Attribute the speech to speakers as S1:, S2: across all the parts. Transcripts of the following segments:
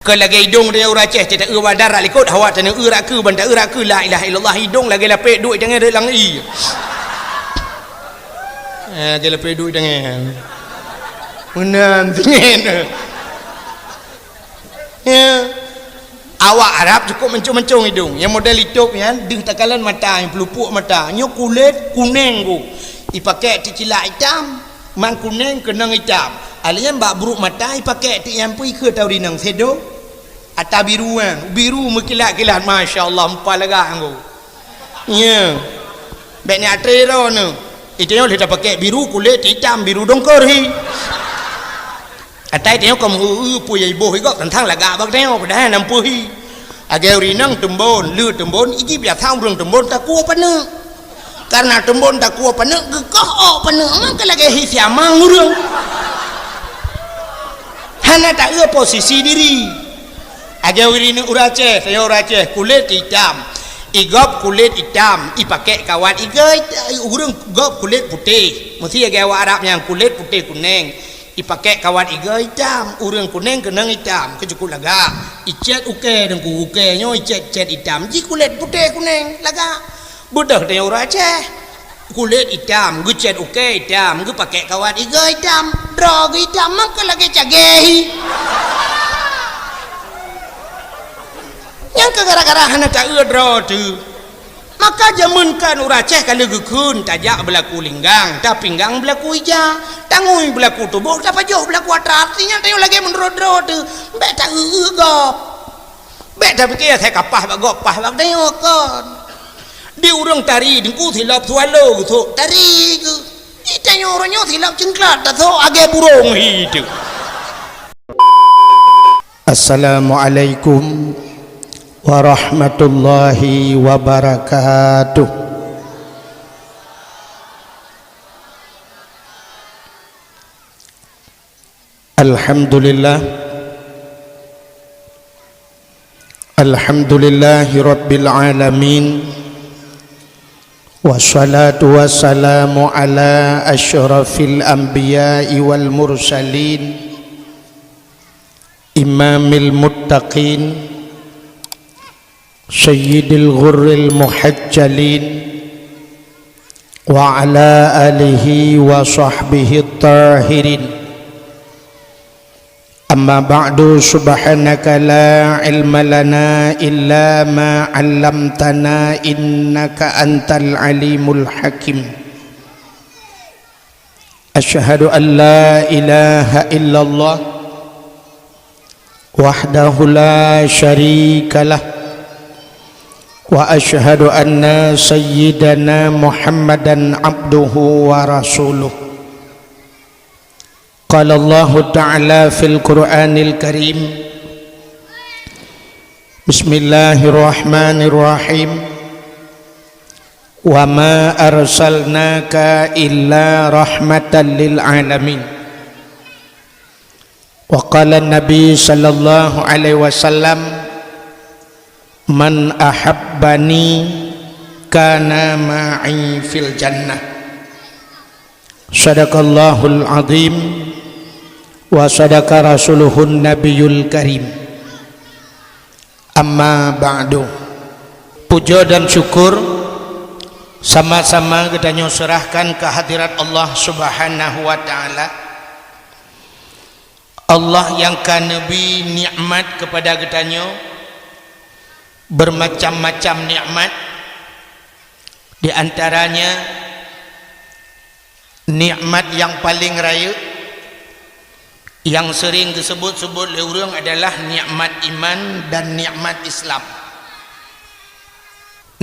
S1: Ke lagi hidung dia uraceh tak ura darat likut hawa tanah ura ke benda ura ke la ilaha illallah hidung lagi lapik duit jangan ada lang i. Lagi lapik duit jangan. Menang tingen. Ya. Awak Arab cukup mencung-mencung hidung. Yang model hidup kan, deng takalan mata yang pelupuk mata. Nyo kulit kuning ku. Dipakai cicila hitam, mang kuning kenang hitam. Alian bak buruk mata dipakai ti yang pui ke tau dinang sedo. Ata biruan, biru mekilat-kilat masya-Allah empal lega anggo. Ya. Beknya trero ne. Itu yang dia pakai biru kulit hitam biru dongkor hi. Atai tengok kamu pu yai boh igok tentang laga bak tengok dah nampu hi. Agak rinang tembon, lu tembon iki biar thang rung tembon tak kuat pane. Karena tembon tak kuat pane gekoh oh pane mangka lagi hi siamang urang. Hana tak posisi diri. Agak rinang urace, saya urace kulit hitam. Igop kulit hitam, dipakai kawan igai urang gop kulit putih. Mesti agak Arab yang kulit putih kuning. Dipakai kawan iga hitam, urang kuning kenang hitam, kecukup laga. Icet uke dan ku uke nyo icet hitam, ji kulit putih kuning laga. Budak dia orang Aceh. Kulit hitam, gu cet uke hitam, gu pakai kawan iga hitam, drog hitam maka lagi cagehi. Yang ke gara-gara hana tak udro tu. Maka jamunkan orang Aceh kalau gekun tajak berlaku linggang, tak pinggang berlaku ija, tangui berlaku tubuh, tak pajuk berlaku atas. Artinya tengok lagi menrodro tu, bek tak gop, bek tak fikir saya kapah bak gopah bak tengok kan. Di urang tari, dengku silap sualo tu tari tu. Itanya orangnya silap cengklat, tak tahu agak burung hidup.
S2: Assalamualaikum warahmatullahi wabarakatuh. Alhamdulillah, alhamdulillahi rabbil alamin, wassalatu wassalamu ala asyrafil anbiya'i wal mursalin, imamil muttaqin, sayyidil ghurril muhajjalin, wa ala alihi wa sahbihi tahirin. Amma ba'du, subhanaka la ilma lana illa ma 'allamtana innaka antal alimul hakim. Asyhadu an la ilaha illallah wahdahu la syarika lah. Wa asyhadu anna sayyidana Muhammadan abduhu wa rasuluh. Qala Allah Ta'ala fil Qur'anil Karim, Bismillahirrahmanirrahim, wa ma arsalnaka illa rahmatan lil alamin. Wa qala Nabi sallallahu alaihi wasallam, man ahabbani kana ma'i fil jannah. Sadaqallahul azim wa sadaqa rasuluhun nabiyul karim. Amma ba'du. Puja dan syukur sama-sama kita serahkan ke hadirat Allah subhanahu wa ta'ala. Allah yang kan Nabi nikmat kepada kita bermacam-macam nikmat, di antaranya nikmat yang paling raya yang sering disebut-sebut oleh orang adalah nikmat iman dan nikmat Islam.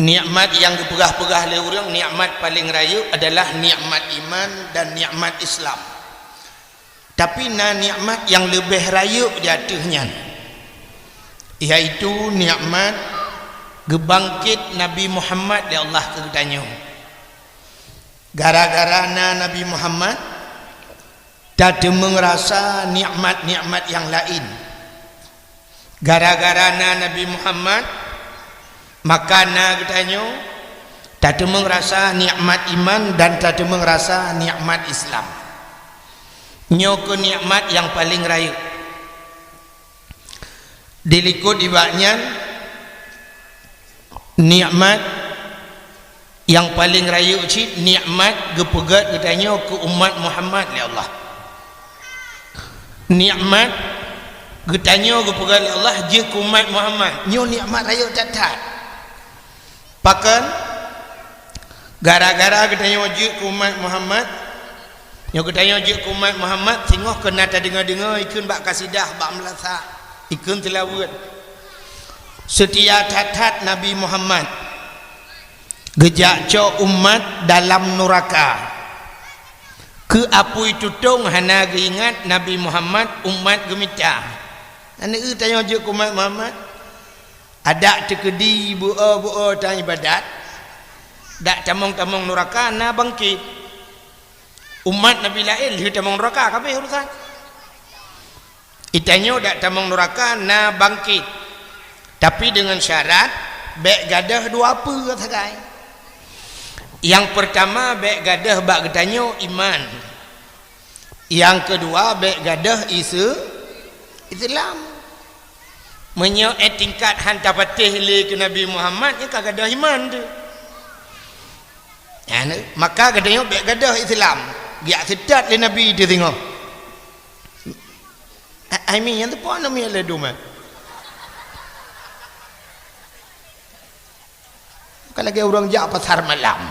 S2: Nikmat yang dipegah-pegah oleh orang, nikmat paling raya adalah nikmat iman dan nikmat Islam. Tapi nikmat yang lebih raya di atasnya, iaitu nikmat gebangkit Nabi Muhammad di Allah ketanya. Gara-gara Nabi Muhammad tak merasa nikmat-nikmat yang lain. Gara-gara Nabi Muhammad maka ketanya tak merasa nikmat iman dan tak merasa nikmat Islam. Nyo ke nikmat yang paling raya. dilikut ibaknya nikmat yang paling raya cik nikmat gepegat katanya ke umat Muhammad li Allah. Nikmat getanya gepegat li Allah je ke umat Muhammad nyo nikmat raya tatat pakan gara-gara katanya je ke umat Muhammad nyo katanya je ke umat Muhammad tengok kena ta dengar-dengar ikun bak kasidah bak melasa ikun tilawat setia tatat Nabi Muhammad gejak co umat dalam neraka ke apui tutung hana ingat Nabi Muhammad umat gemita ane tanya je ke umat Muhammad ada tekedi buah tang ibadat dak tamong-tamong neraka na bangkit umat Nabi lain dia tamong neraka kabeh urusan itanyo dak tamong neraka na bangkit tapi dengan syarat bek gadah dua apa katakai. Yang pertama bek gadah bak getanyo iman. Yang kedua bek gadah Islam. Menyo tingkat hantar patih le ke Nabi Muhammad nya kagadah iman tu. Ya, maka gadanyo bek gadah Islam. Dia sedat le Nabi dia tengok. I mean yang tu pun nama le duma. Kalau lagi orang jak pasar malam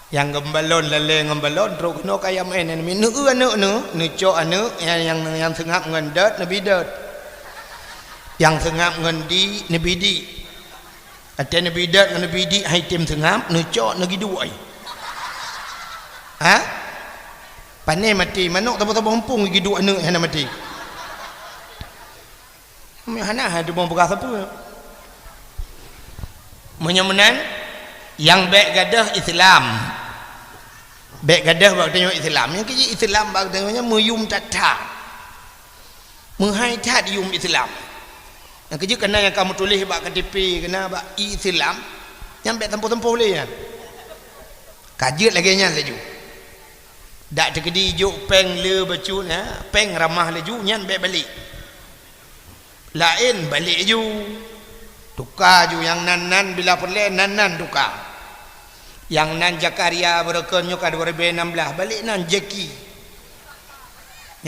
S2: yang gembalon lele gembalon terus no kaya main ni nu cok anu yang sengap ngendat nabi dat yang sengap ngendi nabi di ada nabi dat nabi di hai tim sengap nu cok nagi dua ha panai mati manuk tabu-tabu hempung gi dua anu hana mati hana ada bom bekas apa menyemenan yang baik gadah Islam baik gadah bak tengok Islam yang kerja Islam bak tengoknya meyum tata menghaitat yum Islam yang kerja kena yang kamu tulis bak KTP kena bak Islam yang baik tempoh-tempoh boleh kan kajiat lagi nya laju dak terkedi juk peng le bacu na peng ramah laju nyan baik balik lain balik ju tukar ju yang nan bila perle nan tukar yang nan Jakaria berekonyo ka 2016 balik nan Jeki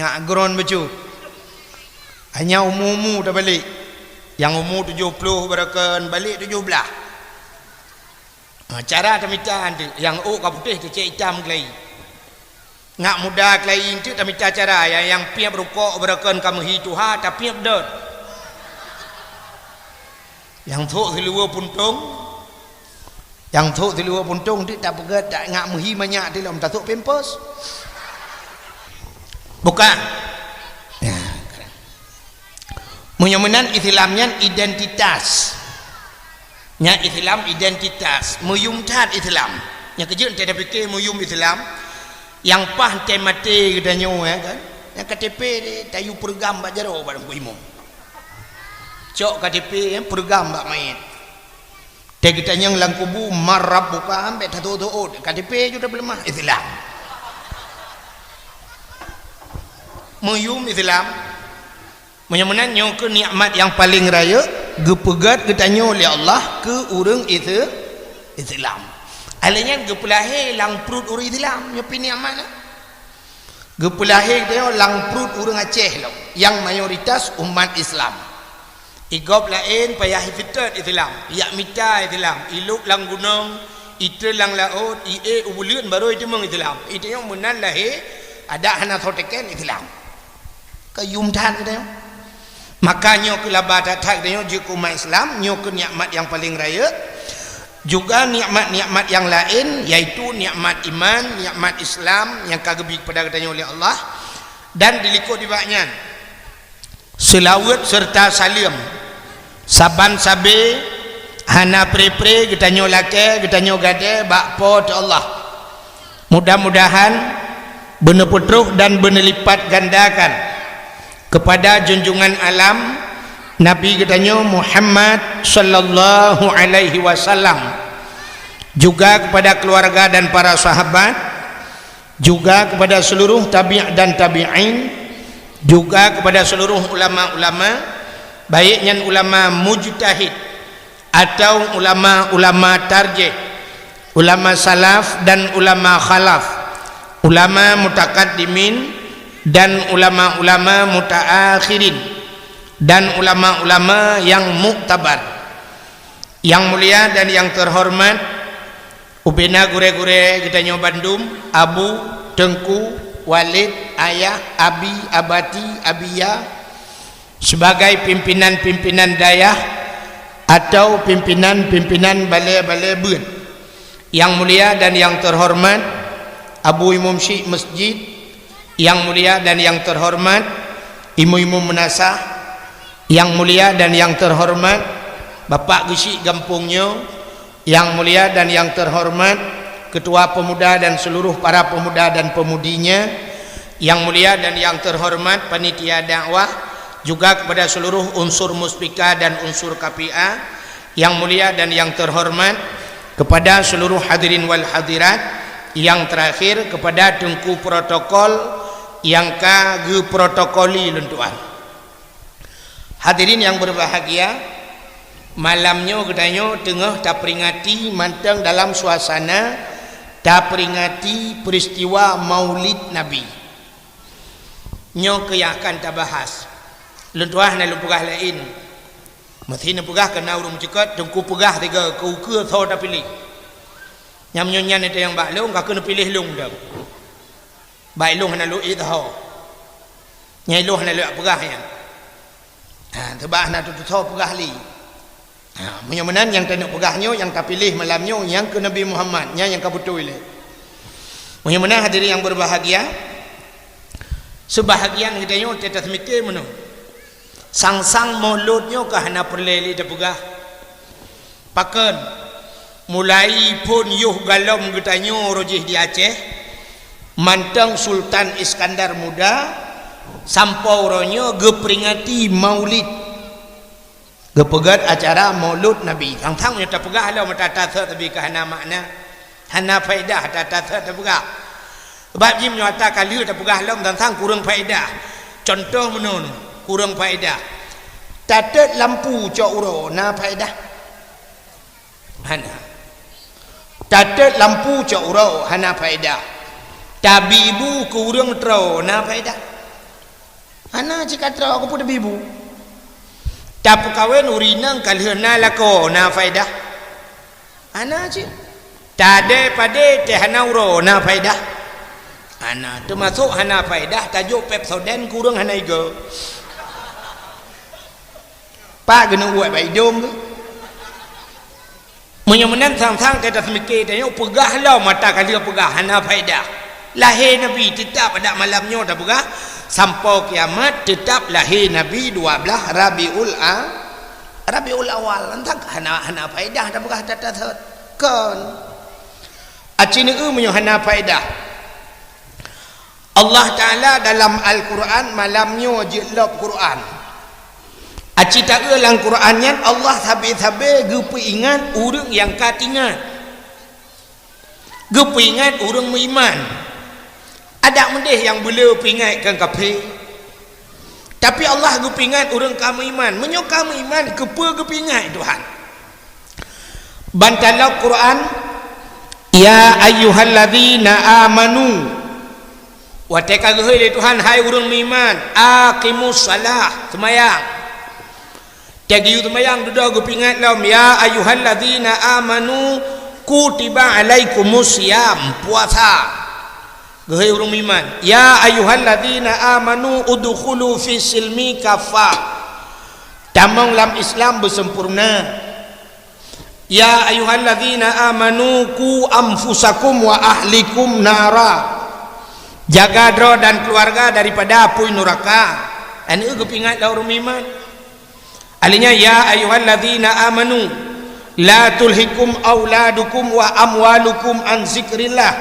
S2: yang agron becut hanya umumu dah balik yang umur 70 berekon balik 17 cara tamita tu yang ka putih tu cek hitam kelai ngak muda kelai tu tamita cara yang piap rukuk berekon kamu hituha tapi piap dot yang thuk di luar puntung dia tak pegat tak ngak muhi banyak dia lam tak thuk pampers bukan ya menyemenan Islamnya identitas nya Islam identitas muyum tat Islam yang kerja ente dah fikir muyum Islam yang pah ente mati gedanyo kan yang KTP dia tayu pergam bak jaro barang ku imam cok KTP yang pergam bak main dia kita yang lang kubu marab buka ambek tato-tato KTP juga belum Islam meyum Islam menyemenan nyo ke nikmat yang paling raya gepegat getanyo oleh Allah ke urang itu Islam alanya gepelahe lang perut urang Islam nyopi nikmat gepelahe dia lang perut urang Aceh lo yang mayoritas umat Islam igop lain payah fitat Islam yak mita Islam iluk lang gunung itu lang laut ie ubulian baru itu meng Islam itu yang menan lahir ada hana thoteken Islam kayum tan kita makanya kelabatan tak dia je umat Islam nyo ke nikmat yang paling raya juga nikmat-nikmat yang lain yaitu nikmat iman nikmat Islam yang kagebi kepada katanya oleh Allah dan dilikut di baknya selawat serta salim saban sabe hana pre-pre getanyo lake getanyo gade bakpo tu Allah mudah-mudahan benar putruh dan benar lipat gandakan kepada junjungan alam Nabi getanyo Muhammad sallallahu alaihi wasallam juga kepada keluarga dan para sahabat juga kepada seluruh tabi' dan tabi'in juga kepada seluruh ulama-ulama baiknya ulama mujtahid atau ulama-ulama tarjih, ulama salaf dan ulama khalaf, ulama mutakaddimin dan ulama-ulama mutaakhirin, dan ulama-ulama yang muktabar. Yang mulia dan yang terhormat Ubena gure-gure kita nyo Bandung, Abu, Tengku, Walid, Ayah, Abi, Abati, Abia, sebagai pimpinan-pimpinan dayah atau pimpinan-pimpinan balai-balai bun. Yang mulia dan yang terhormat Abu Imam Syekh Masjid, yang mulia dan yang terhormat Imu-imu menasah, yang mulia dan yang terhormat Bapak Gesik Gampungnya, yang mulia dan yang terhormat Ketua Pemuda dan seluruh para pemuda dan pemudinya, yang mulia dan yang terhormat panitia dakwah, juga kepada seluruh unsur muspika dan unsur KPA, yang mulia dan yang terhormat kepada seluruh hadirin wal hadirat, yang terakhir kepada tengku protokol yang kage protokoli lentuan. Hadirin yang berbahagia, malamnya katanya tengah tak peringati mantang dalam suasana tak peringati peristiwa Maulid Nabi. Nyo keyakan tak bahas. Lentuah na lupugah lain. Mesti na pugah kena urung cekat tengku pugah tiga kau ke tho dah pilih. Nyam nyonya itu yang bak long ka kena pilih long dah. Baik long na lu it tho. Nyai long na lu pugah ya. Ha tebah na tu tho pugah li. Ha menyemenan yang tak nak pugahnya yang tak pilih malamnya yang ke Nabi Muhammad yang kabutul le. Menyemenan hadirin yang berbahagia, sebahagian kitanya tetas mikir meno. Sang-sang mauludnya kahana perleli dah pugah. Paken mulai pun yuh galom kitanya rojih di Aceh, mantang Sultan Iskandar Muda sampau ronyo geperingati Maulid, gepegat acara Maulud Nabi. Tang-tang nya tak pegah lah mata tatha tapi kahana makna hana faedah tatha tak pegah. Sebab jim nyata kali tak pegah lah tang-tang kurang faedah. Contoh menun kurang faedah. Tatet lampu cok uro na faedah. Hana. Tatet lampu cok uro hana faedah. Tabibu kurang tro na faedah. Hana jika tro aku pun tabibu. Tak kawin urinang kalihna lako na faedah. Hana je. Tade pade te hana uro na faedah. Hana termasuk hana faedah tajuk Pepsodent kurang hana igo. Pak kena buat baik dom tu. Menyemenan sang-sang tetas mikir tanya pegah lah mata kali pegah hana faedah. Lahir Nabi tetap pada malamnya dah pegah sampai kiamat tetap lahir Nabi 12 Rabiul Awal. Entah hana faedah dah pegah tetas kan. Acina menyo hana faedah. Allah Ta'ala dalam Al-Quran malamnya jelap Quran. Aci tak dalam Quran nya Allah sabe-sabe gepe ingat urang yang katingat. Gepe ingat urang beriman. Ada mendeh yang bela pingatkan kafe. Tapi Allah gepe ingat urang kamu iman. Menyo kamu iman kepe gepe ingat Tuhan. Bantalau Quran, ya ayyuhalladzina amanu. Wa tekageui Tuhan hai urang beriman, aqimus salah, sembahyang. Jadi utumayang duduk gupingat lam ya ayyuhalladzina amanu kutiba alaikumus syiyam puasa. Gehai urang iman. Ya ayyuhalladzina amanu udkhulu fi silmi kafah. Tamang lam Islam bersempurna. Ya ayyuhalladzina amanu ku anfusakum wa ahlikum nara. Jaga diri dan keluarga daripada api neraka. Anu gupingat urang iman. Alinya ya ayyuhalladzina amanu la tulhikum auladukum wa amwalukum an zikrillah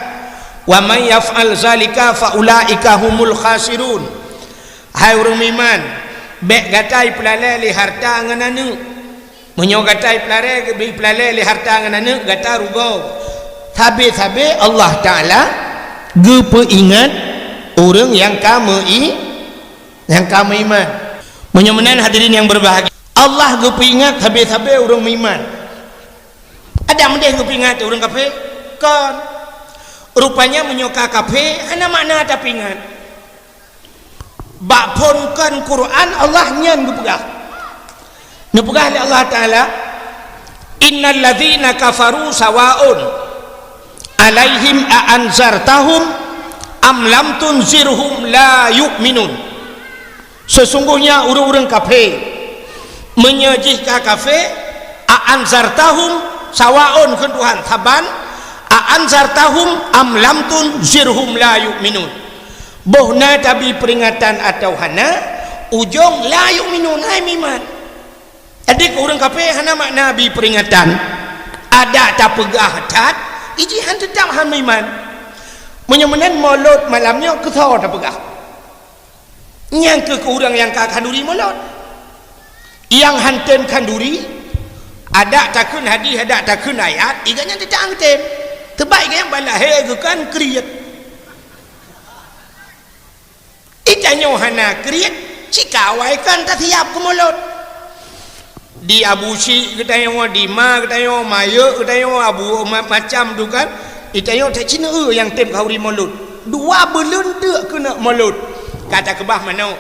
S2: wa man yaf'al zalika fa ulaika humul khasirun. Hai urang iman, bek gatai pelale li harta ngananu. Menyo gatai pelale li harta ngananu gata rugo. Tabe Allah Taala gepe ingat urang yang kamu iman. Menyemenan hadirin yang berbahagia. Allah gue ingat habis-habis orang iman. Ada mending gue ingat orang kafir kan rupanya menyoka kafir hana makna tapi ingat bak pun kan Quran Allah nyan gue pegah oleh Allah Ta'ala innal ladzina kafaru sawaun alaihim a'anzartahum am lam tunzirhum la yu'minun. Sesungguhnya orang-orang kafir menyejihkan kafir a'anzartahum sawaun ke Tuhan saban a'anzartahum am lam tunzirhum la yu'minun. Bohna tabi peringatan atau hana ujung la yu'minun hai iman. Adik orang kafir hana makna bi peringatan ada tak pegah tat ijihan tetap han iman. Menyemenan maulud malamnya kesau tak pegah. Yang ke orang yang ka kanduri maulud. Yang hanten kanduri ada takun hadis ada takun ayat iganya tidak hanten. Terbaik yang bala he kan kriat. Itanyo hana kriat cikawai kan tak siap ke maulud. Di Abu Syik katayo di Ma katayo Maya katayo Abu macam tu kan itayo tak Cina yang tem kauri maulud dua bulan tak kena maulud kata kebah mana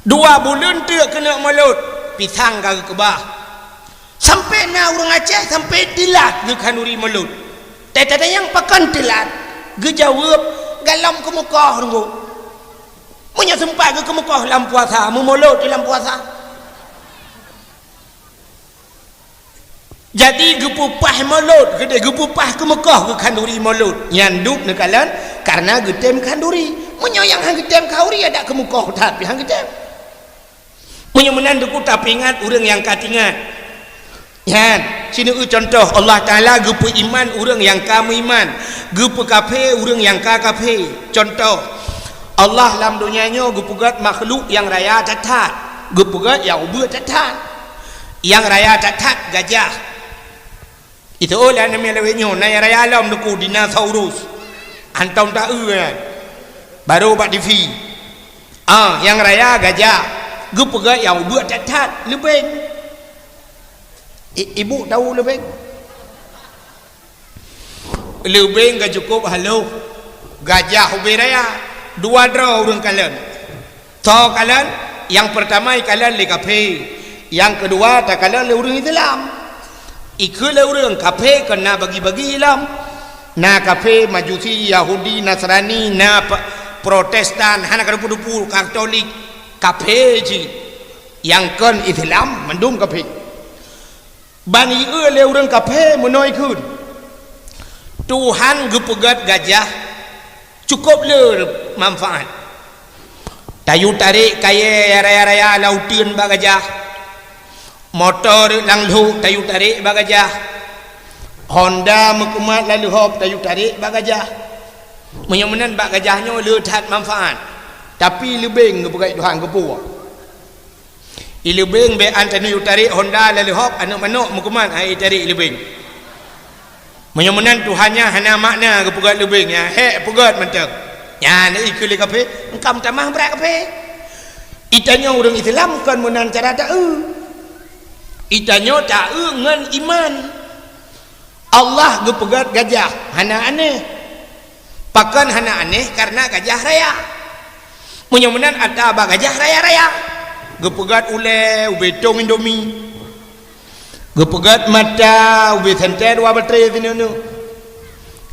S2: dua bulan tak kena maulud pisang kagak kebah sampai na orang Aceh sampai tilat ke kanuri maulud tata yang pakan tilat ge jawab galam ke Mekah tunggu punya sempat ke Mekah dalam puasa maulud dalam puasa. Jadi gepupah maulud gede gepupah ke Mekah ke kanduri maulud nyanduk nekalan karena getem kanduri menyayang hang getem kauri ada ke Mekah tapi hang getem menyemenan deku tapi ingat orang yang katingat yan sini contoh Allah Ta'ala gepu iman orang yang kamu iman gepu kafir orang yang ka kafir contoh Allah dalam dunianya gepugat makhluk yang raya tatat gepugat yang ubah tatat yang raya tatat gajah itu oleh nama lewatnya naya raya alam deku dinosaurus antam tak baru buat TV yang raya gajah gue pegang yang buat tat lebeng ibu tahu lebeng gak cukup halo gajah ubi raya dua draw orang kalian tahu kalian yang pertama kalian le kafe yang kedua tak kalian le orang Islam ikut orang kafir kena bagi-bagi Islam na kafir Majusi Yahudi Nasrani na Protestan hana kadupu Katolik kafir ji yang kan Islam mendung kafir bani le orang kafir menoi kun Tuhan gepegat gajah cukup le manfaat tayu tarik kaya raya-raya lautin ba gajah motor langlu tayu tarik bagajah Honda mekumat lalu hop tayu tarik bagajah menyemenan bagajahnya lehat manfaat tapi lebih ngepegai Tuhan kepuah lebih be antara tayu tarik Honda lalu hop anak manuk mekumat ai tarik lebih menyemenan Tuhannya hana makna kepegai lebihnya hek pegat mantap ya ni ikut kafe engkau tamah berak kafe itanya orang Islam kan menan cara tak itanyo tak ngan iman Allah gepegat gajah hana aneh pakan hana aneh karena gajah raya menyemenan ada abah gajah raya-raya gepegat ule ube tong indomie gepegat mata ube santai dua baterai sini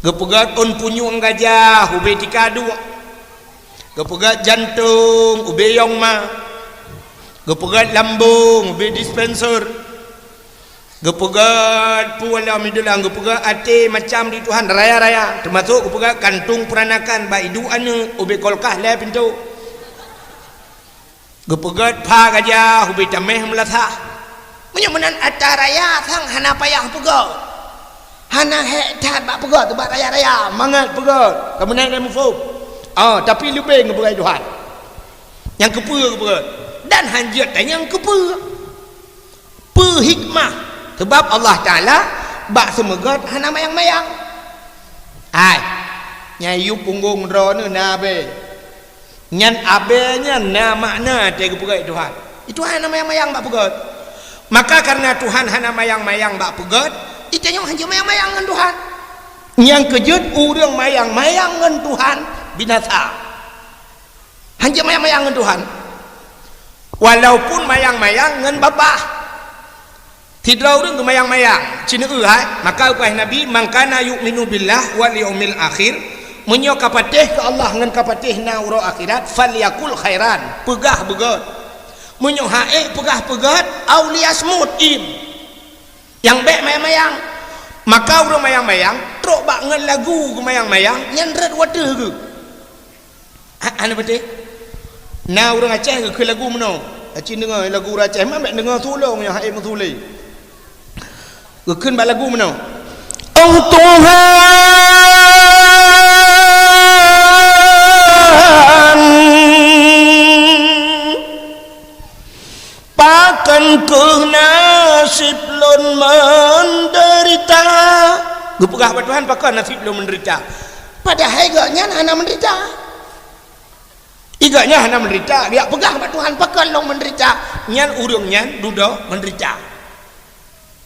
S2: gepegat on punyung gajah ube tika dua gepegat jantung ube yong ma gepegat lambung ube dispenser gepegat puala midulang gepegat ate macam di Tuhan raya-raya termasuk gepegat kantung peranakan ba idu ane ube kolkah le pintu gepegat pa gajah ube tameh melatah menyemenan atar raya sang hana payah pegat hana hek tat ba pegat tu ba raya-raya mangat pegat kemudian dia mufuk tapi lebih gepegat Tuhan yang kepu gepegat dan hanjat yang kepu hikmah sebab Allah Ta'ala bak semegat hana mayang-mayang hai nyayu punggung ro ni na be nyan abe nya na makna te kepegai Tuhan
S1: itu hana mayang-mayang bak pegot. Maka karena Tuhan hana mayang-mayang bak pegot, itanya hanya mayang-mayang ngan Tuhan. Yang kejut urang mayang-mayang ngan Tuhan binasa. Hanya mayang-mayang ngan Tuhan. Walaupun mayang-mayang ngan babah. Tidak urang ke mayang-mayang. Cina hai, maka upah Nabi mangkana yu'minu billah wal yaumil akhir, menyo kapatih ke Allah ngan kapatih na uro akhirat falyakul khairan, pegah begot. Menyo hae pegah pegat aulia smut im. Yang bek mayang-mayang. Maka urang mayang-mayang trok bak ngan lagu ke mayang-mayang nyandret water ke. Ana betul. Na urang Aceh ke lagu meno. Aceh dengar lagu Aceh mak dengar tolong yang hae mengtulai. Gekun bak lagu meno. Oh Tuhan, pakan ke nasib lon menderita. Gepegah pada Tuhan pakan nasib lon menderita. Padahal igaknya hana menderita. Igaknya hana menderita. Dia pegah pada Tuhan pakan lon menderita. Nyan urang nyan dudo menderita.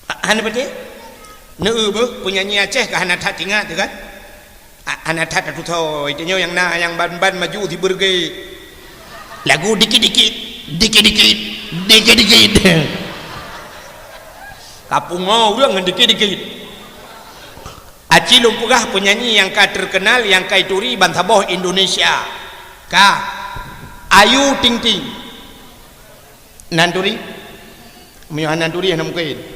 S1: Hana betul? Neubu penyanyi Aceh ke hana tak ingat kan? Hana tak tu tahu. Itu yang yang ban-ban maju di berge. Lagu dikit-dikit. Kapung orang dikit-dikit. Aci lumpugah penyanyi yang terkenal yang kaituri bantaboh Indonesia. Ayu Ting Ting. Nanturi. Menyohan nanturi yang mungkin.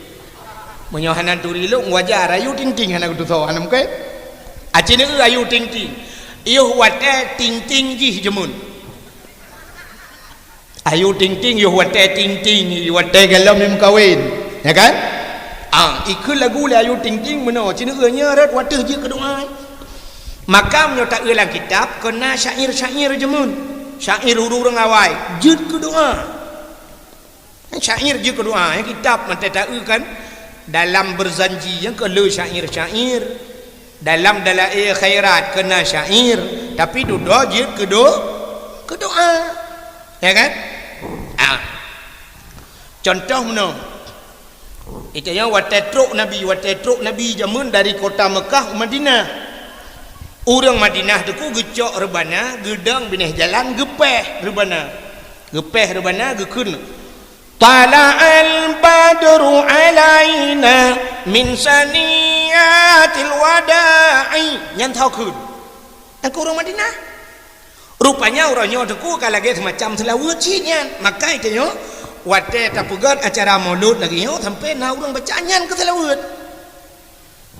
S1: Menyohan nanturi lu wajar Ayu Ting Ting anak tu tahu anak mungkin. Aci ni Ayu Ting Ting. Iyo wate Ting Ting jih jemun. Ayu Ting Ting yo wate Ting Ting wate galau mem kawin. Ya kan? Ikut lagu le Ayu Ting Ting meno cina nya rat wate je kedoa. Maka menyo tak ulang kitab kena syair-syair jemun. Syair urang awai jut kedoa. Syair je kedoa yang kitab mata tak kan dalam berzanji yang kele syair-syair. Dalam dalail khairat kena syair tapi duduk je kedoa. Ya kan? Contoh meno. Itu yang watetruk Nabi jamun dari kota Mekah ke Madinah. Orang Madinah tu ku gecok rebana, gedang bineh jalan gepeh rebana. Gekun. Tala'al badru alaina min saniyatil wada'i. Nyan tahu kun. Aku orang Madinah. Rupanya orangnya tu kalau lagi semacam selawat cinya. Maka itu yo wate tapugat acara maulud lagi yo sampai na orang bacanyan ke selawat.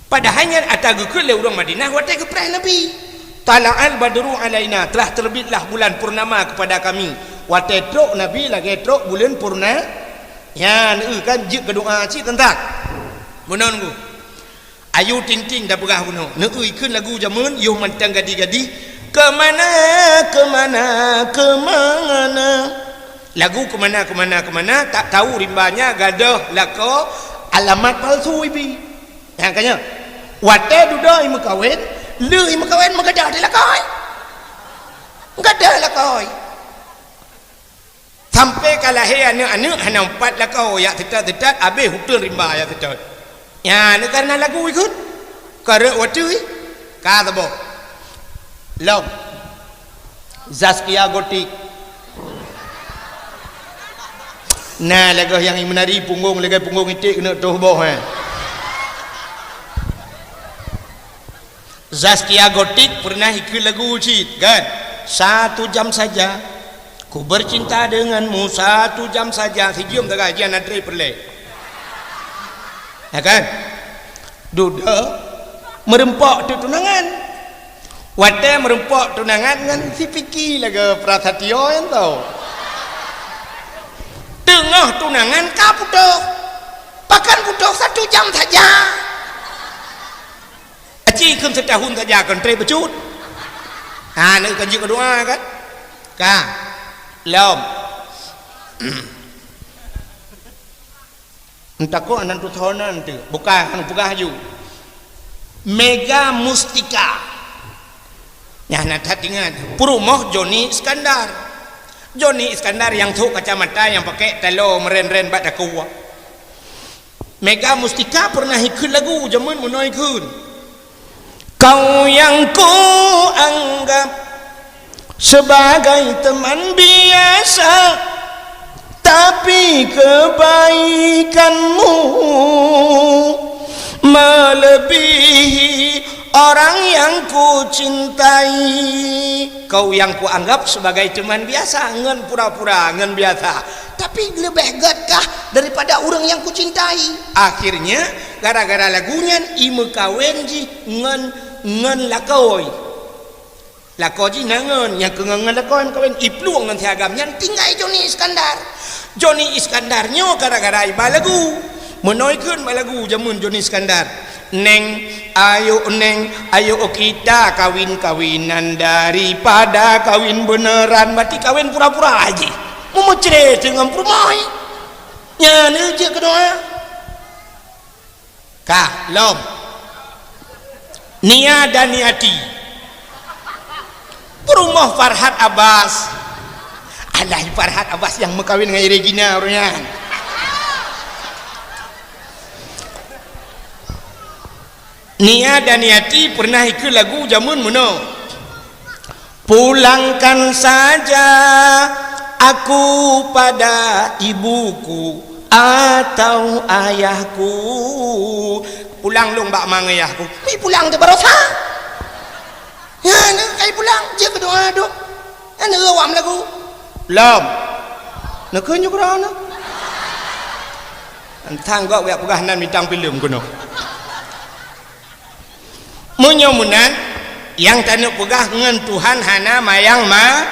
S1: Padahalnya atagukul le orang Madinah wate keprah Nabi. Tala'al badru alaina, telah terbitlah bulan purnama kepada kami. Wate trok Nabi lagi trok bulan purna. Ya kan je ke doa cik tentak. Menon ku. Ayu Ting Ting dah berah bunuh. Neui keun lagu jamun yo mantang gadi-gadi. Kemana lagu kemana tak tahu rimbanya gadah lako alamat palsu ibi yang kanya wate duduk imu kawin lu imu kawin magadah di lakoi gadah lakoi sampai kalahe anak hana empat lakau ya tetat habis hutun rimba ya tetat ya ni karena lagu ikut karek wate kata boh Lom Zaskia Gotik. Nah lagi yang menari punggung lagi punggung itik kena tuh boh Zaskia Gotik pernah ikut lagu cik kan 1 jam saja ku bercinta denganmu 1 jam saja si jium tak gajian nadri perle ya kan duduk merempok tu tunangan wate merempok tunangan dengan si Piki laga Prasetyo yang tahu tengah tunangan ka putuk pakan putuk 1 jam saja aci kem setahun saja kan tre becut nak kan juga doa kan lom entah kok anak tu tahunan tu bukan pegah ju Mega Mustika. Ya nak ingat Perumoh Joni Iskandar. Johnny Iskandar yang tu kacamata yang pakai telo meren-ren bak dakwa. Mega Mustika pernah ikut lagu zaman menoi kun. Kau yang ku anggap sebagai teman biasa, tapi kebaikanmu melebihi orang yang ku cintai. Kau yang ku anggap sebagai teman biasa, ngen pura-pura, ngen biasa, tapi lebih gatkah daripada orang yang ku cintai. Akhirnya gara-gara lagunya ime kawenji ngen lakoi. Lakoi nangen yang kengen lakoi kawen ipluang ngen tiagamnya tinggal Johnny Iskandar. Johnny Iskandarnya gara-gara iba lagu menoikeun lagu jamun Johnny Iskandar. Neng ayo kita kawin-kawinan daripada kawin beneran, berarti kawin pura-pura aja. Mau cerai dengan permai nyana je kedua kah lom Nia dan Niati perumah Farhad Abbas. Alah, Farhad Abbas yang mengkawin dengan Regina orangnya. Nia dan Niati pernah ikut lagu jamun muno. Pulangkan saja aku pada ibuku atau ayahku. Pulang long bak mang ayahku. Pi pulang te barosa. Ya, nak kai pulang je berdoa duk. Ana awam lagu. Lam. Nak kenyo kerana. Antang gak wek pegah nan bintang film kuno. Munyamunan yang tanuk pegah ngan Tuhan hana mayang ma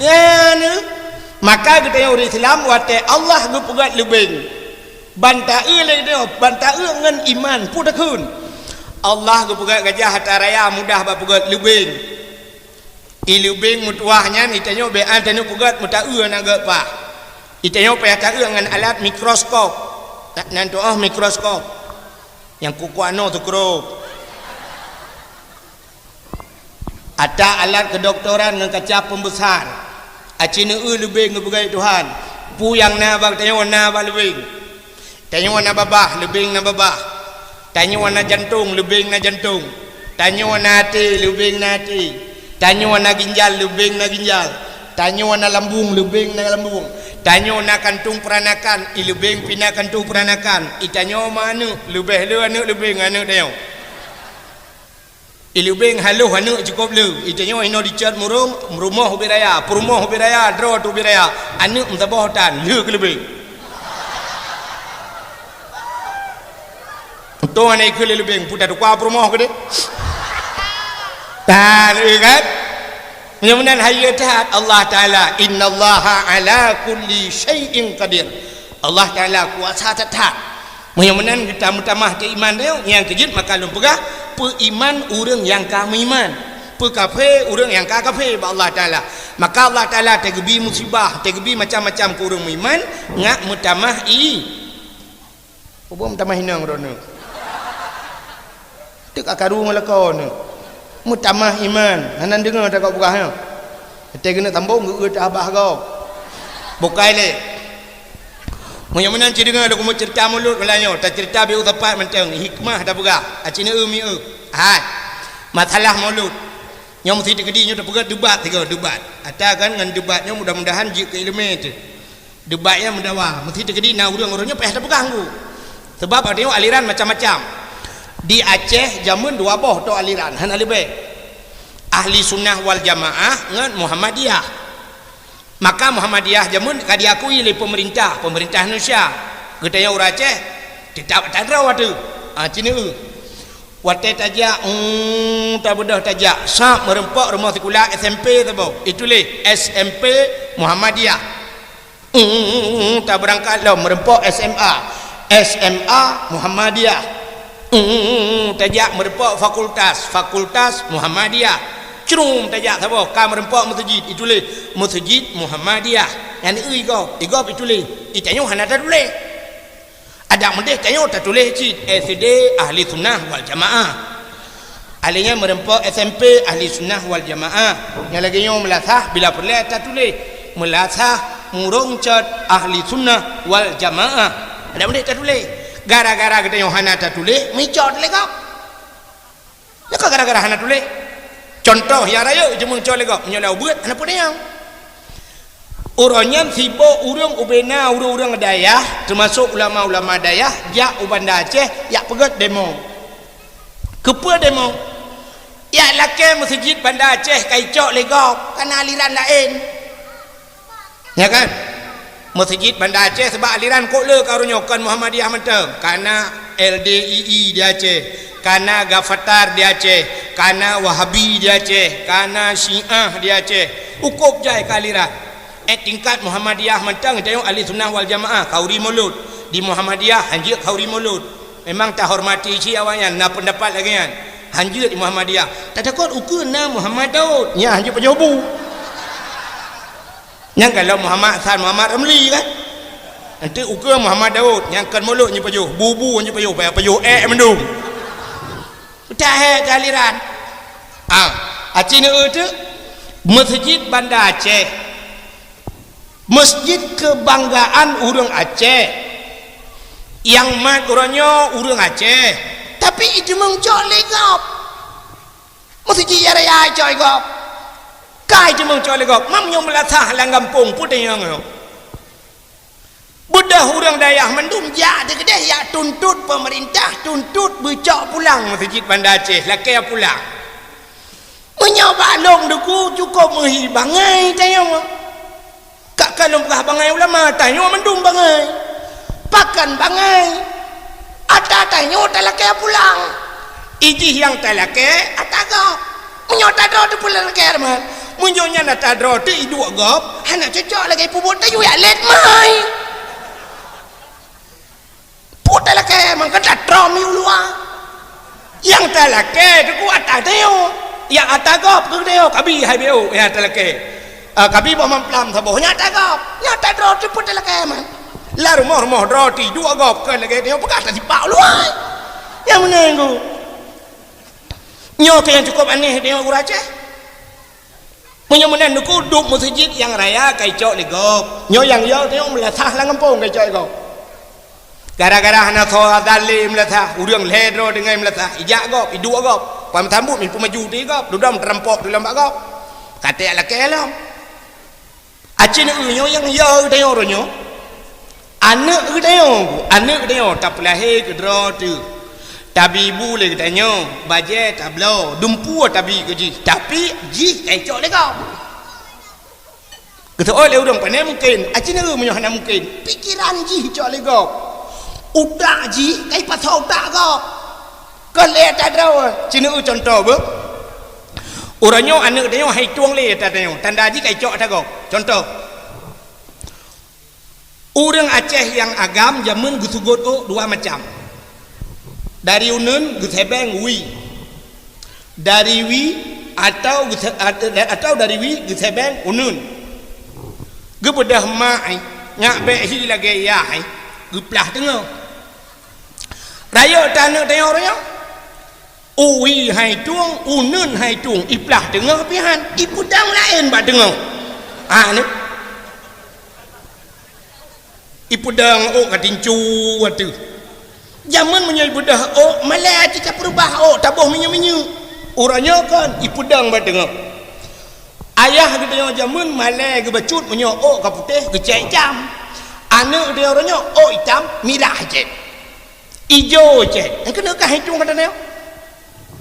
S1: ya ne maka kita yang orang Islam wate Allah gu pegat lebing banta le dia banta ngan iman pudakun Allah gu pegat gajah hatta raya mudah ba pegat lebing ilubing mutuahnya itanyo be an tanuk pegat muta naga pa itanyo pe hatta ngan alat mikroskop nan tu mikroskop yang kukuano tu kro. Ada alat kedokteran dengan kaca pembesar. Acina lebih ngebegai Tuhan. Pu yang na bak tanya warna bak lebih. Tanya warna babah lebih na babah. Tanya warna jantung lebih na jantung. Tanya warna hati lebih na hati. Tanya warna ginjal lebih na ginjal. Tanya warna lambung lebih na lambung. Tanya warna kantung peranakan lebih pina kantung peranakan. Itanya mana lebih lu anu lebih anu tanya. Ilubeng halu hanu cukup lu itanya ino dicat murung rumah ubiraya perumah ubiraya draw tu ubiraya anu mentabah hutan lu kelebing tu ane ikut lebing putar kuah perumah ke deh dan kan mudah-mudahan hayat Allah Ta'ala innallaha ala kulli syai'in qadir. Allah Ta'ala kuasa tetap mudah-mudahan kita mutamah ke iman dia yang kejut maka lu pegah iman orang yang kami iman kafir orang yang kafir ba Allah Taala maka Allah Taala tegebi musibah tegebi macam-macam ku orang iman ngak mutamah obo mutamah hinang rono tek akaru ngalakon mutamah iman hanan dengar tak kau bugah te kena tambung geut abah kau bukai le mudah-mudahan dengar aku mau cerita mulut melanyo tak cerita biu tepat mentang hikmah dah bugah acina mi masalah mulut yang mesti digedinya dah pegat debat tiga debat ada kan dengan debatnya mudah-mudahan jik ke ilmu tu debatnya mendawa mesti digedi nah orang-orangnya payah dah pegang tu sebab ada aliran macam-macam di Aceh zaman dua boh tu aliran han alibeh ahli sunnah wal jamaah dengan Muhammadiyah. Maka Muhammadiyah jamun kadiakui oleh pemerintah Indonesia. Gedaya orang Aceh tidak ada waktu. Cina waktu tajak tak bedah tajak sak merempak rumah sekolah SMP tu bau. Itulah SMP Muhammadiyah. Tak berangkat lah merempak SMA Muhammadiyah. Tajak merempak fakultas Muhammadiyah. Cerum tajak sabo ka merempak masjid itulah masjid Muhammadiyah yang igop itulah itanyo hanada dule ada mendeh tanyo tak tulis cid SD ahli sunnah wal jamaah alinya merempak SMP ahli sunnah wal jamaah yang lagi nyo melasah bila perlu tak tulis
S2: melatah murung cat ahli sunnah wal jamaah. Ada benda tak tulis. Gara-gara kita yang hana tak tulis, micot legap. Ya gara-gara hana tulis. Contoh yang raya cuma cot legap, menyolau buat anak pun yang. Orangnya sibuk urang ubena urang-urang dayah, termasuk ulama-ulama dayah, jak ubanda Aceh, jak pegat demo. Kepa demo. Ya laki masjid Banda Aceh kaicok legap kerana aliran lain. Ya kan? Masjid Banda Aceh sebab aliran kokla karunya kan Muhammadiyah mentang. Kerana LDII di Aceh, kerana Ghafatar di Aceh, kerana Wahabi di Aceh, kerana Syiah di Aceh. Ukup jai ke aliran. Tingkat Muhammadiyah mentang tengok ahli sunnah wal jamaah kauri mulut. Di Muhammadiyah hanjir kauri mulut. Memang tak hormati isi awaknya nak pendapat lagi kan. Hanjir di Muhammadiyah tak takut ukur na Muhammad Daud ya hanjir penjobu yang kalau Muhammad Hasan Muhammad Ramli kan nanti ukur Muhammad Daud yang kan mulut ni pejuh bubu ni pejuh pejuh mendung tak aliran Aceh ni tu Masjid Banda Aceh masjid kebanggaan urang Aceh yang mat orangnya urang Aceh. Tapi itu mengcok legap. Masjid raya cok legap. Kai itu mengcok legap. Mam yang melatah lang kampung putih yang yo. Budak orang dayah mendum ja de kedeh ya tuntut pemerintah tuntut becak pulang Masjid Banda Aceh laki pulang. Menyoba long deku cukup menghi bangai tayang. Kak kalau pernah bangai ulama tanya mendum bangai. Pakan bangai. Ada tanya tak laki pulang. Iji yang tak laki ataga. Munyo tak ada tu pulang laki arman. Munyonya nak tak ada tu idu agap. Hana cocok lagi puput tayu ya let mai. Put tak laki mangkan tak tromi ulua. Yang tak laki tu ku atas tayo. Yang ataga tu tayo kabi hai beu ya tak laki. Kabi bawa mamplam sabohnya ataga. Ya tak ada tu put tak laki arman. La rumah roti dua gop kan lagi dia pegang tak sipak luai. Yang mana tu? Nyo yang cukup aneh dia orang Aceh. Punya mana tu duduk masjid yang raya kaicok legop. Nyo yang yo dia melatah lang kampung kaicok legop. Gara-gara hana soal dalim melatah, urang ledro dengan melatah. Ijak gop, dua gop. Pam tambut mi pemaju ti gop, dudam terampok dalam bak gop. Kata laki alam. Aceh ni nyo yang yo dia orangnya. Anak dia tak pelahir ke draw tu. Tabibu le katanya, bajet tablo, dumpu tabi ke ji. Tapi ji kecok le kau. Kata oleh orang pandai mungkin, acina punya hana mungkin. Pikiran ji cok le kau. Udak ji kai pasal udak kau. Kau le tak draw. Cina contoh ber. Orangnya anak dia hai tuang le tak tanya. Tanda ji kecok tak kau. Contoh orang Aceh yang agam zaman gusugot dua macam. Dari unun gusebeng wi. Dari wi atau dari wi gusebeng unun. Gebedah mai nyak behi lagi ya hai. Geplah tengah. Raya tanah tengah orangnya. Uwi hai tuang, unun hai tuang, iplah tengah pihan, ipudang lain ba tengah. Ni ipudang katincu atu. Zaman menyai budah malai kita perubah tabuh minyak-minyak. Orangnya kan ipudang ba tengah. Ayah kita yang zaman malai ke bacut menyok ke putih ke hitam. Anak dia orangnya hitam merah je. Ijo je. Kena kah hitung kata dia?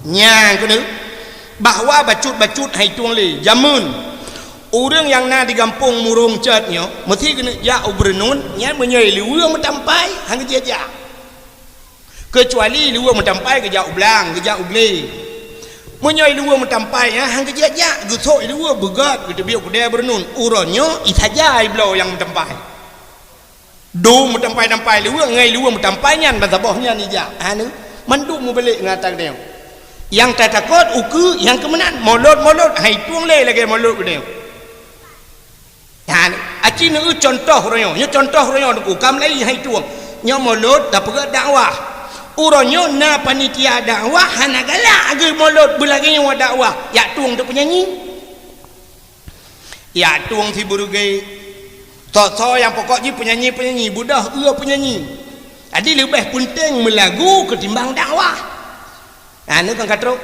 S2: Nyang kena. Bahawa bacut-bacut hitung le zaman orang yang na di kampung murung catnya mesti kena ja ubrenun nya menyai liu metampai hang dia. Kecuali liu metampai ke ja ublang ke ja uble. Menyai liu metampai hang dia gusok liu begat gitu biar dia bernun uronyo isaja iblo yang metampai. Do metampai-tampai liu ngai liu metampai nyan basabahnya ni ja. Anu mandu mu balik ngatak dia. Yang tak takut uku yang kemenan molot-molot hai tuang le lagi molot dia. Acik ni contoh orangnya, nya contoh orangnya tu kam lai hai tuang. Nya molot dah pegat dakwah. Orangnya na panitia dakwah hana galak age molot belagi nya dakwah. Ya tuang tu penyanyi. Ya tuang si burugai
S1: so yang pokoknya penyanyi budak penyanyi. Jadi lebih penting melagu ketimbang dakwah. Ini kan kata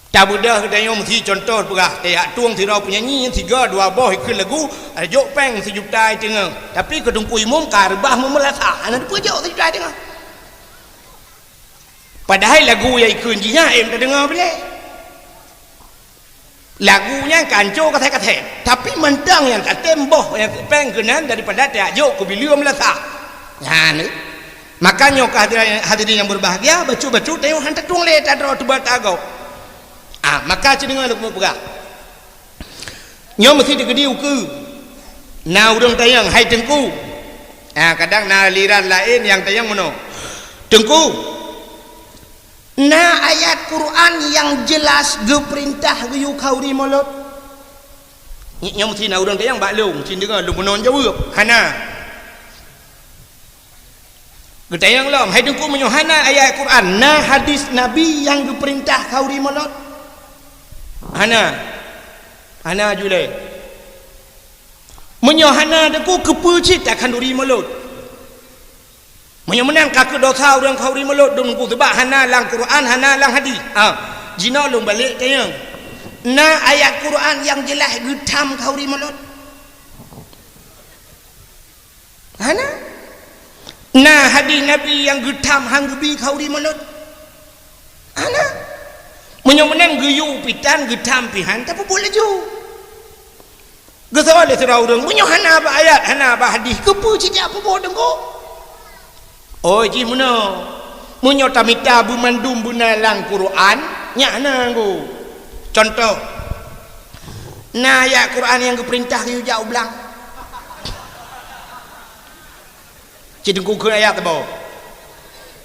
S1: tak budak katanya mesti contoh pegah kayak tuang tirau penyanyi 3-2 boh ikut lagu ada jok peng sejuta tengah. Tapi kedungku imum karbah memelasa. Ana depa jok sejuta tengah. Padahal lagu yang ikut jinya tak dengar boleh. Lagunya kanco kata-kata. Tapi mentang yang tak temboh yang peng kenan daripada tak jok kebiliu melasa. Ni. Makanya hadirin yang berbahagia baca-baca tengok hantar tuang le tak ada tubat agau. Maka cendengar lu pegah. Nyo mesti digediu ke. Na urang tayang hai tengku. Kadang na aliran lain yang tayang mono. Tengku. Na ayat Quran yang jelas geperintah geyu kauri molot. Nyo mesti na urang tayang baklung cendengar lu monon jawab. Hana. Getayang lom hai tengku menyohana ayat Quran na hadis Nabi yang geperintah kauri molot. Hana julai menyohana deku kepucit akan duri mulut menyemenang kakek dosa orang kauri mulut dong ku sebab hana lang Quran hana lang hadis jina long balik tayang na ayat Quran yang jelas getam kauri mulut hana na hadis Nabi yang getam hanggebi kauri mulut hana menyemenang geyu pitan getam pihan tapi boleh ju gesawal serau orang menyohana ba ayat hana ba hadis kepu cicak apa bodoh ko ji muno munyo tamita bumandum bunalang Quran nyana ko contoh na ayat Quran yang keperintah geyu jauh belang cidengku ke ayat apa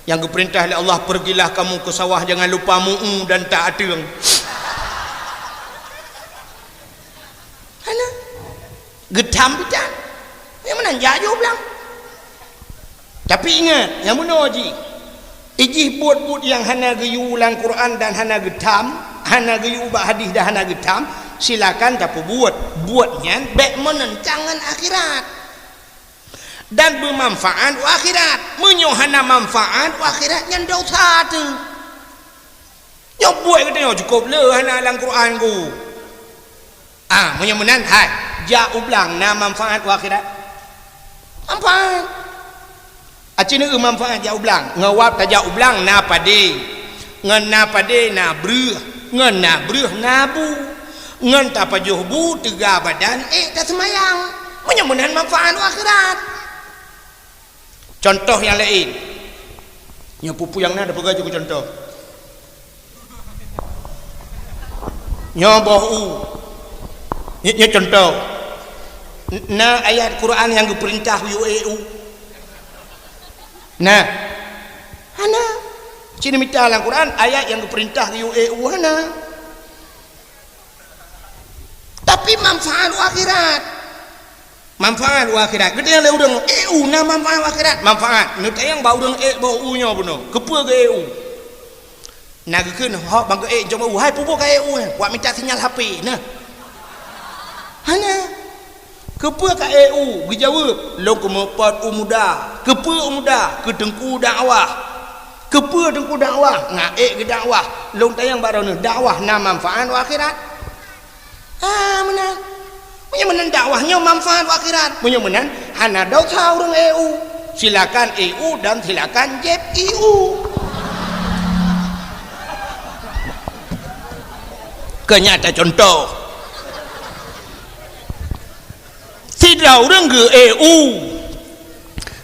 S1: yang diperintah oleh Allah pergilah kamu ke sawah jangan lupa mu'u dan tak adeng getam pitan yang mana jauh belang tapi ingat yang mana haji ijih buat-buat yang hana geyu ulang Quran dan hana getam hana geyu ubah hadis dan hana getam silakan tapi buatnya baik menencangan akhirat dan bermanfaat akhirat menyohana manfaat akhirat yang dosa tu nyok buat katanya cukup le hana dalam Quran ku menyemenan hai ja ublang na manfaat akhirat manfaat acina manfaat ja ublang ngawap ta ja ublang na pade ngan na pade na breuh ngan na breuh na bu ngan ta pajuh bu tega badan ta semayang menyemenan manfaat akhirat. Contoh yang lain. Yang pupu yang ada pegang juga contoh. Nyobohu. Ini contoh. Na ayat Quran yang diperintah UAU. Nah. Hana. Cina minta dalam Quran ayat yang diperintah UAU hana. Tapi manfaat akhirat. Manfaat akhirat kita yang urang EU na manfaat akhirat manfaat nu tayang bau urang bau u nya beno kepa ke EU na keun hok bang ke jom u hai pupu ke EU wa minta sinyal HP nah hana kepa ke EU dijawab lo ke mepat umuda kepa umuda ke tengku dakwah kepa tengku dakwah ngae ke dakwah long tayang barang ni dakwah na manfaat akhirat menang menyemenan dakwahnya manfaat akhirat menyemenan hana dosa orang EU silakan EU dan silakan JEP-EU kenyata contoh tidak orang ke EU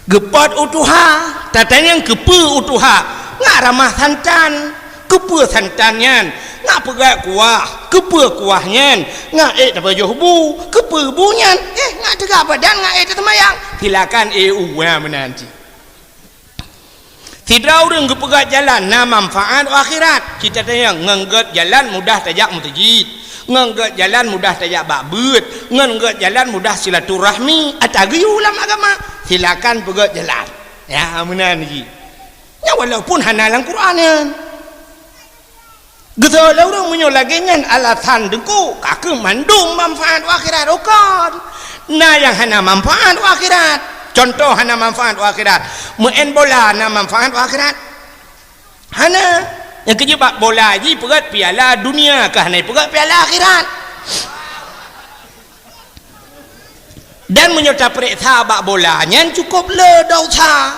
S1: gepat utuha tatanya kepe utuha ngak ramah santan kepe santannya ngak pegak kuah kepe kuahnya ngak dapat johbu kepe bunyan ngak tegak badan ngak temayang silakan EU menanti tidak orang kepegak jalan na manfaat akhirat kita tayang ngengget jalan mudah tajak mutajid ngengget jalan mudah tajak bakbut ngengget jalan mudah silaturahmi atagi ulama agama silakan pegak jalan ya menanti ya walaupun hana dalam Quran Getal orang menyo lagi nyan alasan dengku kakek mandung manfaat akhirat okan Nah yang hana manfaat akhirat. Contoh hana manfaat akhirat. Main bola hana manfaat akhirat. Hana yang kejebak bola ji perat piala dunia kah hana perat piala akhirat. Dan menyerta periksa bak bola nyan cukup le dosa.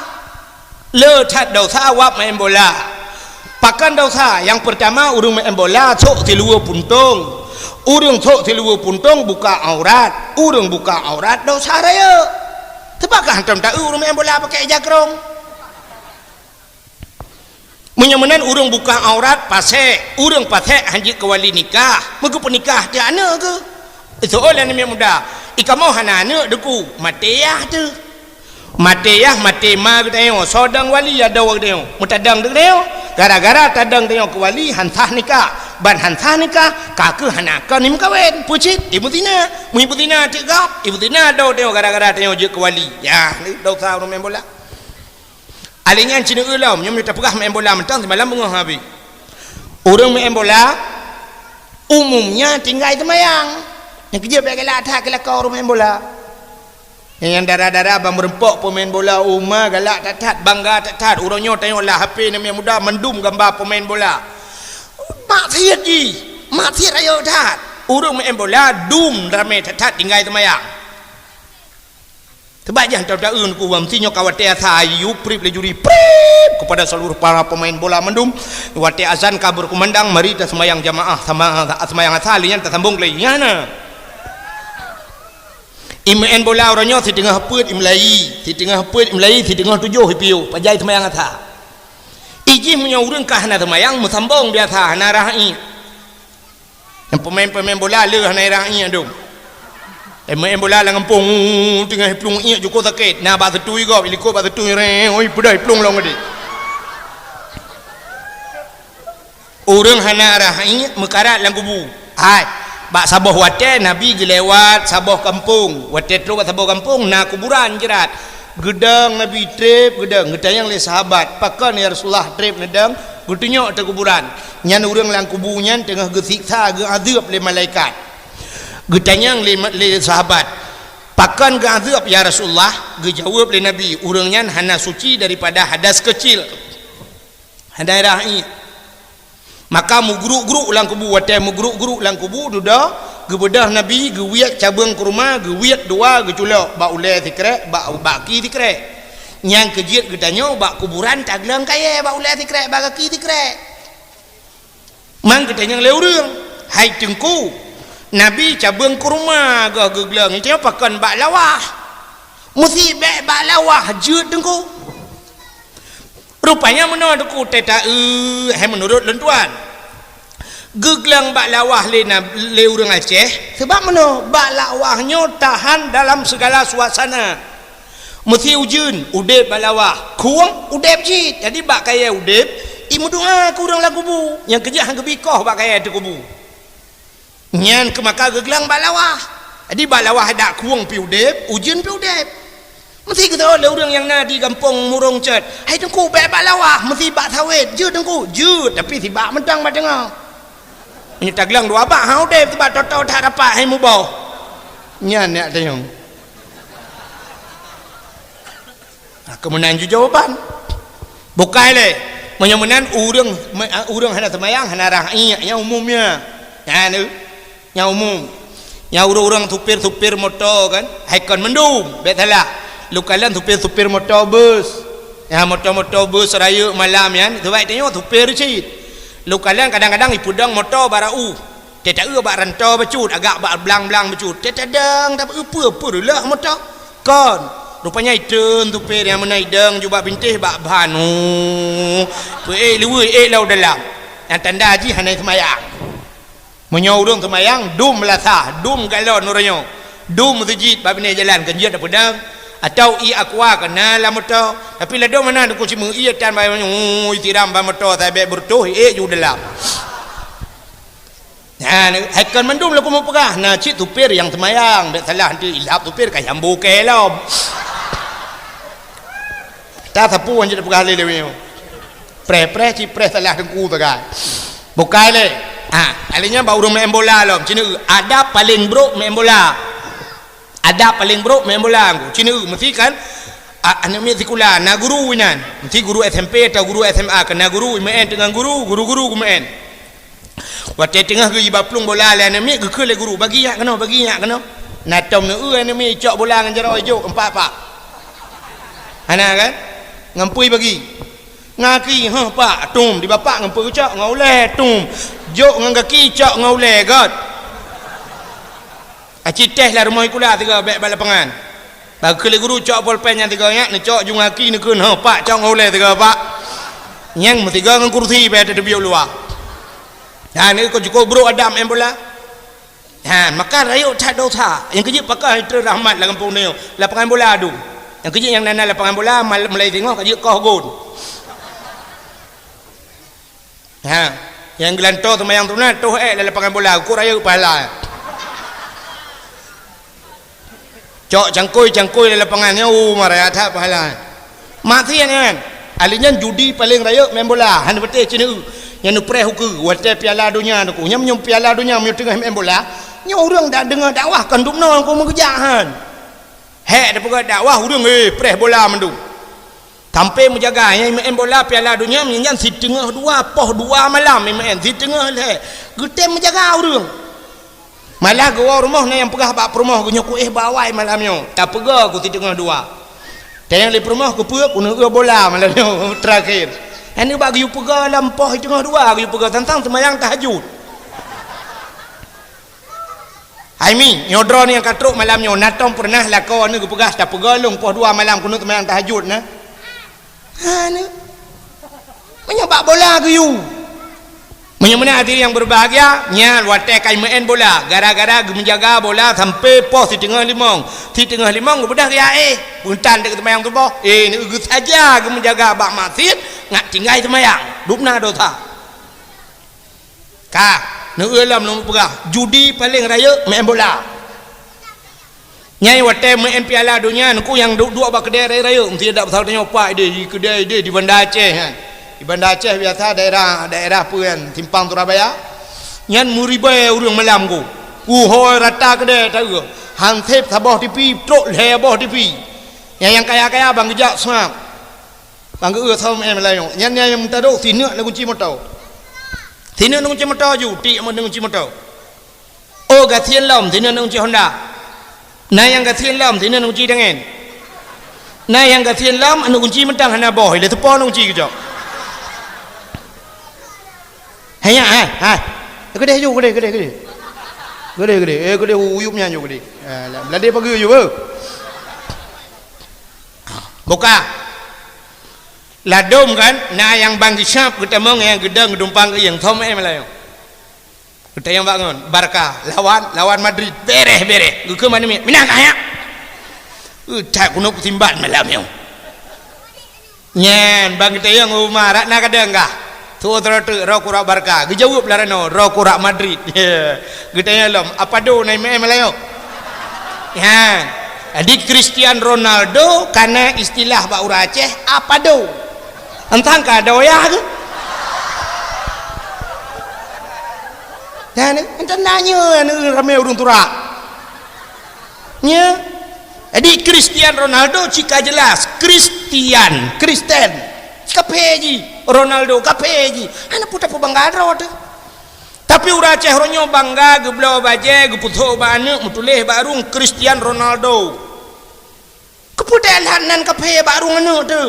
S1: Le tak dosa wap main bola. Pakan dosa yang pertama urung main bola sok di luar puntung. Urung sok di luar puntung buka aurat. Urung buka aurat dosa raya. Tebakah hantam tak urung main bola pakai jakrong. Menyamanan urung buka aurat pasek. Urung pasek hanjit ke wali nikah. Mereka penikah dia anak ke? Itu oleh ni muda. Ika mau hana anak deku mateyah tu. Mateyah matema kita sodang wali ada wak dia. Mutadang dia. Gara-gara tadang dia ke wali hantah nikah. Ban hantah nikah kakak hana kan nim kawin. Pucit ibu tina. Mu ibu tina cegap. Ibu tina ada dia gara-gara dia je ke wali. Ya, ni dosa orang main bola. Alingnya cina ulam nyom kita pegah main bola mentang semalam bengah habis. Orang main bola umumnya tinggal temayang. Yang kerja baik galak tak galak kau orang main bola. Yang darah-darah bang berempok pemain bola umma galak tak bangga tak urangnya tengoklah HP ni yang muda mendum gambar pemain bola. Maksiat ji. Maksiat ayo tak. Urang main bola dum ramai tak tinggal temayang. Sebab jangan tahu ku mestinya kawat sayu prip lejuri prip kepada seluruh para pemain bola mendum. Wate azan kabur kumandang mari ta sembahyang jamaah sama sembahyang asalinya tersambung lagi ngana. Imain bola orangnya si tengah put imlai, si tengah put imlai, si tengah tujuh hipiu, pajai semayang asa. Iji punya urang kah na semayang musambung biasa na rahi. Yang pemain bola le na rahi adum. Main bola lang kampung tengah plung ia juko sakit. Na ba setui go, iliko ba setui re, oi pedai plung long ade. Urang hana rahi mekarat lang kubu. Hai. Bak saboh wate Nabi gelewat saboh kampung. Wate terus saboh kampung na kuburan jerat. Gedang Nabi trip gedang. Gedang le sahabat. Pakan ya Rasulullah trip gedang. Gutunyok te kuburan. Nyan urang lang kubunya tengah gesiksa ge azab le malaikat. Gedang le sahabat. Pakan ge azab ya Rasulullah. Ge jawab le Nabi. Urangnya hana suci daripada hadas kecil. Hadai rahi. Maka mugruk-gruk ulang kubu wate mugruk-gruk ulang kubu duda gebedah Nabi gewiat cabang kurma gewiat dua geculok ba ulai tikrek ba baki tikrek nyang kejiat getanyo ba kuburan taglang kaya ba ulai tikrek ba kaki tikrek mang getanya leurang hai tengku Nabi cabang kurma ga geglang itu pakan ba lawah mesti ba lawah jut tengku. Rupanya menurut aku teta menurut lentuan geglang bak lawah le urang Aceh sebab mana bak lawahnya tahan dalam segala suasana mesti ujun udep bak lawah kuang udep jit jadi bak kaya udep imu doa kurang lagu bu yang kerja hang gebikoh bak kaya tu kubu nyan ke maka geglang bak lawah jadi bak lawah ada kuang pi udep ujun pi udep. Mesti kita ada orang yang nak di kampung murung cet. Hai tengku bak lawah mesti bak sawit. Je tengku, je tapi si bak mentang bak tengah. Ini taglang dua bak hau deh sebab toto tak dapat hai mubah. Nyan nak tengok. Kemudian ju jawapan. Bukai le. Menyemenan urang hana semayang hana rahi yang umumnya. Ya nu. Yang umum. Yang urang supir motor kan. Hai kon mendum. Betala. Lukalan supir motor bus. Ya motor bus raya malam ya. Sebab tengok supir cit. Lukalan kadang-kadang ipudang motor barau. Tetak bak rantau becut agak bak belang-belang becut. Tetadang dapat apa lah motor. Kon. Rupanya itu supir yang menaidang juga bintih bak banu. Luwe lau dalam. Yang tanda haji hanai semayang. Menyorong semayang dum melasah, dum galon orangnya. Dum sejid bab ni jalan kenjat apa dah. Atau aqua kena lah motor tapi lado mana aku cuma tan bayang tiram ba motor saya bertuh ju dalam nah hakan mendum lah aku mau pegah nah cik tupir yang semayang tak salah nanti ilhap tupir kaya hambu kelam tak sapu anjir pegah le lewe pre cik pre salah dengku bagai bukai le alinya ba urang main bola lom cina ada paling bro main bola Ada paling buruk main bola aku. Cina mesti kan anak mi sekolah na guru inan. Mesti guru SMP atau guru SMA kena guru main dengan guru main. Waktu tengah ke baplung bola le anak mi ke le guru bagi yak kena. Natom nu anak mi cok bola dengan jaro hijau 4 pak. Anak kan ngampui bagi. Ngaki pak tum di bapak ngampui cok ngau le tum. Jok ngan kaki cok ngau le god. Aciteh lah rumah ikula tiga bek balapangan. Bagi kele guru cok bolpen yang tiga nya, cok jung aki ni kun pak cok ngau le tiga pak. Yang tiga ngan kursi bek ada biok luar. Ha ni ko cukup bro adam em bola. Ha maka rayu tak dosa. Yang kerja pakai itu rahmat lah kampung ni. Lapangan bola tu. Yang kerja yang nana lapangan bola mulai tengok kerja kau gol. Ha yang gelantor semayang tu nak tuh lapangan bola aku raya pahala. Cok cangkui dalam lapangannya maraya tak pahala. Mati kan. Alinya judi paling raya main bola. Han betul cina yang nu preh huku wate piala dunia tu. Nyam piala dunia mu tengah main bola. Nya orang dak dengar dakwah kan dukna aku mengejahan. Hek depa dakwah orang preh bola mendu. Sampai menjaga yang main bola piala dunia menyan si tengah 2 poh 2 malam main si tengah le. Gete menjaga orang. Malah gua rumah ni yang pegah bak rumah gua nyoku bawai malamnya. Tak pegah gua si tengah 2. Dan yang di rumah gua pegah gua bola malamnya terakhir. Ini bagi you pegah lampah tengah 2 gua pegah tentang sembahyang tahajud. Aimi nyodro ni yang katruk malamnya natong pernah lakon ni gua pegah tak pegah long poh 2 malam gua sembahyang tahajud nah. Ha ni menyabak bola ke you menyamana hati yang berbahagia nya watai kai main bola gara-gara menjaga bola sampai pos di tengah limong bedah dia puntan dekat semayang tu boh ni ugut saja menjaga bak masjid ngak tinggal semayang dupna dosa ka nu ulam nu pegah judi paling raya main bola nyai watai main piala dunia aku yang dua bak kedai raya mesti ada pasal tanya pak dia kedai dia di Bandar Aceh kan. Di Bandar Aceh biasa daerah apa kan Simpang Surabaya. Nyan muribai urang malam ku. Hoi rata kedai tahu. Hansip sabah TV trok le bawah TV. Yang kaya-kaya bang gejak semua. Bang ge sama em lain. Nyan yang minta dok sini nak kunci motor. Sini nak kunci motor ju, ti mau kunci motor. Oh gasian lam sini nak kunci Honda. Nah yang gasian lam sini nak kunci dengan. Nah yang gasian lam anu kunci mentang hana boh, le tepo nak kunci kejap. Hanya gede ju gede. Gede uyupnya ju gede. Lade pagi ju ber. Buka. Ladom kan, nah yang bangki syap kita mong yang gedang gedumpang yang thom layo. Kita yang bangun Barca lawan Madrid bereh ke mana mi minang kaya tak kuno timban malam yo nyen bang kita yang umar nak ada enggak tu terus ro kurak Barca gejawab larano ro kurak Madrid kita yang lom apa do nai Melayu ya adik Cristiano Ronaldo karena istilah Pak Aceh apa do entang ka doya ke ya ni ente nanya ni ramai urung turak nya adik Cristiano Ronaldo cika jelas Kristen kapeji Ronaldo kapeji ana puta bangga tu tapi ura Aceh ronyo bangga geblo baje geputo banu mutuleh barung Cristiano Ronaldo keputan hanan kape barung anu tu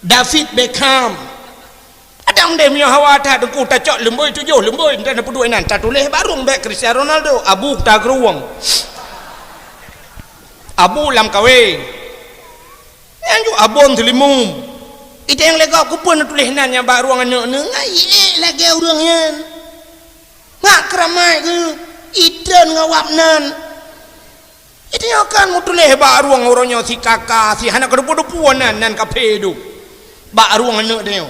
S1: David Beckham adang dem yo hawa ta dengku ta cok lemboi tujuh lemboi dan pedui nan ta tulis barung bek Cristiano Ronaldo abu ta geruang abu lam kawe yang ju abon telimum itu yang lega ku pun tulis nan yang barung anu ne ngai lagi urang yan ngak keramai ke idan ngawap nan itu yang kan mutuleh barung orangnya si kakak si anak kedupu-dupuan nan kape du barung anu dia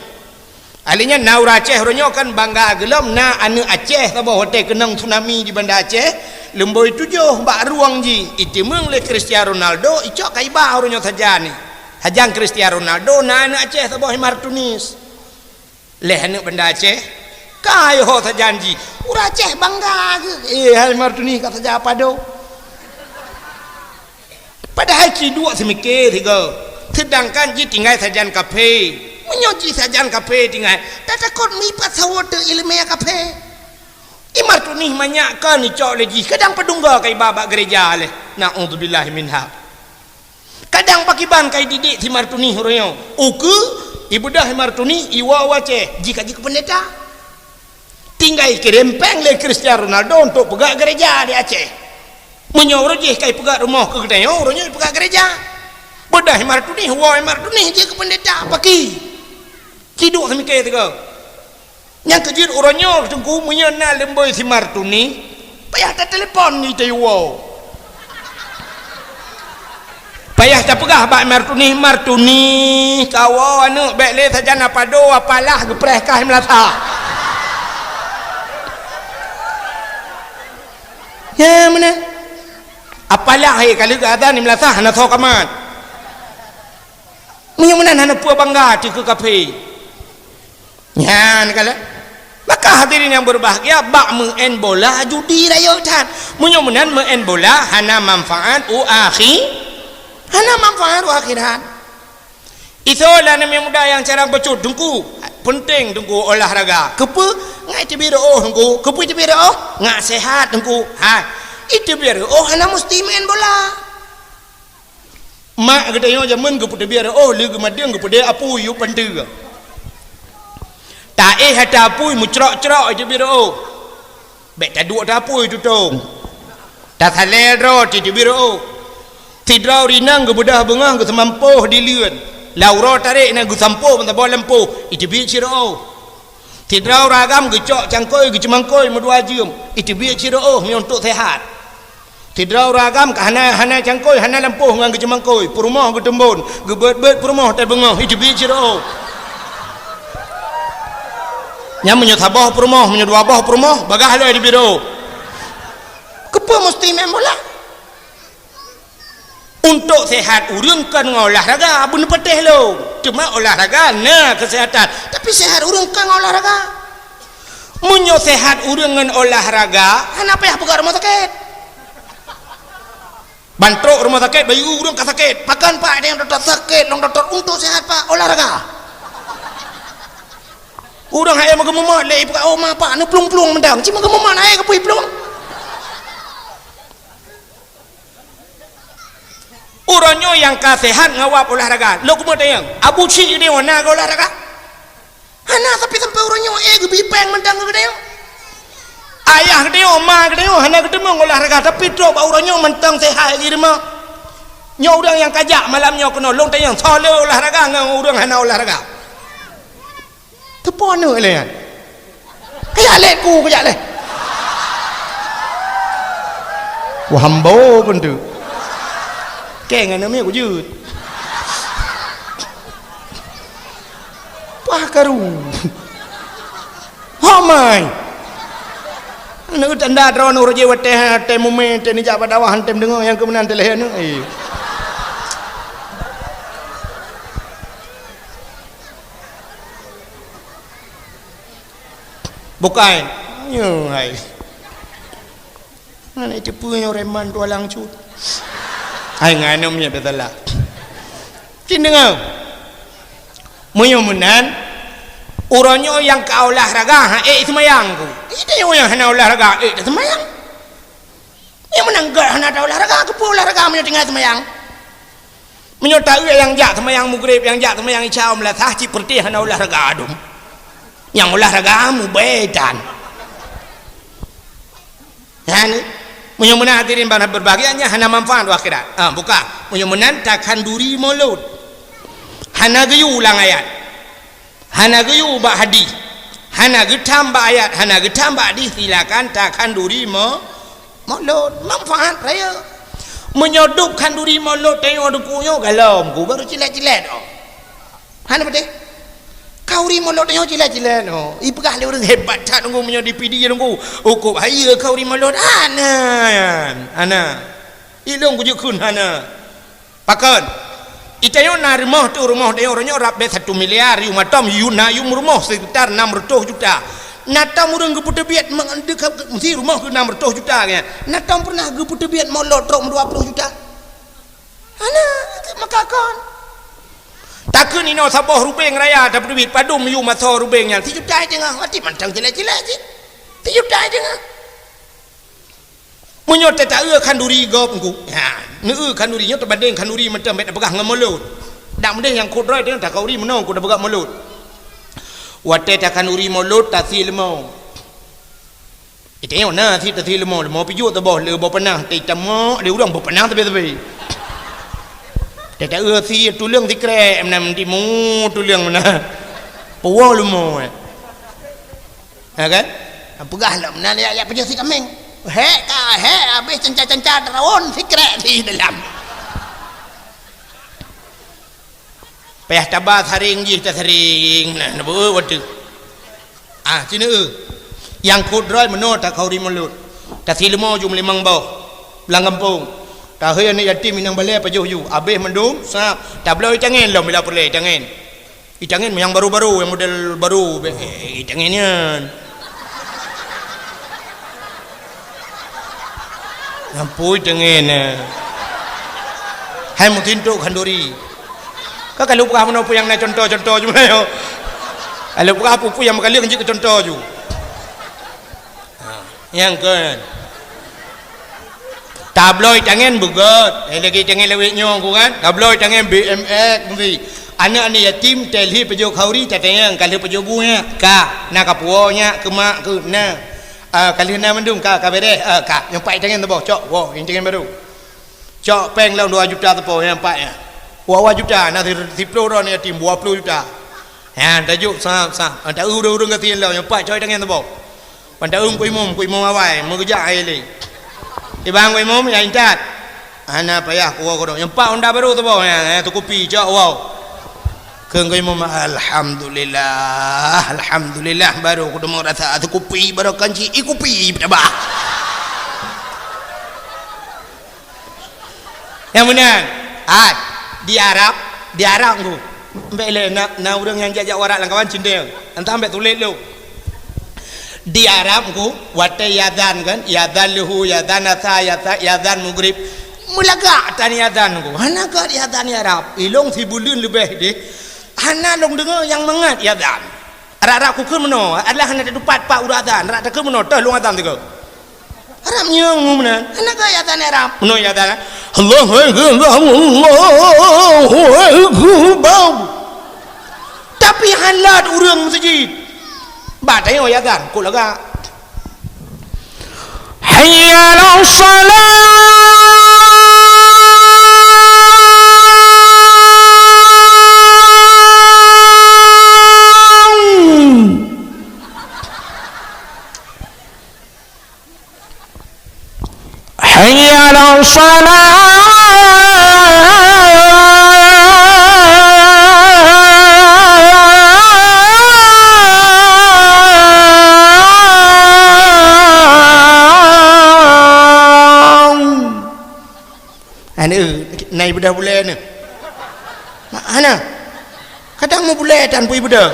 S1: alinya naura Aceh ronyo kan bangga gelom na anu Aceh tabo hotel kenang tsunami di Bandar Aceh lemboi tujuh bak ruang ji itimeng le Cristiano Ronaldo icok kai ba ronyo saja ni hajang Cristiano Ronaldo na anu Aceh tabo himar Tunis leh anu Bandar Aceh kai ho saja ji ura Aceh bangga ke himar Tunis kata saja apa do Padahal ciduk semikir tiga. Sedangkan ji tinggal sajan kafe. Menyoji sajan kafe tinggal. Tak takut mi pasawat ilmiah kafe. Imar tu ni banyak kan ni cok lagi. Kadang pedungga kai babak gereja leh. Na'udzubillah minha. Kadang pakiban kai didik si martuni horoyo. Uku ibu dah martuni iwa wace jika pendeta. Tinggal kerempeng le Cristiano Ronaldo untuk pegak gereja di Aceh. Menyorot je kai pegak rumah ke kedai orangnya pegak gereja. Bedah martuni huwa martuni je ke pendeta pagi. Ciduk semikir tu kau. Yang kejut orangnya tunggu menyana lemboi si martuni. Payah tak telefon ni tayo. Payah tak pegah bak martuni kawan anu baik le saja apa do apalah gepreh kah melata. Ya mana? Apalah hai kalau kata ni melata hana tahu kaman. Munyo mana hana puas bangga di ke kafe. Ya ni kala. Maka hadirin yang berbahagia bak mengen bola judi rayo tan. Munyo mana mengen bola hana manfaat akhi. Hana manfaat akhirat. Itulah nama muda yang cara becut dengku. Penting dengku olahraga. Kepa ngai tibira dengku. Kepa tibira ngak sehat dengku. Itu biar hana mesti main bola. Mak katanya zaman kepa tibira lagi madang kepa dia apu yu penting. Tak hata apu mucrok-crok itu bira Bek tak duk apu itu tong. Tak salero tibira Tidrau rinang ke bedah bengah ke semampuh di liun. Lauro tarik nak ke sampuh mentah bawa lempuh. Itu biar cirau. Tidrau ragam ke cok cangkoi ke cemangkoi medua jam. Itu biar cirau untuk sehat. Tidrau ragam ke hana cangkoi hana lempuh dengan ke cemangkoi. Perumah ke tembun. Ke bet-bet perumah tak bengah. Itu biar cirau. Yang menyutabah perumah, menyuabah perumah. Bagahlah di biru. Kepa mesti main bola. Untuk sehat urang kan olahraga benda petih lo. Cuma olahraga nah kesehatan. Tapi sehat urang kan olahraga. Munyo sehat urang dengan olahraga, hana payah pergi rumah sakit. Bantrok rumah sakit bayi urang ka sakit. Pakan pak ada yang doktor sakit, long doktor untuk sehat pak olahraga. Urang hai magemumat le pak ma pak nu plung-plung mendang. Cuma gemumat hai ke pui plung. Orangnya yang sehat ngawap olahraga. Lo kumut yang Abu Cik ni warna olahraga. Hana tapi sampai orangnya gebipeng mendang ke dia. Ayah dia, mak dia hana ketemu olahraga tapi drop orangnya mentang sehat di rumah. Nya orang yang kajak malamnya kena long tayang sole olahraga ngan orang hana olahraga. Tepone le kan. Kaya lek ku kaya lek. Wah hambo pun tu. Keng ana me ko jut. Pah karu. Hamai. Anu tanda drone roje wate te mume te ni jaba dawah tem dengo yang kemenan teleh anu. Bukan. Nyo hai. Mana cepunya reman tualang cut. Hai nganomnya betalah. Cindengar. Muyomunan uronyo yang ka olahraga semayang ku. Itu yang hana olahraga semayang. Yang menanggar hana olahraga ke olahraga menyo tinggal semayang. Menyo tahu yang jak semayang maghrib yang jak semayang isya melatah seperti hana olahraga adum. Yang olahraga mu bedan. Yani Munyumunan hadirin pada berbahagianya hana manfaat akhirat. Buka. Munyumunan takkan duri mulut. Hana geyu ulang ayat. Hana geyu bak hadis. Hana getam bak ayat. Hana getam bak hadis. Silakan takkan duri mulut. Manfaat raya. Menyodupkan duri mulut. Tengok dukunya galam. Ku baru cilat-cilat. Hana betul? Kau rimo lot tengok cilat-cilat ibu kah le orang hebat tak tunggu menyo DPD tunggu hukum haya kau rimo lot ana ilung ku jukun ana pakon itayo na rumah tu rumah dia orangnya rap be 1 miliar yu matam yu na yu rumah sekitar 600 juta natam urang geputa biat mengandek mesti rumah ke 600 juta kan natam pernah geputa biat mau lot 20 juta ana makakon takun ino saboh rubeng raya tapi duit padum yu maso rubengnya 3 juta tengah mati mancang jelek-jelek je 3 juta tengah munyo tak kanduri gop ku ha neu kanduri nya terbanding kanduri macam bet pegah ngemulut dak mending yang kudroi dengan tak kauri menong ku dah pegah mulut wate tak kanduri mulut tak silmo itu yang na si tak silmo mau piju tu boh le boh penang tai tamo le urang boh penang tapi tak si tulang si krem nam di mu tulang mana puwa lu mo ha kan pegah lah mana ya piju si kambing habis cenca-cenca rawon fikret di dalam payah tabah saring je tak saring nah waduh sini yang kudroi menor tak kauri mulut tak silmo jum limang bau belang kampung tak he ni yatim minang balai pajuh ju habis mendum sap tak boleh jangan lah bila boleh jangan yang baru-baru yang model baru jangannya Ampui dengan hai mutinto kanduri kalau buka mana pun yang nak contoh cuma yo kalau buka apa pun yang makali kan contoh ju yang kan tabloid jangan bugat lagi jangan lewat nyong ku kan tabloid jangan BMX mesti anak ni yatim telhi pejo khauri tatayang kalau pejo bunya ka nak kapuonya kemak ke na kali na mendung ka bere ka yang pai jangan tu boh cok wo yang jangan baru cok peng lang 2 juta tu boh yang pai ya 2 juta na 10 ro ni yatim 20 juta ha tajuk sa anta urung ka tin lang yang pai coy jangan tu boh anta kuy mum awai mu kerja ai le ibang kuy mum ya incat ana payah ku ko yang pai onda baru tu boh ya tu kopi cok wow keung kuy mum alhamdulillah baru ku demo rasa tu kopi baru kanci kopi tabah yang benar di Arab tu mbele na urang yang jajak warak lang kawan cindel anta ambek tulis lu di Arab ku wate yadan kan yadan luhu yadan asa yadan maghrib mulaga tani yadan ku hana ka yadan Arab ilong sibulun lebih deh hana long dengar yang mengat yadan rak ku ke meno adalah hana depat pak uradan rak ke meno teh long adan tiga Arab nyong mena hana ka yadan Arab meno yadan Allahu akbar tapi halat urang masjid batai oh yadan ku laga hayya ala salat حي على này benda boleh ni mana kadang mau boleh dan pui benda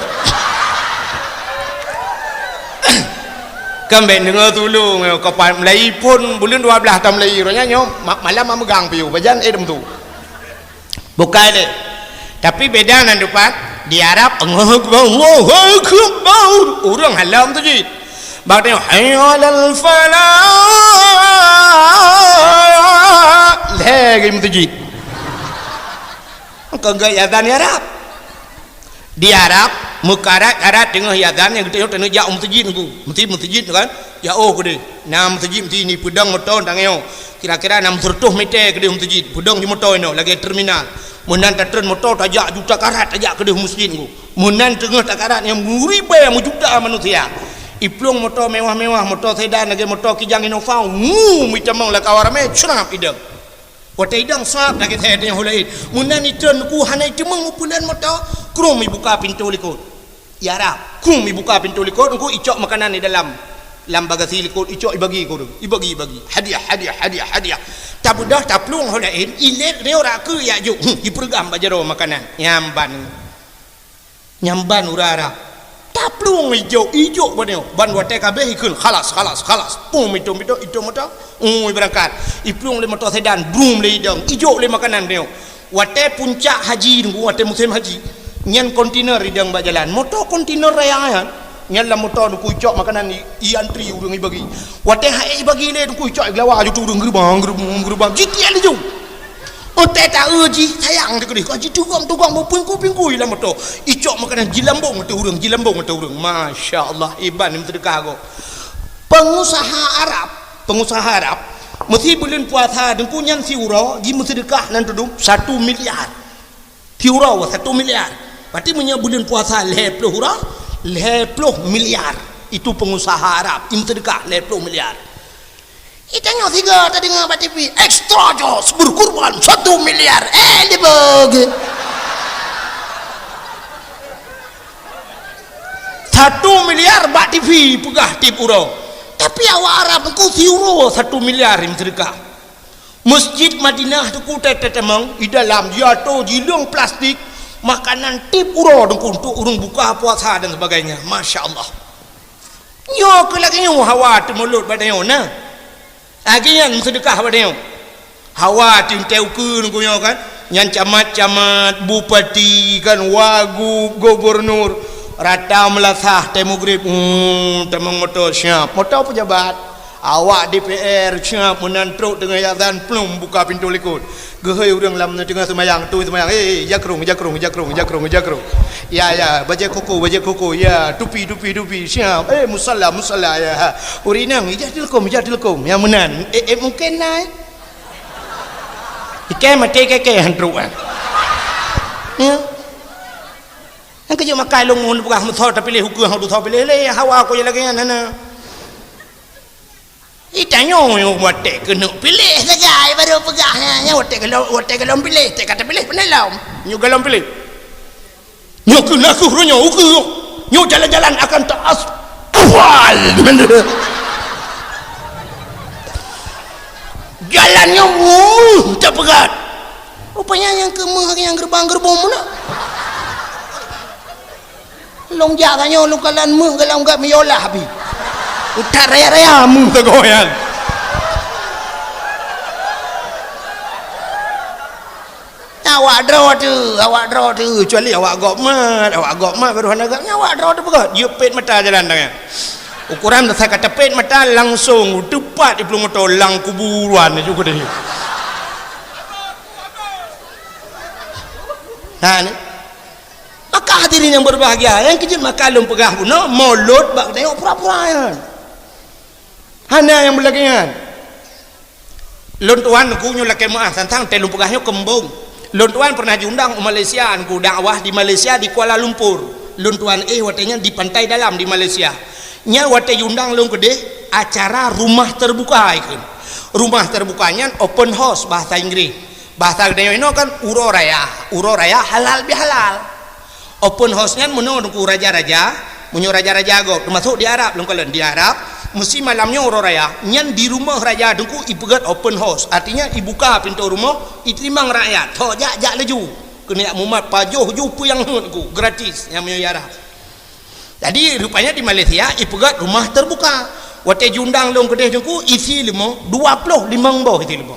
S1: kan ben dengar tulu kapal Melayu pun bulan 12 tahun Melayu ronya nyom malam memegang piu bajan dem tu bukan deh tapi beda nan depan di Arab Allahu akbar orang halam tu je bagai hayyalal falah lagi mutujid kagak yadan Arab di Arab mukarat tengah yadan yang kita tengah jauh mutujid mutujid kan ya oh gede nam mutujid mesti ni pedang motor tangyo kira-kira 600 meter gede mutujid pedang di motor no lagi terminal munan tatren motor tajak juta karat tajak gede masjid ku munan tengah takarat yang ribu juta manusia iplung motor mewah-mewah motor sedan lagi motor kijang Innova micamong la kawarame cenap idang Watai dang sab lagi saya yang hulai. Munan itu ku hanai cuma ngupulan motor. Krum buka pintu likut. Ya Arab. Krum buka pintu likut. Aku icok makanan di dalam bagasi likut. Icok ibagi ku. Ibagi. Hadiah. Tak budah tak pelung hulai. Ilet dia orang ke ya juk. Dipergam bajaro makanan. Nyamban ura Arab. plung ijo baneo ban wate kabeh ikun khalas pum itu motor berangkat iplung le motor sedan brum le idang ijo le makanan neo wate puncak haji nunggu wate musim haji nyan kontainer idang bajalan motor kontainer raya nyan la motor nunggu icok makanan i antri urang ibagi wate hae ibagi le nunggu icok glawa ju turung gerbang jitia le ju ote ta uji sayang tu kau ji tugam mau pingku lah motor icok makanan jilambong tu urang masya-Allah iban ni sedekah go pengusaha Arab mesti bulan puasa dan kunyan siuro ji sedekah nan tudung 1 miliar siuro 1 miliar berarti punya bulan puasa 10 miliar itu pengusaha Arab im sedekah 10 miliar. Itanya tiga tadi ngapa TV ekstra jos berkurban 1 miliar dibagi 1 miliar bak TV pegah tip uro tapi awak Arab ku euro 1 miliar im sedekah Masjid Madinah tu ku tetemang di dalam jatuh jilung plastik makanan tip uro untuk urung buka puasa dan sebagainya masya-Allah nyo ke lagi nyo hawa tu mulut badanyo nah akhirnya sedekah pada yang hawa tinteu kun kuyo kan nyan camat bupati kan wagub gubernur rata melasah temugrib temang motor siap motor pejabat awak DPR siap menantruk dengan yazan plum buka pintu likut gehoi urang lam tengah semayang jakrung ya baca koko ya tupi siap musalla ya urinang ijadilkum yang menan mungkin naik ikan mati keke handruan ya yang kerja makai lungun bukan muthor tapi pilih hukum hang tu pilih le hawa aku je lagi nana itanyo yo wate kena pilih saja baru pegahnya nya wate kalau pilih tak kata pilih penelam nyu galom pilih nyu kena suruhnya uku nyu jalan-jalan akan taas wal jalannya tak pegat rupanya yang kemah yang gerbang-gerbong mana long jalannya lu kalan meh kalau enggak miolah habis utar raya mu tegoyan awak draw tu kecuali awak gokmat baru hanagaknya awak draw tu pegat dia pet mata jalan dengan ukuran saya kata pet mata langsung tepat di pelung motor lang kuburan juga deh nah ni maka hadirin yang berbahagia yang kejut maka lum pegah guna mulut bak tengok pura-pura kan hana yang belakangan lon tuan ku nyu laki maah tentang telung pegahnya kembung lon tuan pernah diundang Malaysia ku dakwah di Malaysia di Kuala Lumpur lon tuan watenya di pantai dalam di Malaysia nya wate diundang lon gede acara rumah terbuka ikun rumah terbukanya open house bahasa Inggris bahasa gede ini kan uro raya halal bihalal open house-nya menurut raja-raja go termasuk di Arab lengkalan di Arab mesti malamnya orang raya nyan di rumah raja dengku ipegat open house artinya ibuka pintu rumah iterimang rakyat ho jak leju kena mumat pajoh jupu yang dengku gratis yang Arab jadi rupanya di Malaysia ipegat rumah terbuka wate jundang long kedeh dengku isi limo 25 boh isi limo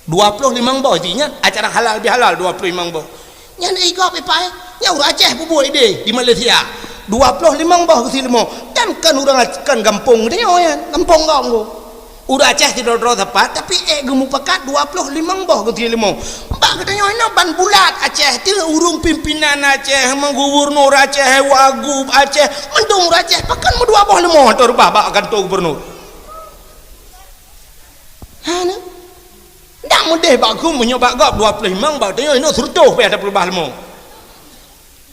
S1: 25 boh isinya acara halal bihalal 25 boh nyan igop ipai nyau Aceh bubur ide di Malaysia 25 bah ke silmo dan kan urang kan gampung dia kan gampung kau udah Aceh tidak tepat tapi gemuk pakat 25 bah ke silmo mbak katanya ini ban bulat Aceh tu urung pimpinan Aceh gubernur Aceh wagub Aceh mendung Aceh pakan 25 tor babak akan tu gubernur hana dak mudah bagus menyobak gap 25 bah tanya ini surtuh pe ada perubahan mo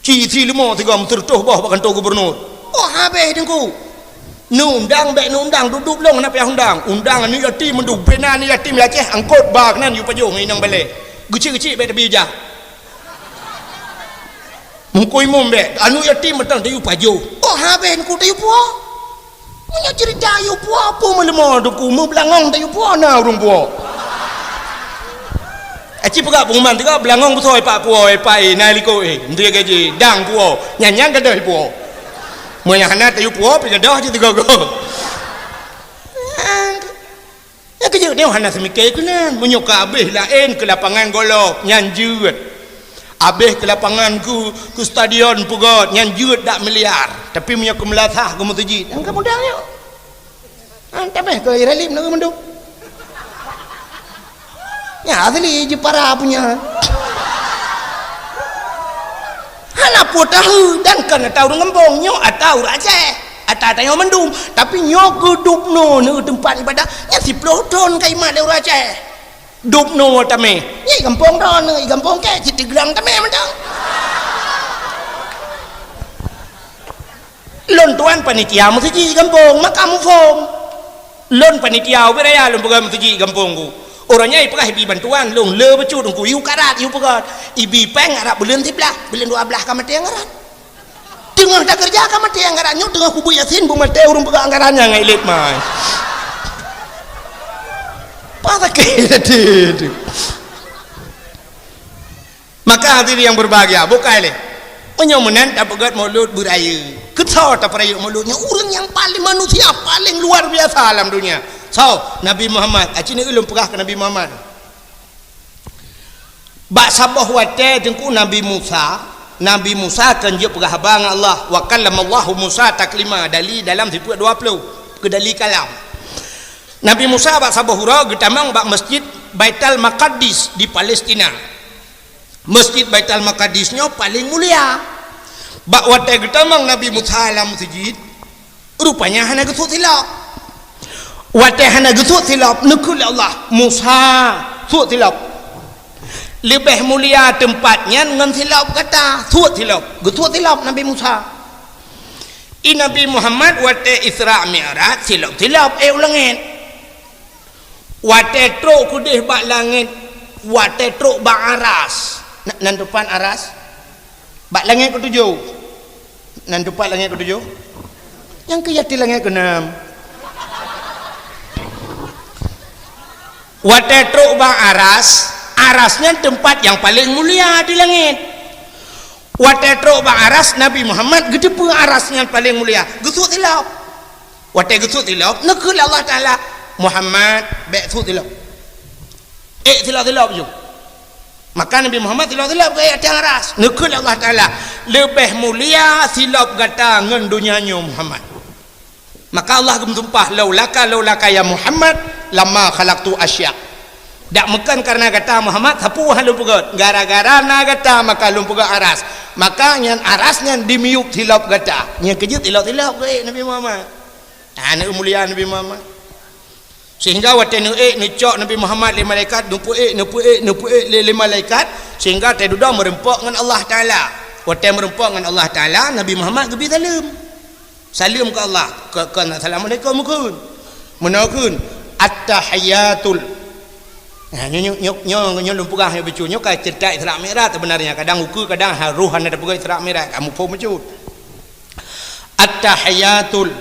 S1: Cici lima tiga tertuh bawah bahkan tu gubernur. Oh habis dengku. Nundang duduk long kenapa yang undang ni yatim menduk pena ni yatim Aceh angkut bag nan yu pajung inang balik. Gecil-gecil be tebi jah. Mungkoi mombe anu yatim metang yu pajung. Oh habis dengku tayu puah. Punya cerita yu puah apa melemah dengku mu belangong tayu puah na urung puah. Aci pegak pengumuman tiga belangong betul pak puo pai naliko nanti gaji dang puo nyanyang kedai puo Moyang hana tayu puo pi gadah je tiga-go. Ya kerja dia hana semikir kenan menyuka habis lain ke lapangan golok nyanjut habis ke lapangan ku stadion pugot nyanjut dak miliar tapi menyuka melatah ke masjid yang kamu dah yuk tapi ke Iralim nak menduk ya asli je para punya hana pu tahu dan kan tahu ngembong nyok atau Aceh atau yang mendung tapi nyok dupno ni tempat ibadah nya 10 ton kai mat le Aceh dupno tame ni kampung don ni kampung ke Citigrang tame mentang lon tuan panitia masjid kampung makamu fong lon panitia beraya lon program masjid kampungku orangnya ipakah ibi bantuan long le becut ku yu karat yu pegat ibi peng arab bulan 11 bulan 12 ka mati ngaran tengah tak kerja ka mati anggaran nyok tengah kubu Yasin bu mati urang pegang anggarannya ngai let mai pada ke tadi maka hadirin yang berbahagia bukan le penyomenan tak pegat maulud beraya ketau tak perayaan mauludnya orang yang paling manusia paling luar biasa alam dunia so Nabi Muhammad acini ulun pegah ke Nabi Muhammad bak sabah wate tengku Nabi Musa kan dia pegah abang Allah wa kallamallahu Musa taklima dali dalam 20 ke dali kalam Nabi Musa bak sabahura getamang bak masjid Baitul Maqdis di Palestina masjid Baitul Maqdisnya paling mulia bak wate getamang Nabi Musa alam masjid rupanya hana gesut silap wate hana gesut silap nekul Allah Musa sut silap lebih mulia tempatnya dengan silap kata suat silap getuat silap Nabi Musa Nabi Muhammad wate Isra Mi'raj silap langit wate truk kudih bak langit wate truk bak aras nan depan aras bak langit ke-7 nan depan langit ke-7 yang kejati langit ke-6 wate truk bak aras arasnya tempat yang paling mulia di langit wate truk bang aras Nabi Muhammad gede pun arasnya paling mulia gesut tilap wate gesut tilap nekul Allah Ta'ala Muhammad bek sut tilap tilap je maka Nabi Muhammad tilap ke atas aras nekul Allah Ta'ala lebih mulia silap gata ngan dunianya Muhammad maka Allah gemtumpah laulaka ya Muhammad lama khalaqtu asya' dak mekan karena kata Muhammad sapu halu pegat gara-gara na kata maka lum pegat aras maka nyan arasnya dimiuk tilap kata nya kejut tilap ke Nabi Muhammad anak mulia Nabi Muhammad sehingga wate ni cok Nabi Muhammad le malaikat nupu le malaikat sehingga te duda merempok dengan Allah Taala wate merempok dengan Allah Taala Nabi Muhammad gebi salam ke Allah ke assalamualaikum kun menakun at-tahiyatul nyo lumpugah yang becu nyo kai cerita Isra Mi'raj sebenarnya kadang uku kadang haruhan ada pegai Isra Mi'raj kamu pun becu at-tahiyatul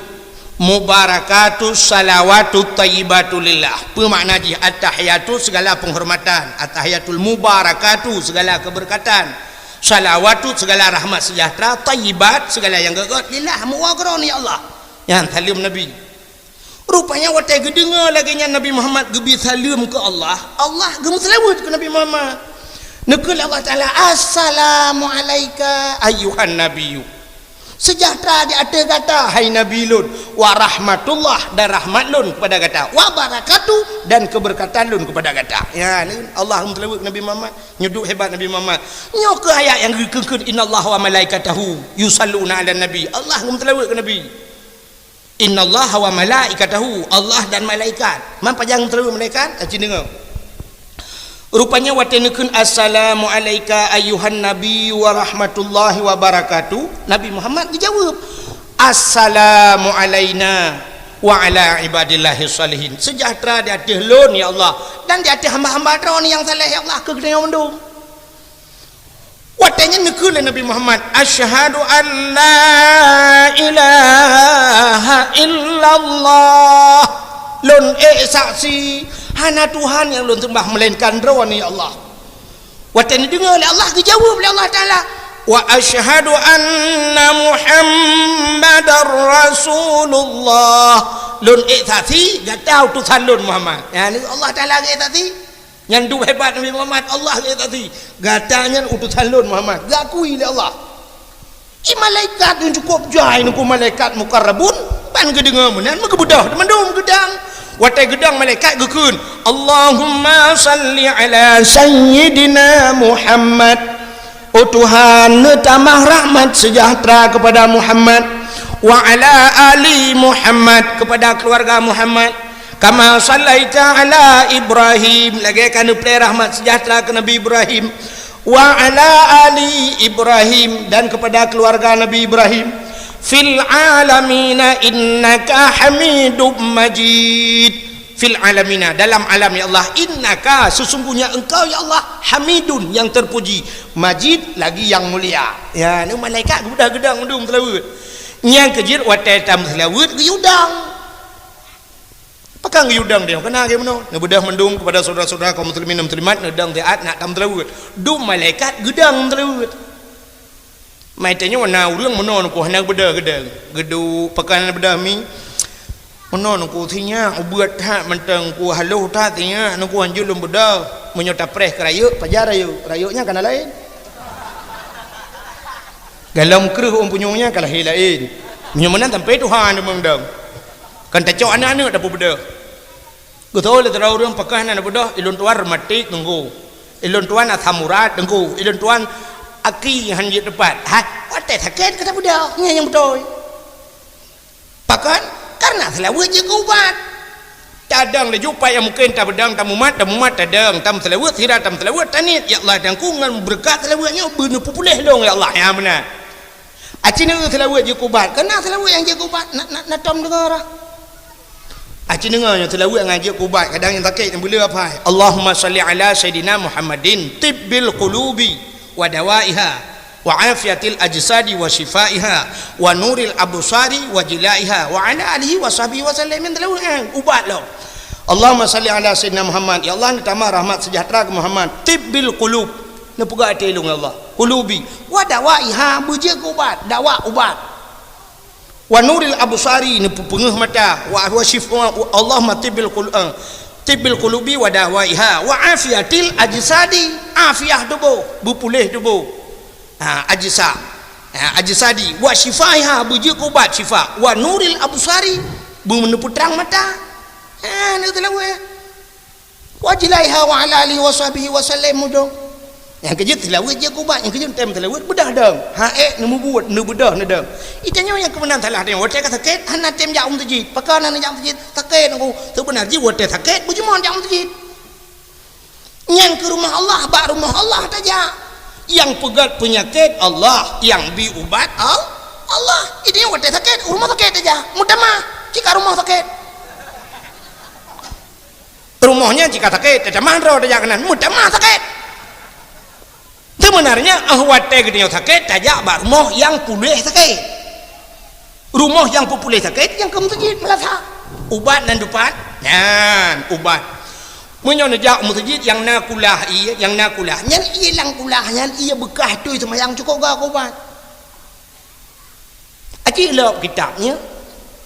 S1: mubarakatus salawatut thayyibatu lillah apa makna ji at-tahiyatu segala penghormatan at-tahiyatul mubarakatu segala keberkatan salawatu segala rahmat sejahtera thayyibat segala yang gagat lillah muwagrani Allah yang salim Nabi rupanya wate gedengar lagi nya Nabi Muhammad gebi salam ke Allah gem selawat ke Nabi Muhammad nekul Allah Ta'ala assalamu alayka ayyuhan nabiyyu sejahtera di atas kata hai Nabi lun wa rahmatullah dan rahmat lun kepada kata wa barakatuh dan keberkatan lun kepada kata ya ni Allah selawat Nabi Muhammad nyuduk hebat Nabi Muhammad nyo ke ayat yang gekengkeun innallaha wa malaikatahu yusalluna ala nabi Allah selawat ke Nabi innallaha wa malaikatahu Allah dan malaikat man pajang terus malaikat acin dengar rupanya watenikeun assalamu alayka ayyuhan nabi wa rahmatullahi wa barakatuh Nabi Muhammad dijawab assalamu alaina wa ala ibadillahi salihin sejahtera di atas lun ya Allah dan di atas hamba-hamba drone yang saleh ya Allah ke gede mendung watanya nekul Nabi Muhammad asyhadu an la ilaha illallah lun saksi hana Tuhan yang lun sembah melainkan drone ya Allah watanya dengar oleh Allah dijawab oleh Allah Ta'ala
S2: wa asyhadu anna Muhammadar Rasulullah. Lun iktasi gatau tusan lun Muhammad. Ya ni Allah Taala iktasi. Yang du hebat Nabi Muhammad Allah iktasi. Gatanya utusan lun Muhammad. Gakui oleh Allah. Malaikat yang cukup jai nuku malaikat mukarrabun pan gedenga menan mengkebudah mendum gedang. Watai gedang malaikat gekun. Allahumma salli ala sayyidina Muhammad. Oh Tuhan, tambah rahmat sejahtera kepada Muhammad, wa ala ali Muhammad, kepada keluarga Muhammad, kama sallaita ala Ibrahim, lagi kan play rahmat sejahtera ke Nabi Ibrahim, wa ala ali Ibrahim, dan kepada keluarga Nabi Ibrahim, fil alamina innaka hamidum majid. Fil alamina, dalam alam ya Allah, innaka, sesungguhnya engkau ya Allah, hamidun, yang terpuji, majid, lagi yang mulia. Ya, ni malaikat budak gedang mendung telawut. Yang kejir watai tam telawut geyudang. Pakang geyudang dia kena ke meno. Ne bedah mendung kepada saudara-saudara kaum muslimin dan muslimat nedang taat nak tam telawut. Du malaikat gedang telawut. Mai tanya warna urang meno ko hendak bedah gedang. Gedu pekan bedah mi menon ku thinya ubat hak menteng ku haluh ta tinya nu ku anjul lum bedah menyota preh kerayuk pajar rayuknya kana lain galam kreuh punyungnya kalah lain menyemenan sampai Tuhan dia mendang kan tacok anak-anak dapat bedah gotol le terau urang pakah na bedah ilun tuan rematik tunggu ilun tuan athamurat tunggu ilun tuan aki han je tepat ha watai sakit kata bedah nya yang betul pakan karena selawat je ubat cadang le jupai yang mungkin tak bedang tamumat tadang tam selawat sira tam selawat tanit ya Allah dan ku ngan berkat selawatnya bener pulih dong ya Allah ya benar acina selawat je ubat kena selawat yang je ubat nak tom dengar acina dengar selawat yang je ubat kadang yang sakit yang boleh apa Allahumma salli ala sayidina Muhammadin tibbil qulubi wa dawaiha wa afiyatil ajsadi wa shifaiha wa nuril absari wa jilaiha wa ala alihi wa sahbihi wa sallam min dalawah ubat lo Allahumma salli ala sayyidina Muhammad ya Allah tambah rahmat sejahtera ke Muhammad tibbil qulub ne puga telung Allah qulubi wa dawaiha buje ubat dawa ubat wa nuril absari ne pengeuh mata wa shifa Allahumma tibbil qulubi wa dawaiha wa afiyatil ajsadi afiah tubuh bupulih tubuh ajsadi wa shifaiha bujuk ubat syifa wa nuril absari meneputrang mata ni telawat wa jilaiha wa ala alihi wa sahbihi wa sallam mudong yang kejut telawat je ubat yang kejut tem telawat bedah dang nemu buat ne bedah ne dang itanya yang kemenang salah dia watai ka sakit hana tem jaum tejit pakana ne jaum tejit sakit aku tu benar ji watai sakit bujumon jaum tejit yang ke rumah Allah bak rumah Allah saja yang pegat penyakit Allah, yang bi ubat Allah. Ini wadah sakit, rumah sakit aja. Mudah mah jika rumah sakit. Rumahnya jika sakit, tidak mahal saja kanan. Mudah mah sakit. Sebenarnya wadah gede sakit saja bak rumah yang pulih sakit. Rumah yang pulih sakit yang kamu sakit melasa. Ubat dan dupat, yan ubat. Menyo nejak masjid yang nakulah nyan ia lang kulah nyan ia bekah tu semayang cukup gak ubat aci lop kitabnya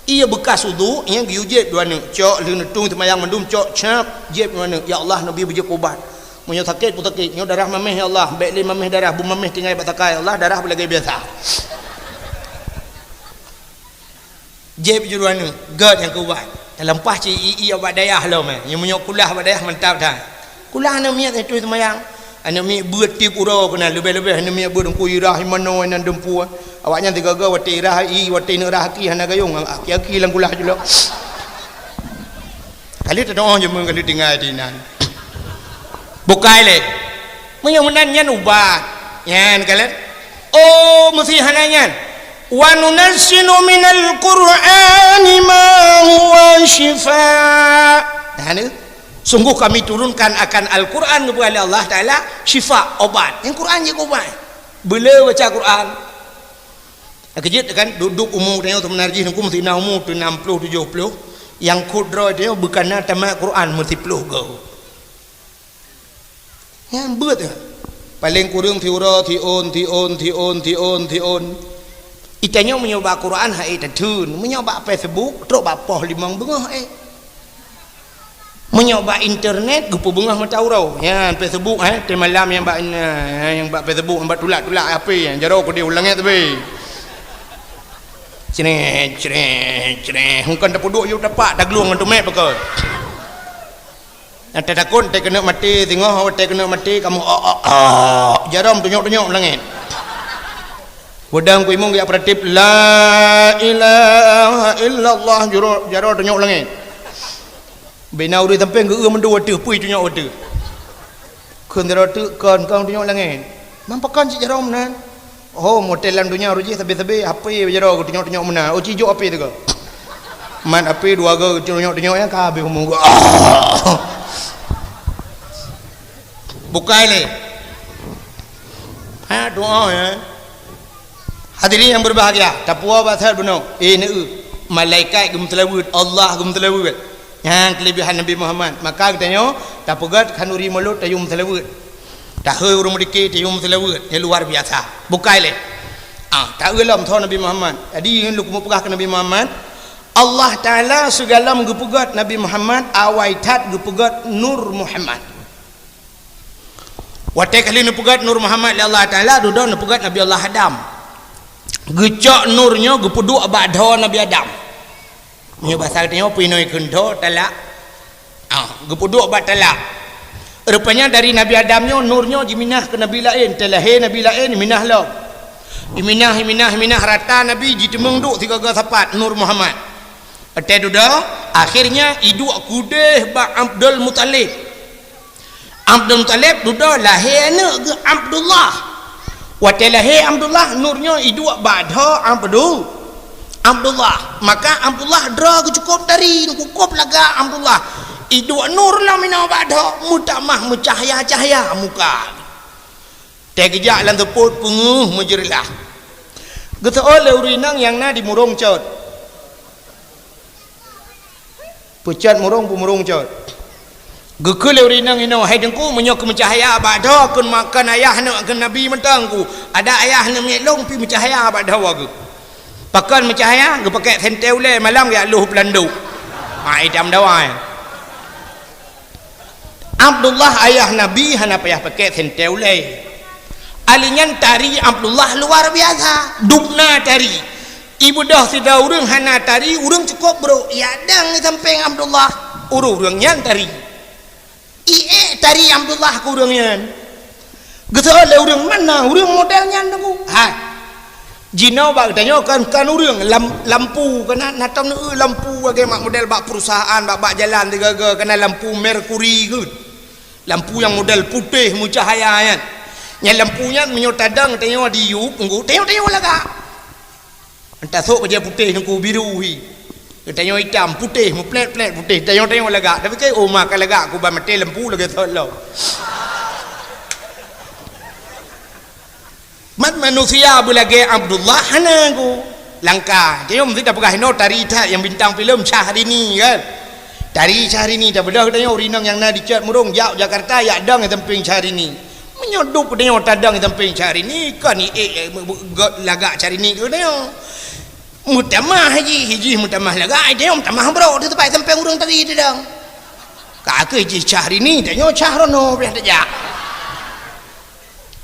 S2: ia bekas wudu yang giujib dua ne cok leung tung semayang mendum cok cap jeb dua ne ya Allah nabi bejek ubat menyo sakit pun sakit nyo darah mameh ya Allah baik le mameh darah bu mameh tinggal batakai Allah darah belagi biasa jeb dua ne gad yang kubat dalam pas ci iya badayah lo meh yang menyok kulah badayah mantap dah kulah ana miat itu semayang ana mi beut tip ura kena lebih-lebih ana mi beut ku irah mano nan dempu awaknya tiga-tiga wati irah wati nerah ki hana gayung aki lang kulah jula kali tadong je mun kali tinggal di nan bukai le menyok menan nyan ubat nyan kalian oh mesti hananyan wa nunazzinu minal qur'ani ma huwa shifaa sungguh kami turunkan akan Al-Quran kepada Allah Ta'ala syifa obat yang Quran je obat bila baca Quran kejut kan duduk umur dia tu menarjih aku mesti nak umur tu 60 70 yang kudra dia bukan tamat Quran mesti peluh kau yang buat
S1: paling kurang tiun itanya menyoba Quran hai tadun menyoba Facebook terus bapah limang bengah menyoba internet gupu bengah mataurau ya Facebook teh malam yang bak Facebook yang bak tulak apa yang jaro ko dia ulangnya tapi cene hungkan dak puduk you dapat dak luang tu mek bakal nanti takut teh kena mati tengok teh kena mati kamu jaram tunjuk langit wadang ku imong ya pratif la ilaha illallah jaro tunjuk langit bina uri tampeng geu mendu wadu pui tunjuk wadu keun jaro tu kon kau tunjuk langit mampakan si jaram nan oh modelan dunia ruji sabe-sabe apa jaro tunjuk mana oh cijuk apa tu ko man apa dua ga tunjuk yang kabeh umum bukai le doa ya hadirin yang berbahagia tapua basal benar malaikat gum telawud Allah gum telawud yang kelebihan Nabi Muhammad maka katanya tapugat kanuri mulut tayum telawud tahu urung dikit tayum telawud yang luar biasa bukai le tak ulam thon Nabi Muhammad jadi lu kumupugah ke Nabi Muhammad Allah Taala segala menggupugat Nabi Muhammad awaitat gupugat Nur Muhammad watai kali nupugat Nur Muhammad Allah Ta'ala duduk nupugat Nabi Allah Adam gecok nurnya gepuduk abadha Nabi Adam punya bahasa katanya pinoi kendo talak gepuduk abad talak rupanya dari Nabi Adamnya nurnya diminah ke Nabi lain telahir Nabi lain minah lah minah rata Nabi jitemeng duk 3 sapat Nur Muhammad atai duduk akhirnya iduk kudeh ba Abdul Muttalib Abdul Muttalib duduk lahir anak ke Abdullah waktu lahir Abdullah nurnya iduk badha Abdullah maka Abdullah dra cukup dari cukup laga Abdullah iduk nur lah mina badha mutamah mencahaya muka teh kejak lan teput penguh mujrilah geta oleh urinang yang na di murung cot pucat murung cot gekul urinang ino hai dengku menyok mencahaya badha kun makan ayah nak ke Nabi mentangku ada ayah nak melong pi mencahaya badha wagu pakan mencahaya ge pakai sentel le malam ge aluh pelandu idam dawai Abdullah ayah Nabi hana payah pakai sentel le alinyan tari Abdullah luar biasa dukna tari ibu dah sida urang hana tari urang cukup bro ya dang ni samping Abdullah urang nyan tari tari Abdullah kurangnya gitu oleh urang mana urang modelnya aku jinau bak tanya kan urang lampu kena natang lampu bagaimana model bak perusahaan bak jalan tiga kena lampu merkuri good lampu yang model putih mucahaya kan yang lampunya menyotadang tanya di yup tengok laga entah sok aja putih nunggu biru tanya hitam putih plet putih tanya laga tapi kai makan laga aku ba mati lampu lagi tolong mat manusia bulage Abdullah hana aku langka tanya mesti dapat hino tari yang bintang filem Syahrini kan tari Syahrini dah bedah tanya urinang yang na dicat murung jauh Jakarta ya dang temping Syahrini menyodup tanya tadang temping Syahrini kan laga Syahrini tu tanya mutamah hiji mutamah laga dia mutamah bro di tempat sampai urang tadi dedang kakek hiji Syahrini tanya Syahrono boleh saja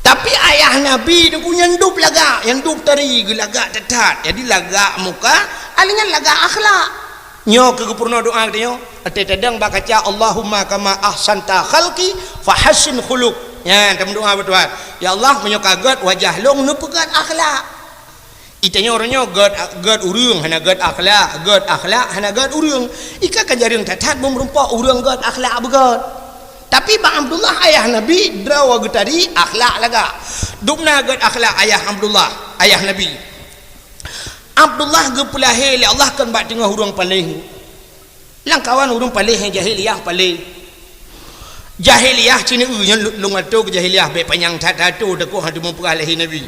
S1: tapi ayah Nabi dia punya ndup laga yang ndup tari laga tetat jadi laga muka alingan laga akhlak nyo kegepurna doa dia ate tadang bakaca Allahumma kama ahsanta khalqi fahassin khuluq ya tem doa betul ya Allah menyokagat wajah long nupegat akhlak itanya orangnya god urang hana god akhlak hana god urang ika kan jaring tatat merupa urang god akhlak begot tapi bang Abdullah ayah Nabi drawa tadi akhlak laga dubna god akhlak ayah Abdullah ayah Nabi Abdullah gepulahe li Allah kan bak tengah urang paling lang kawan urang paling jahiliyah paling jahiliyah cina nya lungato ke jahiliyah be panjang tatu deku hadu mempulahe Nabi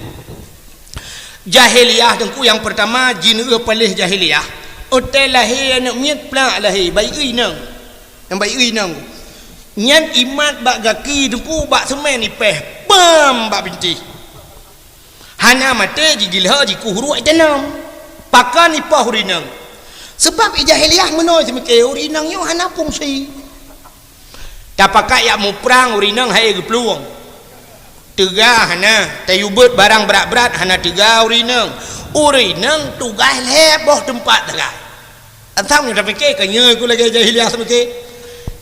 S1: jahiliyah tengku yang pertama jin palih jahiliyah otai lahir nak miat plak lahir bayi nang yang bayi nang nyan imat bak gaki tengku bak semen ipeh pam bak binti hana mate jigilha jikuhuru itanam pakan ipah urinang sebab jahiliah menoi semike urinang yo hana fungsi tapakai yak mu perang urinang hai gepluang tegah hana tayubut barang berat-berat hana tegah urinang tugas leboh tempat tegah antam ni tapike kanya ku lagi jahiliah semike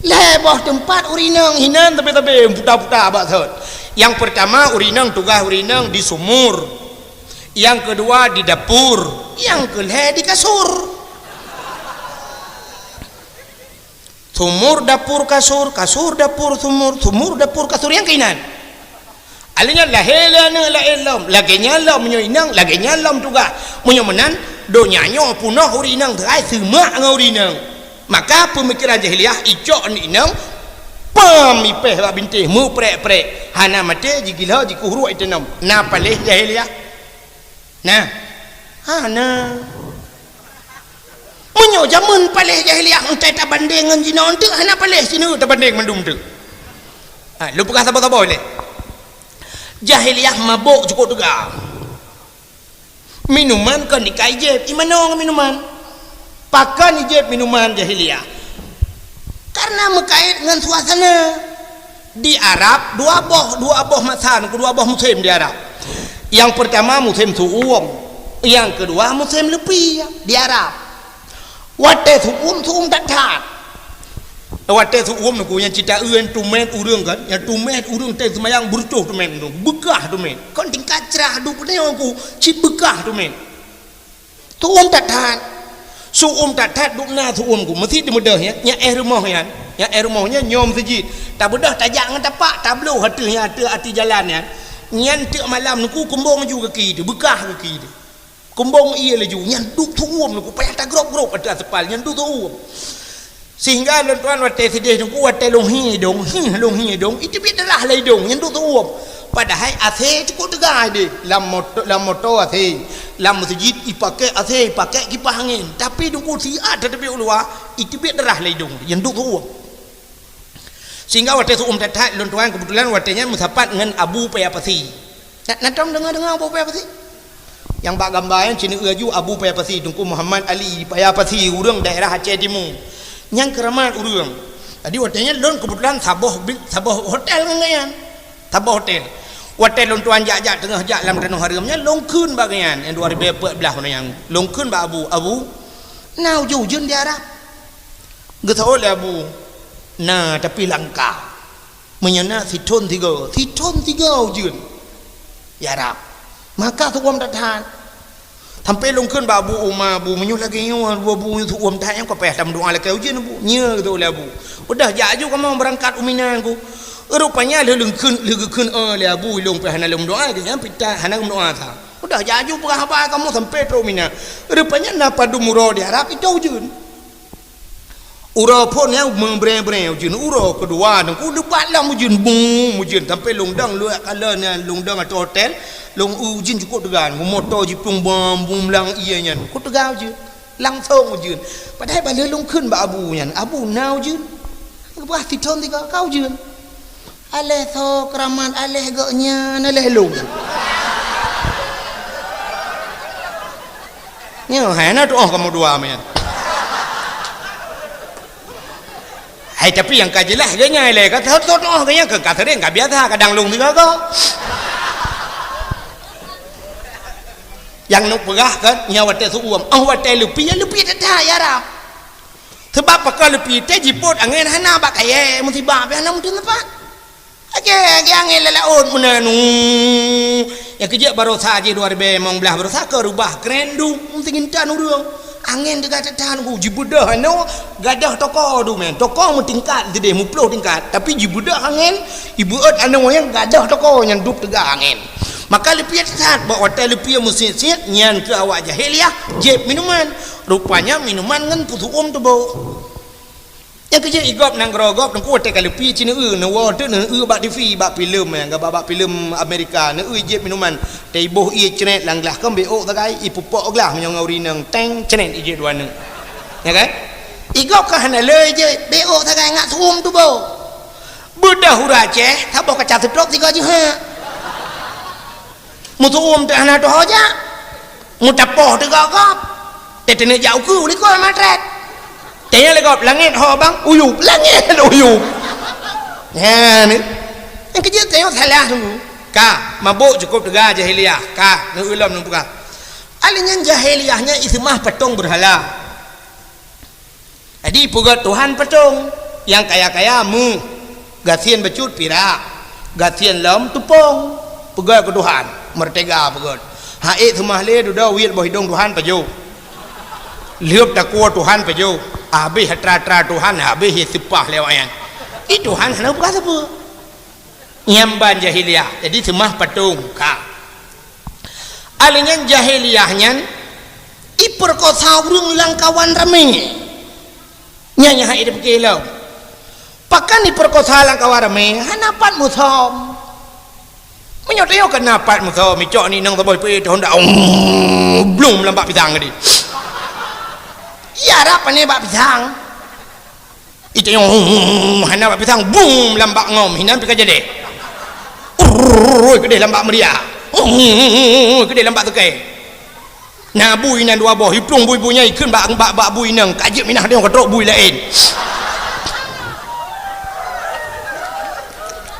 S1: leboh tempat urinang hinan tapi putar-putar abak thot. Yang pertama urinang tugas urinang di sumur. Yang kedua di dapur. Yang kelima di kasur. Sumur dapur kasur, kasur dapur sumur, sumur dapur kasur yang kainan. Alanya lahilana la ilam, laginya lam menyoinang, laginya lam tugas. Menyomenan do nyanyo punah urinang terai semak ngau urinang. Maka pemikiran jahiliah icok ni nang pamipeh bak bintih mu prek-prek hana mate jigila jikuhru itanam na palih jahiliah nah hana munyo jamun palih jahiliah entai tak banding ngan jina onte hana palih sinu tak banding mandum tu ha lu pekah sabar-sabar boleh jahiliah mabuk cukup juga minuman kan dikaijeb imano minuman pakan ijeb minuman jahiliah karena mengkait dengan suasana di Arab dua boh masan kedua boh muslim di Arab yang pertama muslim suum yang kedua muslim lebih di Arab wate suum tak tat wate suum aku yang cita uen tumen urang kan yang tumen urang teh semayang bertuh tumen tu bekah tumen kon tingkat cerah du pun aku ci bekah tumen suum tak tat suum tak tat dukna suum ku mesti mudah ya nya rumah ya nya rumahnya nyom sejid tak mudah tajak ngan tapak tablo hatnya hati jalan ya nyan tiak malam nuku kumbong ju kaki tu bekah kaki tu kumbong ia laju nyan duk suum nuku payah tak grop atas sepal nyan duk suum sehingga tuan wate sedih nuku wate long hidung itu biarlah lai dong nyan duk suum padahal ase cukup tegar dia lam motor ase lam masjid ipakai ase pakai kipas angin tapi dungku siat tetapi ulua itu biar darah laidung yang duk suum sehingga wate suum tatat tuan kebetulan watenya musapat dengan Abu Payapasi nak dengar Abu Payapasi yang bak gambar yang cina aju Abu Payapasi dungku Muhammad Ali Payapasi urang daerah Aceh Timur yang keramat urang tadi watenya kebetulan saboh hotel ngangan saboh hotel watel tuan jak tengah jak dalam tanah haramnya longkun bagian yang 2014 yang longkun ba abu nau jujun di Arab getau le abu nah tapi langka menyana siton tiga ujun di Arab maka tuam tak tahan sampai longkun ba abu umma abu menyuh lagi nyu abu tuam tak yang kau payah dalam doa lagi ujun abu nya getau le abu udah jak ju kamu berangkat uminan ku rupanya lengkun le abu long pe hana lom doa dia pita hana lom doa ta udah jaju berapa kamu sampai terumina rupanya napa du muro di Arab itu ujun uro pun yang membre ujun uro kedua dan ku debat lah ujun sampai longdang lu kala ni longdang atau hotel long ujun cukup tegan motor jipung bom lang ianya ku tegan ujun langsung ujun padahal bala longkun ba abu nya abu na ujun apa siton tiga kau ujun aleh so keramat aleh goknya aleh lung nyo hana tu kamu dua men hai tapi yang kajelah ganya aleh ka thot ganya ke ka sering ka biasa kadang lung juga ko yang nuk pegah kan nyawa te suum wate lupi tak ya Arab sebab pakal lupi te jipot angin hana bak kaya musibah be hana mungkin apa Ake angin lelaut menanu yang kerja baru saja 2000 belah baru saja rubah kerendu mungkin tan urang angin dekat tan ku jibudah no gadah toko tu men toko mu tingkat dia mu 10 tingkat tapi jibudah angin ibu ot anu yang gadah toko yang duk tegak angin maka lepiat saat bawa hotel lepiat mesin siat nyan ke awak jahiliah jeb minuman rupanya minuman ngan putu tu bau yang kerja igop nang grogop nang kuat kalau pi cina na water na bak TV bak filem yang bak filem Amerika na jeb minuman tei boh ia cenet langlah kan beok tagai ipupok glah yang ngauri nang teng cenet ije dua nang ya kan igop ka hana le je beok tagai ngak suum tu bo budah hura Aceh tak bawa kaca sedok tiga je ha mutuum tu anak tu aja mutapoh tu gagap tetene jauh ku ni ko matret tanya legap langit ho bang uyup langit uyup ya ni yang kerja tengok salah tu ka mabuk cukup dega jahiliyah ka nu ulam nu buka alinya jahiliyahnya ismah patung berhala jadi pugat Tuhan patung yang kaya-kaya mu gasian becut pirak gasian lam tupong pugat ke Tuhan merdeka pugat haik semah le duda wit boh hidung Tuhan paju liup takwa Tuhan paju habis hatra-tra Tuhan habis sipah lewayan itu Tuhan hendak buka apa nyamban jahiliyah jadi semah patung ka alingan jahiliyahnya iperkosa urang langkawan rame nyanya haid bekilau pakan iperkosa langkawan rame hanapat musom menyoteo kenapat musom micok ni nang taboy pe honda belum lambak pisang tadi ya rap ni bak pisang itu yang hana bak pisang boom lambak ngom hinan pika jadi gede lambak meriah gede lambak tekai nah bui nan dua boh hiplung bui-buinya ikun bak bui nang kajik minah dia ketrok bui lain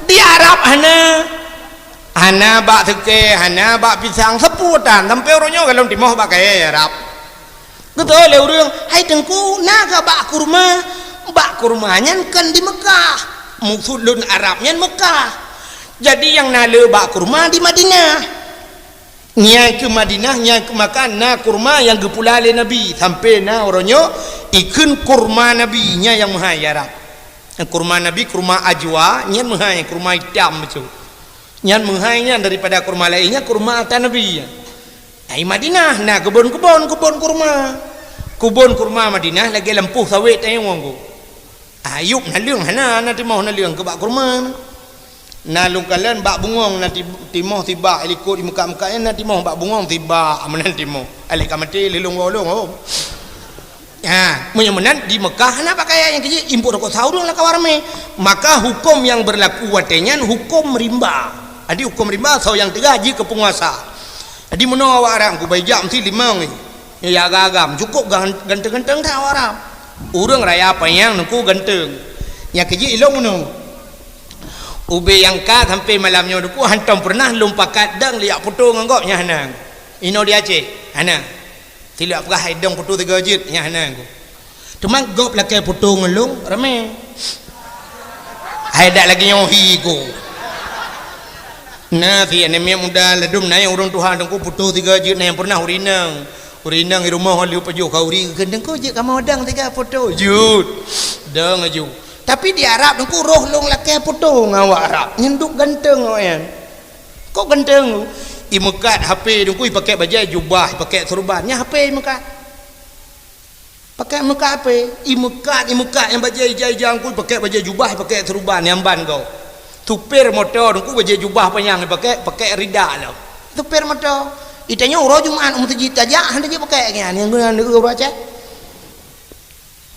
S1: di Arab hana bak tekai hana bak pisang seputan sampai orangnya kalau timoh bak kaya Arab betul le urang hai tengku naga bak kurmanya kan di Mekah muksudun Arabnya Mekah jadi yang nale bak kurma di Madinah nyai ke Madinah nyai ke makan na kurma yang gepulale Nabi sampai na orangnya ikun kurma Nabi nya yang mahayara kurma Nabi kurma ajwa nya mahaya kurma hitam itu nya mahaya daripada kurma lainnya kurma ata Nabi ai Madinah na kebun kurma Madinah lagi lempuh sawit ai wongku ayub na leung hana na timah na leung ke bak kurma na lung kalian bak bungong nanti timah tiba ikut di muka-mukanya nanti timah bak bungong tiba amanan timah alik kamati lelung wolong oh ya menyemenan di Mekah na pakai yang kerja impor kok saurung lah kawarme maka hukum yang berlaku watenya hukum rimba adi hukum rimba so yang tiga haji ke penguasa adi menawar orang ku bayjak mesti limang ni ya agam cukup ganteng-ganteng tak orang urang raya apa yang nungku ganteng yang kerja ilong nu ube yang ka sampai malamnya duku hantam pernah lumpakat dang liak putu ngangkopnya hanang ino dia Aceh hana tilak pernah haidang putu 3 jit nya hanang teman gop lakai putu ngelung rame haidak lagi nyohi ku nah fi anemia muda ledum na yang urang Tuhan dengku putu 3 jit na yang pernah urinang di rumah liu paju kau uri gendeng ko je kamu dang 3 putu jut dang aju tapi di Arab dengku roh long lakai putu ngawak Arab nyenduk ganteng oyan kok ganteng imekat HP dengku pakai baju jubah pakai serbannya HP imekat pakai muka HP imekat yang baju jang ku pakai baju jubah pakai serban yang ban kau supir motor dengku baju jubah panjang pakai rida lah supir motor itanya uro Jumat masjid aja hande je pakai yang guna uro aja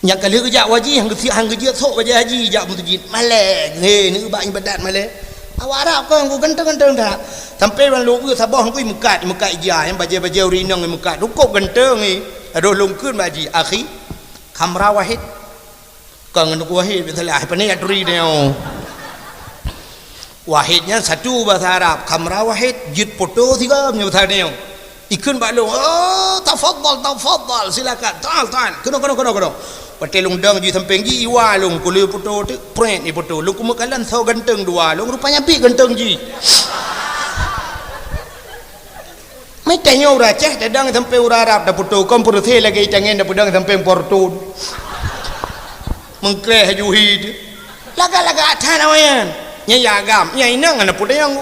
S1: yang kali kerja wajib hang kerja sok wajib haji jak masjid malek he ni bak ibadat malek awak Arab kau yang ganteng-ganteng dah sampai ban lu sabah ku mekat ija yang baju rinang mekat cukup ganteng ni aduh lungkeun baji akhi kamera wahid kau ngenduk wahid betul apa ni aturi dia wahidnya satu bahasa Arab kamera wahid jid foto 3 punya bahasa dia ikun bak lu oh tafadhal silakan ta'al kena pakai lung dang ji samping ji iwa lung kuli foto tu print ni foto lung kumakalan so ganteng dua lung rupanya pi ganteng ji mai tanya ura Aceh dadang sampai ura Arab dah foto kom puruthe lagi tangen dah pedang sampai portun mengkleh hajuhi laga-laga atan awayan nya ya agam nya inang ana pudayang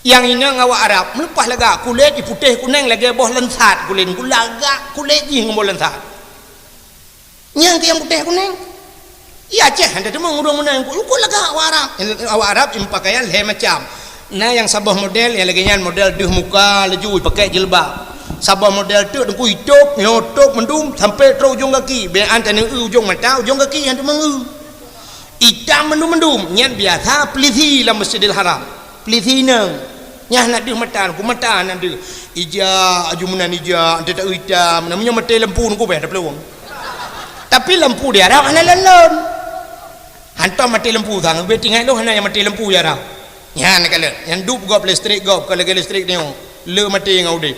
S1: yang inang awak Arab melepas laga kulit putih kuning lagi boh lensat kulit kulaga kulit ji ngomol lensat yang putih kuning iya Aceh ada tu mengurung menang ku laga awak Arab pakaian le macam nah yang sabah model yang lagi nyan model deh muka laju pakai jilbab sabah model tu dengku hidup nyotok mendum sampai terus ujung kaki be antara ujung mata ujung kaki yang tu mengu hitam mendum nyan biasa pelisi dalam Masjidil Haram pelisi nang nyah nak dia matan ku matan nak dia ija ajumanan ija dia tak hitam namanya mati lampu ku beh dah peluang tapi lampu dia arah ana lalon hantar mati lampu sang be tinggal lu hana yang mati lampu ya arah nya nak kala yang dup gop listrik gop kalau listrik ni le mati ngau de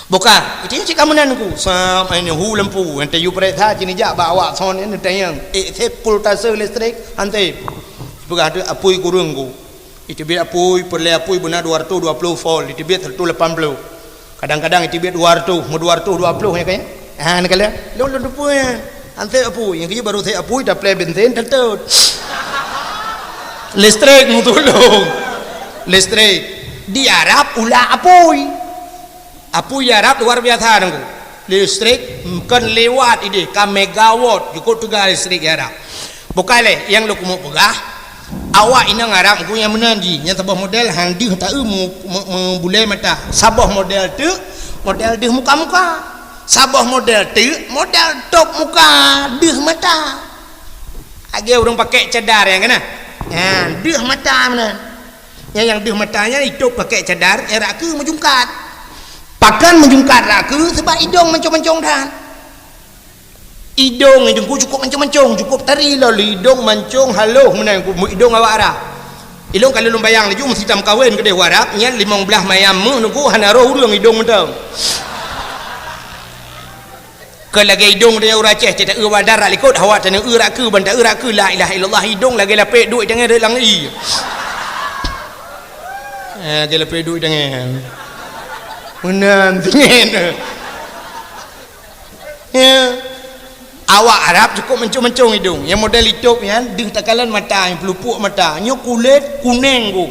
S1: bukan itu cik kamunan ku sam ini hu lampu ente yu pereta cini jak bawa son ni tayang sepul tase listrik ante bukan ada apui kurung ku itu biar apui perle apui benar 220 volt itu biar 180 kadang-kadang itu biar 200 mau 220 ya kayaknya nak kala lu apui ante apui yang kerja baru saya apui dah play bensin tertut listrik mu tolong listrik di Arab ulah apui Arab luar biasa nunggu listrik kan lewat ide ka megawatt cukup tugas listrik Arab bukan le yang lu mau pegah awak inang Arab ku yang menanji yang sabah model handi tak membulai mata sabah model tu model deh muka-muka sabah model tu model top muka deh mata agak orang pakai cadar yang kena deh mata mana yang deh matanya itu pakai cadar era ke menjungkat pakan menjungkat raku sebab hidung mencong-mencong dah hidung hidungku cukup mencong-mencong cukup tari lalu hidung mencong haloh menang hidung awak arah hidung kalau lu bayang laju mesti tam kahwin ke dia warap nya 15 mayam nunggu hanaro hurung hidung mentang ke lagi hidung dia uraceh tidak wadar likut awak tanah uraku benda uraku la ilaha illallah hidung lagi lapik duit jangan ada langi lagi lapik duit jangan menan dingin ya awak Arab cukup mencong-mencong hidung yang model hidup ya dih takalan mata yang pelupuk mata nyo kulit kuning ku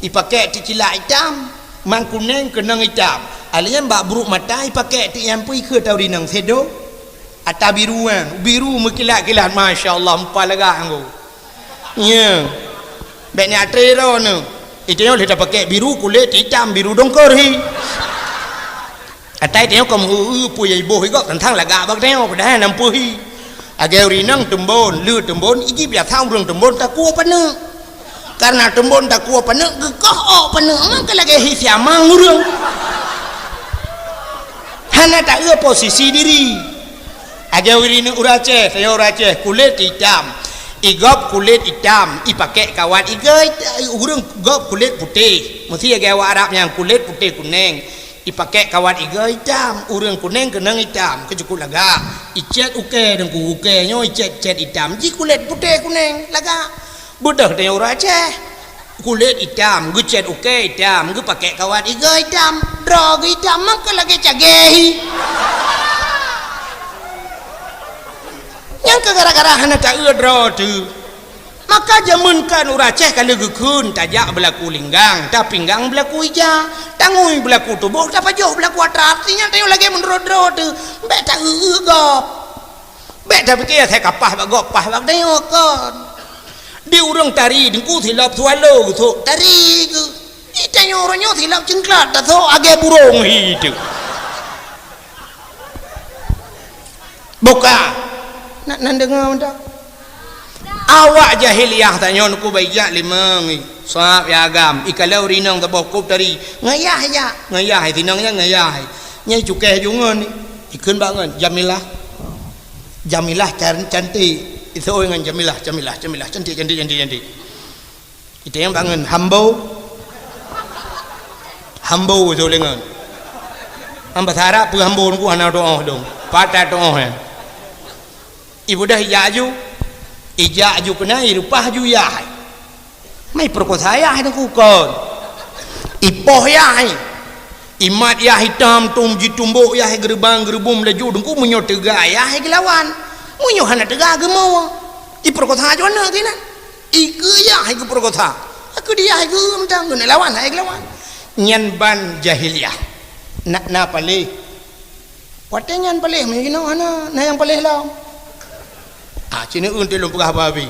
S1: dipakai cicila hitam mang kuning kenang hitam alian bak buruk mata dipakai ti yang pui ke tau rinang sedo ata biruan biru mekilat-kilat masya-Allah empal lega ku ya bek ni atrero no itu yang dia pakai biru kulit hitam biru dongkor hi atai tengok kamu punya ibu hidup tentang laga bak tengok dah nampu hi agak rinang tembon lu tembon iji biar tahu orang tembon tak kuat pana karena tembon tak kuat pana gekah oh pana maka lagi hi siamang urang hana tak posisi diri agak rinang urace saya urace kulit hitam igop kulit hitam ipakai kawan igai urang gop kulit putih mesti agak Arab yang kulit putih kuning dipakai kawan iga hitam urang kuning kenang hitam kecukup laga icet uke dan ku uke nyo icet hitam ji kulit putih kuning laga budak dia orang Aceh kulit hitam gu cet uke hitam gu pakai kawan iga hitam drog hitam maka lagi cagehi yang gara-gara hana tak dro tu maka jamunkan orang Aceh kalau gekun tajak berlaku linggang tak pinggang berlaku ija tangui berlaku tubuh tak pajuh berlaku atras artinya tengok lagi menurut-dro tu bek tak gop bek tak fikir saya kapah bak gop pah bak tengok kan di urang tari dengku silap swallow tu tari ke tengok orangnya silap cengklat tak tahu agak burung itu buka nak dengar tak awak jahiliyah tanya nuku baijak lima sahab ya agam ikalau rinang tabah kup tari ngayah ya ngayah tinangnya ngayah nyai cukai jungan ikun bangun jamilah cantik itu dengan jamilah cantik itu yang bangun hambau itu lengan hamba sarap pu hambau nuku hana doa dong patah doa ibu dah hijaju ijak ju kena irupah ju yah mai perkosa yah itu kukon ipoh yah imat yah hitam tum jitumbuk yah gerbang gerbum laju dengku munyo tega yah gelawan munyo hana tega gemau i perkosa ju ana kina ike yah ke perkosa aku dia ke mentang guna lawan hai gelawan nyan ban jahiliyah na palih patengan palih mengino ana na yang palih law cina untuk lu pegah babi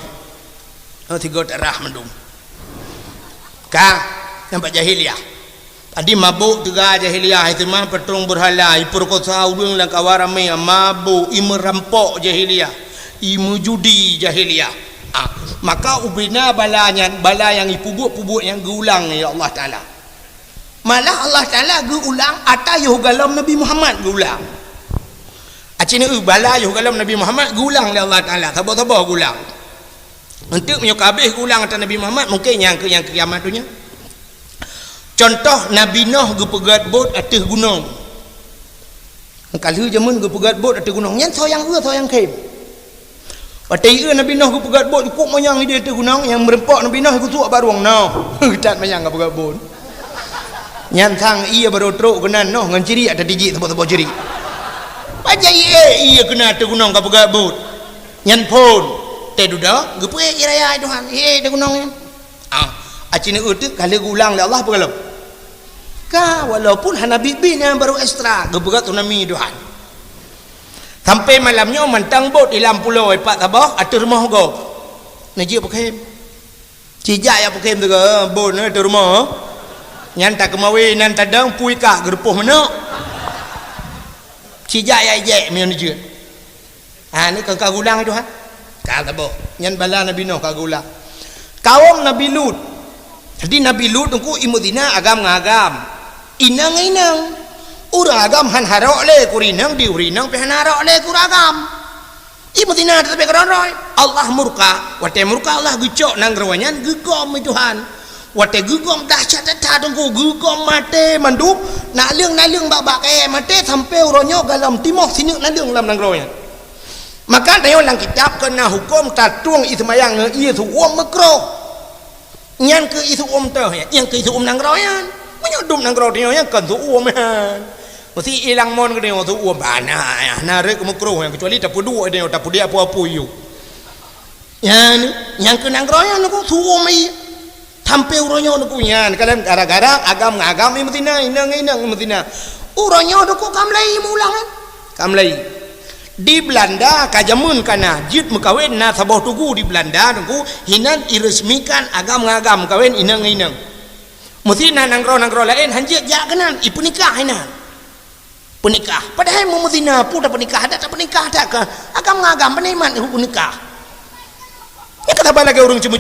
S1: tiga terah mendung ka nampak jahiliyah tadi mabuk tiga jahiliyah itu mah petung berhala perkosa urang lang kawarame mabuk imerampok jahiliyah imujudi jahiliyah maka ubina bala yang ipubuk-pubuk yang geulang ya Allah Taala malah Allah Taala ge ulang atayuh galam Nabi Muhammad ge ulang acina bala ayuh galam Nabi Muhammad ge ulang oleh Allah Taala tabah-tabah ge ulang untuk menyok habis ge ulang atas Nabi Muhammad mungkin yang kiamat tu nya contoh Nabi Nuh ge pegat bot atas gunung kalau zaman ge pegat bot atas gunung nyan soyang kem Watai Nabi Nuh ku pegat bot kok mayang dia tu gunung yang merempak Nabi Nuh ku suak baruang noh. Tak mayang ka pegat bot. Nyan sang ia baru truk kena noh ngan ciri ada diji tebok-tebok ciri. Pajai ia kena tu gunung ka pegat bot. Nyan pun te duda gepe iraya Tuhan. De gunung ni. Acina tu kalau ulang le Allah pegalau. Ka walaupun Nabi bin yang baru ekstra gepegat tu nami Tuhan. Sampai malamnya mantang bot di dalam pulau Pak Tabah atur rumah go. Najib pakai. Cijak ya pakai tu ke bot ni atur rumah. Nyan tak kemawi nan tadang pui ka gerpuh mana. Cijak ya je me najib. Ni kau gulang tu ha. Ka Tabah. Nyan bala Nabi Nuh ka gulang. Kaum Nabi Lut. Jadi Nabi Lut tu imudina agam ngagam. Inang urang agam han harok le kurinang di urinang pe han harok le kuragam ibu tina tapi keronroy Allah murka wate murka Allah gecok nang rawanyan gegom Tuhan wate gegom dahsyat dah tunggu gegom mate mandup nak leung bak mate sampai uronyo galam timoh sini nak leung lam nang rawanyan maka dalam kitab kena hukum tatuang ismayang ia tu makro nyan ke isu tu yang ke isu nang rawanyan menyodum nang rawanyan yang kan tu man mesti ilang mon ke dia tu bana ya narik makro yang kecuali tak dua dia tak dia apa-apa you yang kena groyan aku tuo mai sampai uronyo aku yan kadang gara-gara agam imtina inang imtina uronyo aku kamlai mulangan kamlai di Belanda kajamun kana jid mekawin na sabah tugu di Belanda aku hinan iresmikan agam kawin inang mesti nang gro lain hanjek jak kenan ipu nikah hinan penikah padahal mau zina pun dah penikah ada tak penikah tak ke agam peniman pun nikah ya kata lagi orang cuma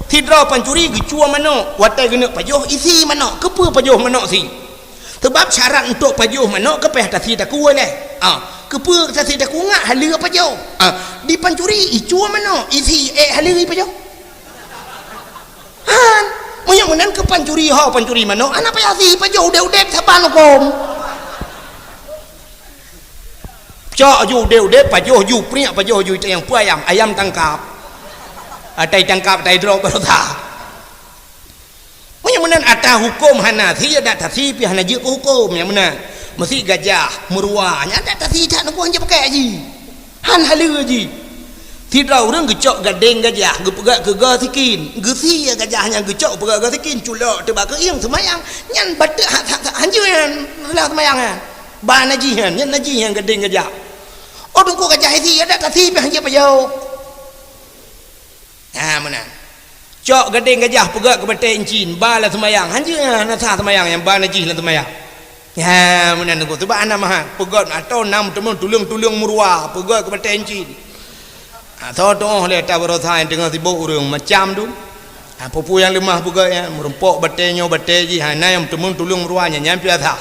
S1: tidak pancuri gicua mana watai gena pajoh isi mana kepa pajoh mana si sebab syarat untuk pajoh mana kepeh tak si tak kuat leh kepa tak si tak ngak halia pajoh di pancuri icua mana isi halia pajoh han moyang menan ke pancuri mana anak payah si pajoh udah saban hukum cok ju deu pajoh ju priak pajoh ju yang pu ayam tangkap atai tangkap tai drop berota menan ata hukum hana si ada tasi pi hana je hukum yang mana mesti gajah murwa nya ada tasi tak nak je pakai haji han halu haji tidak orang gecok gadeng gajah gepegak ke gasikin gesi gajahnya gecok pegak gasikin culok tebak ke iang semayang nyan batek hanjuan lah semayang ba najihan nyan najihan gadeng gajah oh tunggu gajah isi ada tasi pi hanya payau mana cok gading gajah pegak ke batai encin ba lah semayang hanya nasa semayang yang ba najih lah semayang mana tunggu sebab anak mah pegat atau nam teman tulung murwa pegak ke batai encin atau le tak berosa yang tengah sibuk urang macam tu pupu yang lemah pegak ya merempok batainya batai ji hana yang teman tulung murwanya nyampi atas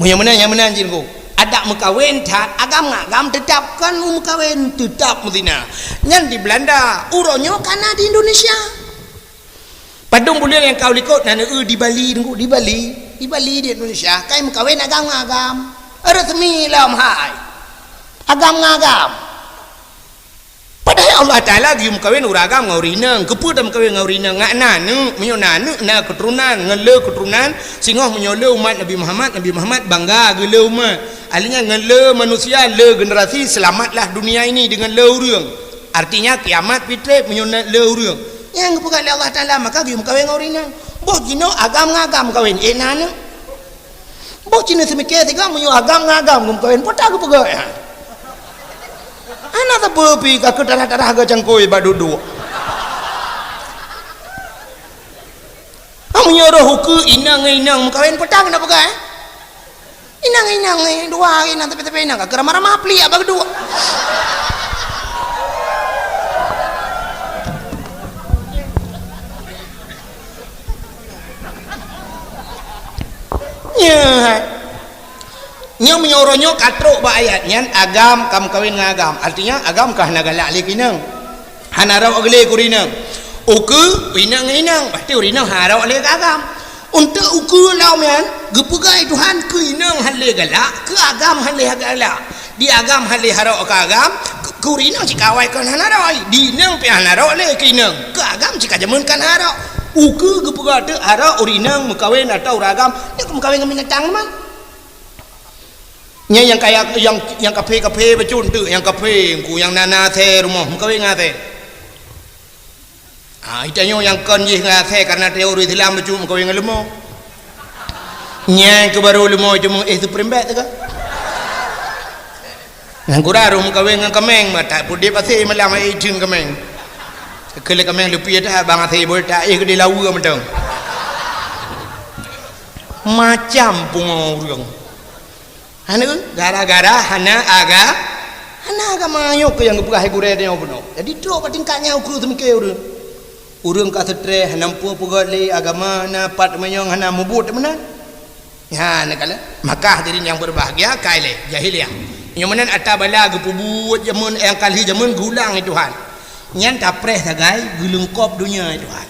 S1: yang mana anjing ku ada mekawin tak agam tetapkan mekawin tetap mutina nyan di Belanda uronyo kana di Indonesia padung bulan yang kau likut nana di Bali tunggu di Bali di Indonesia kai mekawin agam resmi lam hai agam padahal Allah Taala gi mekawin uragam ngaurinang kepu dah mekawin ngaurinang ngak nanu menyonanu na keturunan ngele keturunan singoh menyole umat Nabi Muhammad bangga gele umat alinya ngele manusia le generasi selamatlah dunia ini dengan le urang artinya kiamat fitrah menyonat le urang yang kepegat Allah Taala maka gi mekawin ngaurinang boh jino agam kawin nanu boh jino semikir tiga menyo agam kawin potah kepegat anak tak berpi ke darah gajangkoi badudu menyuruh hukum inang mengkawin petang kenapa kan inang dua inang tapi inang ke ramah peli apa kedua nya menyorongnya katrok ba ayatnya agam kam kawin ngagam artinya agam kah nagalak le kinang hanarau agle kurinang uku winang inang pasti urinang harau le agam untuk uku lau men gepegai Tuhan ke inang hale galak ke agam hale galak di agam hale harau ke agam kurinang cikawai kan hanarau di inang pe hanarau le kinang ke agam cikajamun kan harau uku gepegai tu harau urinang mukawin atau ragam ni mukawin ngamin tang man nya yang kayak yang kafe bacun tu yang kafe ku yang nana the rumah muka we ngate itanyo yang kon ye ngate karena teori Islam bacun muka we ngelemo nya ke baru lemo cuma itu prembet tu ka nang kuraru muka we ngang kameng mata pudi pasti malam ai jin kameng kele kameng lupi dah bang ate boleh tak ke di lawu ka mentang macam pungurang hana gara-gara hana agama yo ke yang gepegah gure dia beno jadi tro patingkatnya ukur semike urang ka setre hana pu pegat le agama na pat menyong hana mubut menan ya nakala maka hadirin yang berbahagia kaile jahiliah yang menan atabala gepubuat jamun yang kali jamun gulang Tuhan nyan tapreh tagai gulungkop dunia Tuhan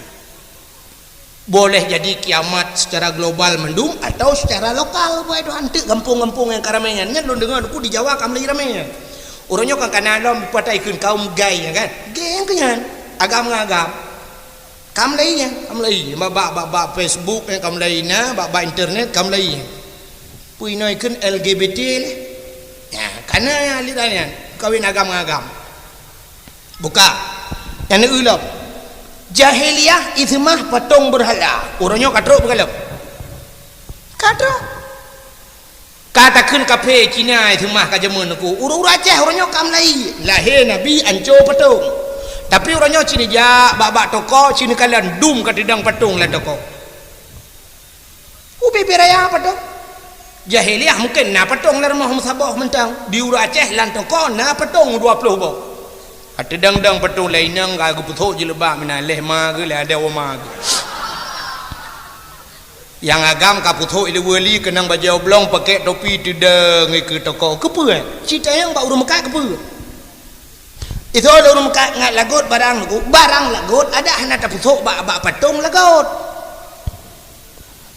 S1: boleh jadi kiamat secara global mendung atau secara lokal boy Tuhan tu kampung-kampung yang keramaian nya lu dengar aku di Jawa kam lagi ramai orangnya kan kanalom patai kun kaum gay kan gay kenyan agam-agam kam lagi bab Facebook kam lagi na bab internet kam lagi pui noi kun LGBT ya kana aliran kawin agam-agam buka yang ulap jahiliyah itu mah patung berhala orangnya katrok bergalap katrok katakan kafe Cina itu mah kajamun aku uru-uru Aceh orangnya kam lahir Nabi anco patung tapi orangnya Cina ja bak toko Cina kalian dum katidang patung lah toko ubi beraya patung jahiliyah mungkin na patung lah rumah musabah mentang di uru Aceh lan toko na patung 20 bau ada dang patung lainang aku putuk je lebah menaleh mag le ada omag yang agam ka putuk ile wali kenang baju oblong pakai topi tidak ke toko kepa cerita yang bak urang Mekah kepa itu ada urang Mekah ngat lagut barang lagut ada hana ta putuk bak patung lagut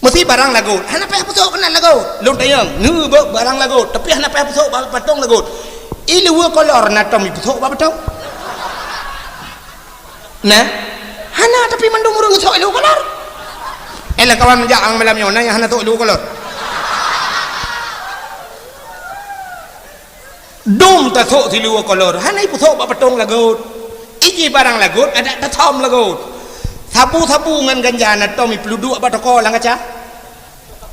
S1: mesti barang lagut hana payah putuk kena lagut lun tayang nu barang lagut tapi hana payah putuk bak patung lagut ile wa kolor na tom putuk bak patung nah hana tapi mandung urang sok lu kolor elah kawan menjaang malam nyona yang hana tok lu kolor dum ta sok ti lu kolor hana ipu sok ba patong lagut iji barang lagut ada tatom lagut sabu ngan ganja na tom ipludu ba toko lang aja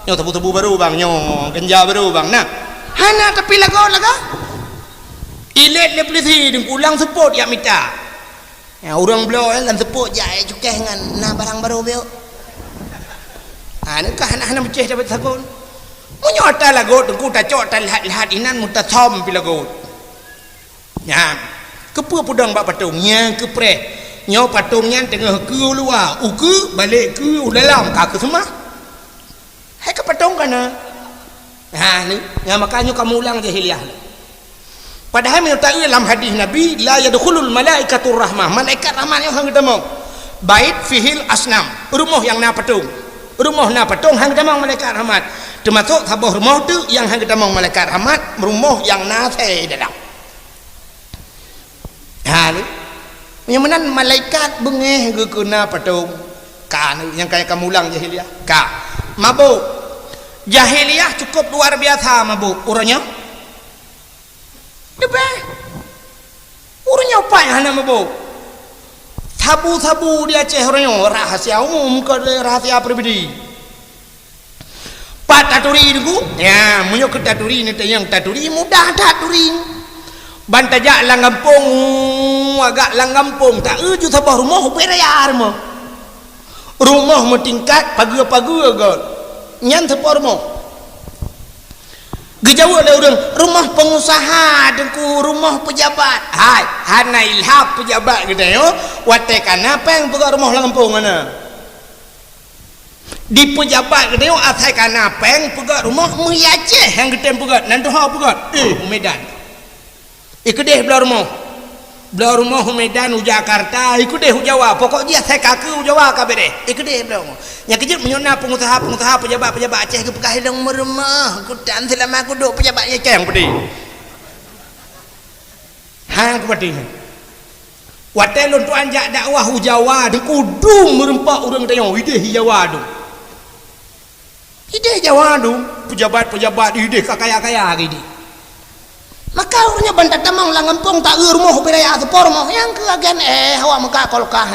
S1: nyo tabu baru bang nyo ganja baru bang nah hana tapi lagut ilet le polisi ding ulang support ya mita ya orang blow kan sepuk jai cukeh dengan nah barang baru beo nak hana beceh dapat sakun menyota lagut ku ta cok ta lihat inan muta thom pi lagut ya kepa pudang bak patungnya kepreh nyo patungnya tengah ke luar uku balik ke dalam ka ke semah hai ke patung kana ni ya makanya kamu ulang jahiliah padahal menurut dalam hadis Nabi la yadkhulul malaikatur rahmah malaikat rahmat yang hang demong bait fihil asnam rumah yang na patung hang demong malaikat rahmat termasuk sabuh rumah tu yang hang demong malaikat rahmat rumah yang na the dalam ni yang menan malaikat bengeh ke kena patung kan yang kayak kamu ulang jahiliyah mabuk jahiliyah cukup luar biasa mabuk orangnya lebih urangnya apa yang hana mabuk sabu dia Aceh orangnya rahasia umum ke rahasia pribadi pat taturi itu ya munyo ke taturi ni yang taturi mudah taturi bantajak lang kampung agak lang kampung tak uju sabah rumah berayar rumah tingkat pagi-pagi agak nyan sabah rumah gejawa ada orang rumah pengusaha dengku rumah pejabat hai hana ilhab pejabat gitu yo wate kana apa yang buka rumah lang kampung mana di pejabat dia atai kana peng pegat rumah mui Aceh yang getem pegat nan doha pegat Medan ikudeh belah rumah Medan Jakarta ikudeh Jawa pokok dia atai kaki Jawa kabeh deh ikudeh belah rumah yang kejut menyona pengusaha pejabat Aceh ke pegah hidung meremah aku dan selama aku duk pejabat Aceh yang pedih hang pedih watai lon tu anjak dakwah Jawa de kudu merempak urang tayong ideh Jawa tu ide Jawa tu pejabat ide kaya gini maka orangnya bantat tamang lang kampung tak rumah beraya sepor mah yang ke agen hawa muka kolkah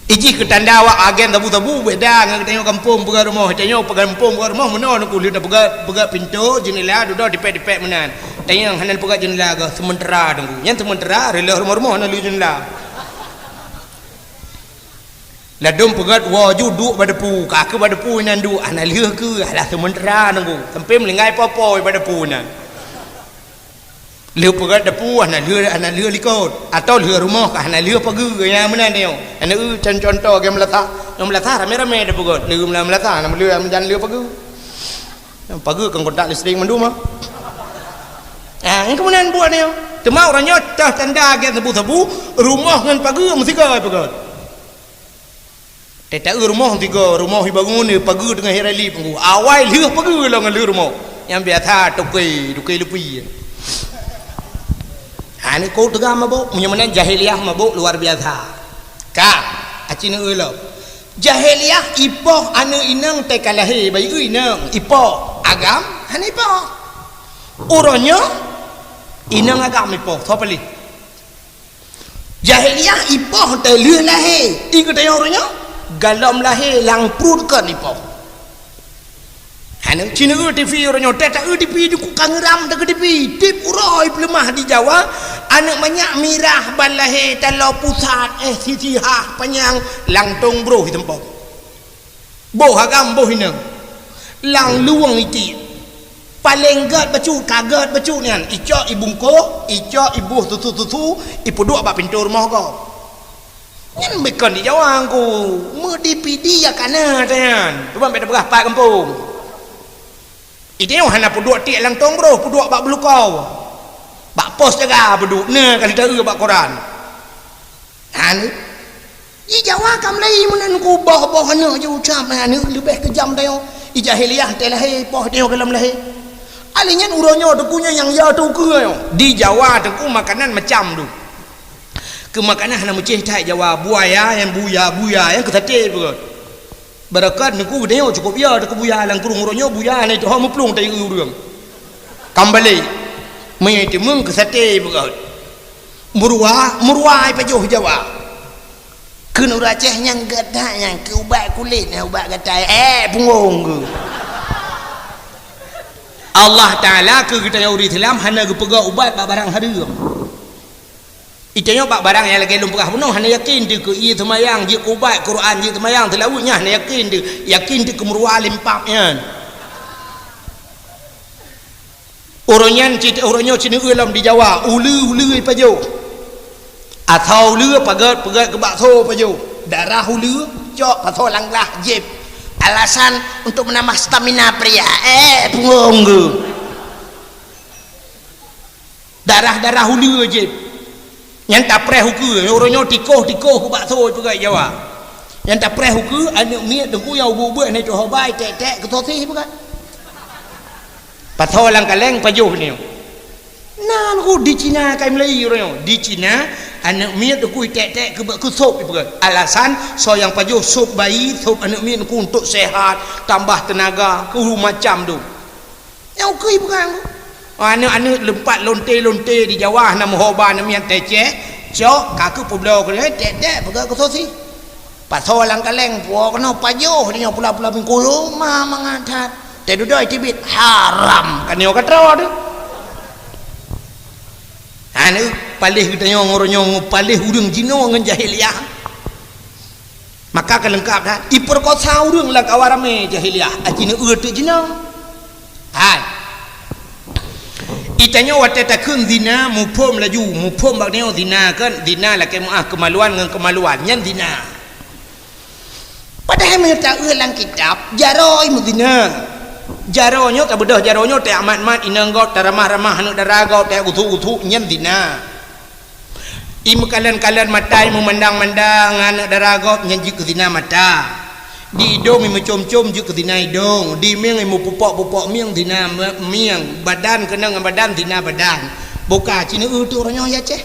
S1: iji ke tanda awak agen tabu beda dengan tengok kampung pegang rumah tengok kampung pegang rumah mana nak kulit dah pegang pintu jendela duduk dipek menan tengok hanan pegang jendela ke sementara tunggu yang sementara rela rumah nak lu jendela ladum pegat waju duk badepu kaki badepu nan du ana lieu ke alah sementara nunggu sampai melingai popoi badepu nan lieu pegat depu ana lieu likot atau lieu rumah ka ana lieu pagi ya mana dia ana contoh ke melata rame-rame depu pegat lieu melata nama lieu menjan lieu pagi kan kontak listrik mandu mah yang kemudian buat dia temau orangnya dah tanda ke tebu rumah ngan pagi mesti ke pegat tak rumah tiga rumah bangun ni pagi dengan hirali penggu awal liu pagi lah dengan liu rumah yang biasa tukai lupi ni kau tengah mabuk menyamanan jahiliah mabuk luar biasa kak acina ulo jahiliah ipoh anu inang tekalahi bayi inang ipoh agam hana ipoh orangnya inang agam ipoh siapa li jahiliah ipoh terliu lahi ikut orangnya galam lahir lang prut kan ipo hanu cina TV orangnya tak TV ju kangeram dak TV tip uroi pelemah di Jawa anak banyak mirah ban lahir talau pusat sisi panjang langtung bro di tempat boh agam boh hinang lang luang iti paling gat kagat bacu nian icok ibungko icok ibu tutu ipu dua bak pintu rumah kau yang bukan di Jawa aku mau dipidi ya kana tan tu bang beda berapa kampung ide hana puduk tik langtong bro puduk bak belukau bak pos jaga puduk ne kali dah bak koran han i Jawa kam lai mun ku boh hana je ucap hana lebih kejam tayo i jahiliah telahi poh dia dalam lahi alinya uronyo dekunya yang ya tu ke di Jawa tu makanan macam tu ke makanan hana mucih tai Jawa buaya yang buya yang ketate begot barakat niku dia cukup ya deku buya lang kurung uronyo buya ni tu ha muplung tai urang kambali mai timung kesate begot murwa ai pajoh Jawa keun ura Aceh yang gadah yang ke ubat kulit ubat gatai punggung ke Allah Taala ke kita uri Islam hana ke pegak ubat barang haram itanya bak barang yang lagi lumpah penuh hana yakin dia ke ia semayang dia ubat Quran dia semayang telawunya hana yakin dia kemurwa limpapnya orangnya cina ulam di Jawa ulu pajo atau ulu pagat ke bakso pajo darah ulu cok atau langlah jeb alasan untuk menambah stamina pria punggung ke darah ulu jeb yang tak preh huku orangnya tikoh ke bakso juga Jawa yang tak preh huku anak miat dengku yang ubuk ni tu hobai tek ke sosih bukan patho lang kaleng pajuh ni nan ku di Cina kai Melayu orangnya di Cina anak miat dengku tek ke sop bukan alasan so yang pajuh sop bayi sop anak miat dengku untuk sehat tambah tenaga ke macam tu yang kui bukan anak lempat lonte di Jawa nama hoba nama yang tecek cok kaku publo ke tek pegang ke sosi pasal lang kaleng puak kena pajuh dia pula mingkulu mah mengadat tedudoi tibit haram kan yo katro tu anu palih kita nyong palih urang jino ngan jahiliah maka kelengkap dah iperkosa urang lang kawarame jahiliah ajina tu jino hai itanya wate takun zina mupom laju mupom bagnya zina kan zina lah kemaluan dengan kemaluan nyan zina padahal menyata ulang kitab jaroi mudina jaronyo tak bedah jaronyo tak amat-amat inanggot tak ramah-ramah anak daragau tak utu-utu nyen dina imu kalian matai memandang-mandang anak daragau nyen jik dina mata di hidung imu com-com jik dina hidung di miang imu pupok-pupok miang dina miang badan kena dengan badan dina badan buka cina tu orangnya ya ceh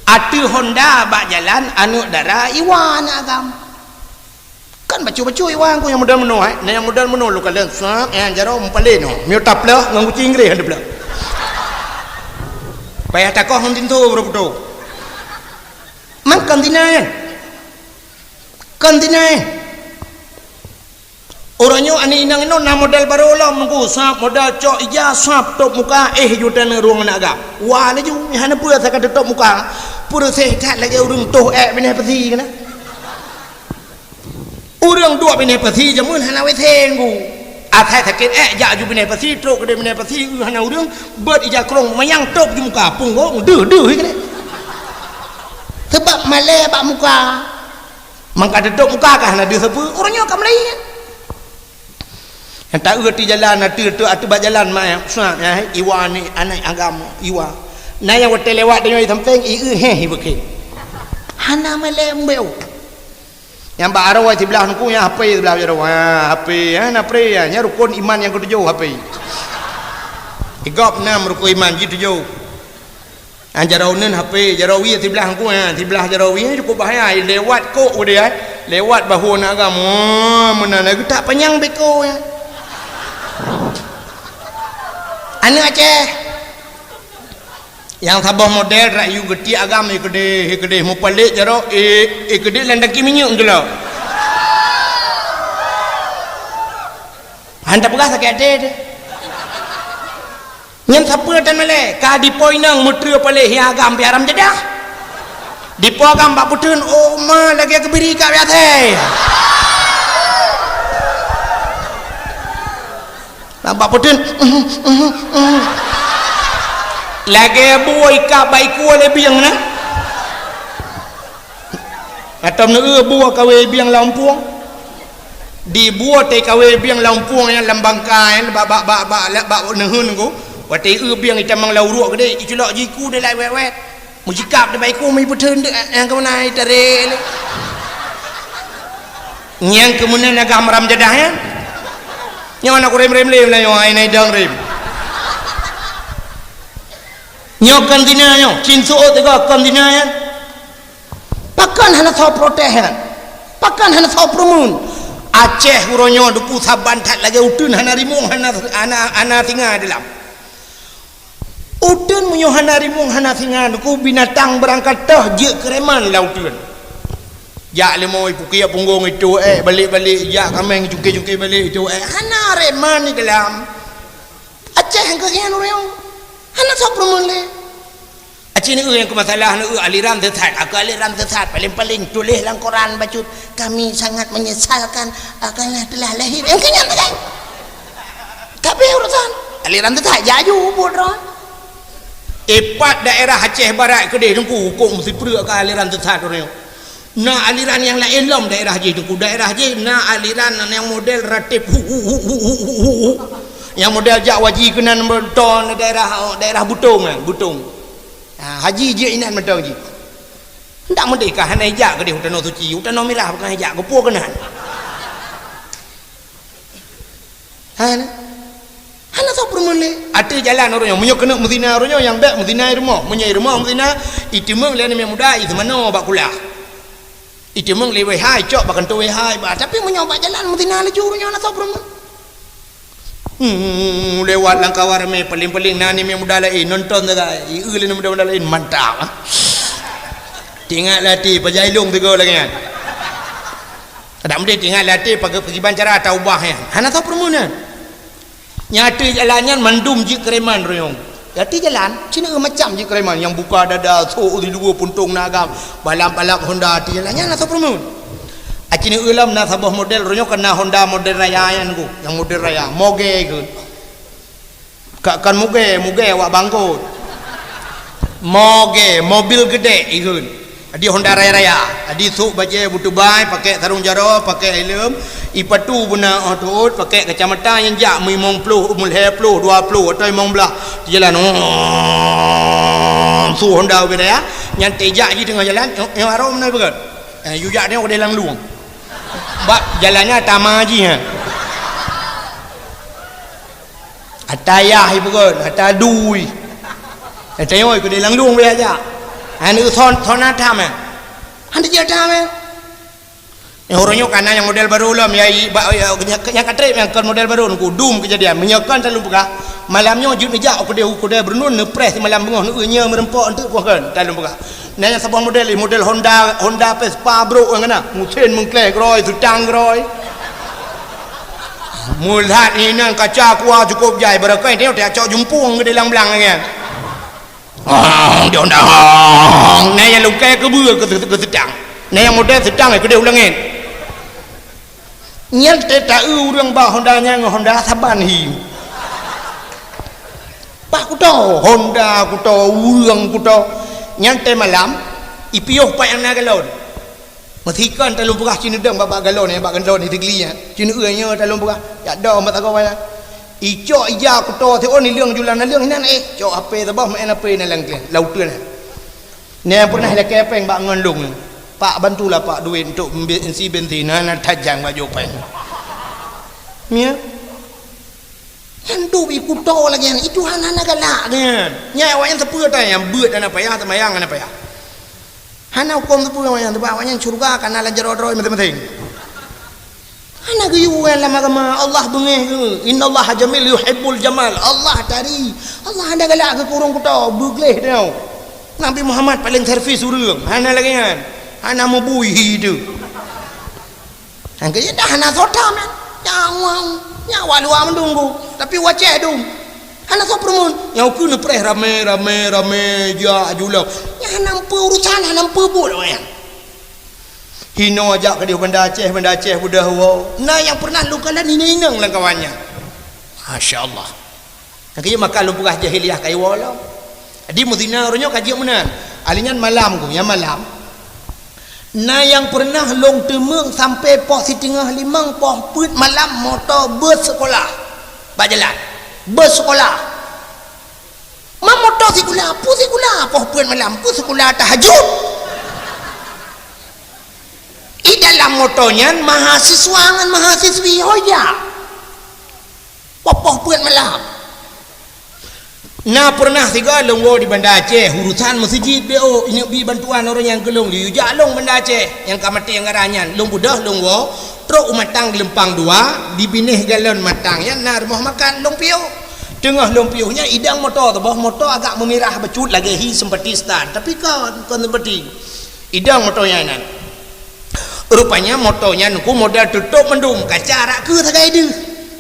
S1: atu Honda bak jalan anak darah iwan agam kan bacu-bacu iwan ku yang mudah menu yang mudah menu lu kalian sap yang jaro mempalin no miu taplah nganggu cingre ada pula payah takoh hon tintu bro mang kantinaen orangnya ani inang ino na modal baru lah mengku sap modal cok ija sap top muka jutan ruang naga wah laju hana pura sakat top muka pura sehat lagi urang toh bini peti kana urang dua bini peti jamun hana we tenggu akai sakit ja ju bini peti tok kede bini peti hana urang bet ija krong mayang top di muka punggo deuh kana sebab male bak muka mangka dedok muka kah hana dia sepu orangnya kam lain yang tak erti jalan atu bak jalan mak suap ya iwa ni anak agama iwa na yang hotel lewat dengan samping beke hana melembeu yang bak arwah di belah nuku yang HP di belah arwah HP na pre nya rukun iman yang ketujuh HP igop 6 rukun iman ji 7 jaraunan HP jarawi di belah nuku di belah jarawi cukup bahaya lewat kok dia lewat bahu nak agama mana lagi tak panjang beko ya anu Aceh yang sabah model rayu geti agam ikede mu pelik jaro ikede landang kiminyuk jelo handa pegah sakit ade nyam siapa tan male ka di poinang mutri pelik hi agam biaram jedah di po agam bak putun oh ma lagi kebiri ka biate nampak putun lagi buai ka baik ku le biang na atam ne buah kawe biang Lampung di buah te kawe biang Lampung yang lambangka yang bak nehun ku wate biang itamang lauruk gede iculok jiku de lai wet mujikap de baik ku mai putun de yang kemenai tare nyang kemunan agam ram jadah ya nyawa nak rem lem lah nyawa ini dang rem nyawa kantina nyawa cinsu tega kantina ya pakan hana tau protes pakan hana tau promun Aceh uronyo duku saban tak lagi utun hana rimung hana tinggal dalam utun munyo hana rimung hana tinggal duku binatang berangkat dah je kereman lah utun jak lemoi pukia punggung itu balik-balik jak kameng cukai-cukai balik itu hana reman ni dalam Aceh yang kekian orang hana sopromun le Aceh ni yang masalah ni aliran sesat aku aliran sesat paling-paling tulis dalam Quran baca kami sangat menyesalkan akanlah telah lahir yang kenyan tak tapi urusan aliran sesat jaju bodoh epat daerah Aceh Barat kedai tunggu hukum mesti perlu ke aliran sesat orang na aliran yang lain lom daerah je tu daerah je na aliran yang model ratib yang model jak waji kenan beton daerah butung haji je inan beton je ndak merdeka hana jak ke dia hutan suci hutan merah bukan jak gepur kenan hana so permule ada jalan orangnya munyo kena Medina orangnya yang baik Medina rumah Medina itu meng lain yang muda itu mana bak kulah itu meng lewe hai cok bahkan tu hai tapi menyoba jalan Medina laju orangnya nak sobrum lewat langkawar me paling-paling nani me muda lain nonton dah ieu muda lain mantap tinggal latih pajailung tiga lagi kan tak mesti tinggal latih pergi bancara taubah ya hana sobrum mana nyata jalannya mandum je kereman royong Yati jalan, sini macam je kereman yang buka dada, so di dua puntung nagam, balap-balap Honda ti jalannya nak promote. Acini ulam na sabah model ronyo kena Honda model raya yang model raya, moge ke. Kan moge wak bangkut. Moge, mobil gede ikut. Adi Honda raya-raya. Adi sok baca butuh bai, pakai sarung jara, pakai helm. Ipatu bena otut, pakai kacamata yang jak mimong puluh, umul he puluh, 20 atau imong belah. Jalan su Honda raya. Yang tejak di tengah jalan, yang arom mana begat? Yujak dia udah lang luang. Bak jalannya tamaji ha. Atayah ibu kan, atadui. Atayoi ku dia lang luang dia aja. Anu thon thonata mah. Anda jata mah. Yang orangnya kana yang model baru lah, yang katrip yang kan model baru ku dum kejadian menyakan dalam buka. Malamnya jut meja aku dia bernun nepres malam bengah nu nya merempok untuk kan dalam buka. Nah yang sebuah model Honda Vespa bro yang kana. Mucin mengklek roi tutang roi. Mulhat ni nang kaca kuah cukup jai berakai dia cok jumpung ke dalam belang kan. Dia Honda. Nah yang lukai ke bua ke sedang. Nah yang model sedang ke dia ulangin. Nyal tak urang bah Honda nya Honda saban hi. Pak kuto Honda kuto urang kuto nyante malam ipioh pa yang nagalon. Matikan talung pukah cina deng baba galon ni bab galon ni tigli nya. Cina eunya talung pukah. Ya dah mat agak waya. Icok ija kuto te on ni leung julan leung hinan cok ape tabah main ape na lang ke lautan. Ni pernah le kepeng bak ngandung. Pak bantulah pak duit untuk isi bensin na tajang baju peng. Mia Handu ikut tahu lagi itu hana galak kan. Nyai awak yang sepuluh tanya yang beut dan apa ya semayang dan apa ya. Hana hukum sepuluh yang tu awak yang surga karena lanjar rodoi penting. Hana guyuan lama kama Allah bengeh ke. Inna Allah jamil yuhibbul jamal. Allah tari. Allah hana galak ke kurung kutau begleh dia. Nabi Muhammad paling servis urang. Hana lagi kan. Hana mubui tu. Hangke dah hana sota man. Nyawa luar mendunggu tapi wajah dum anak so permun nyau ku nepreh rame ja julau ya nampu urusan nampu bol yang hino ajak ke dia benda Aceh budah wow nah yang pernah lu kala ninang lang kawannya masyaallah akhirnya maka lu pukah jahiliah kai wala di Madinah orangnya kaji menan alingan malam ku ya malam nah yang pernah long temeng sampai pos setengah limang pos put malam motor bus sekolah berjalan bus sekolah motor sekolah pus sekolah pos put malam pus sekolah tahajud di dalam motornya mahasiswa dengan mahasiswi hoja pos put malam. Nah pernah tiga longgo di Banda Aceh urusan masjid BO ini bi bantuan orang yang gelong di Jalong Banda Aceh yang kamati yang garanyan long budah longgo truk matang lempang dua dibinih galon matang ya nah rumah makan long pio tengah long pionya idang motor tu bawah motor agak memirah becut lagi hi seperti stan tapi kan seperti idang motornya nan rupanya motornya nuku modal tutup mendung kaca arak ke tagai dia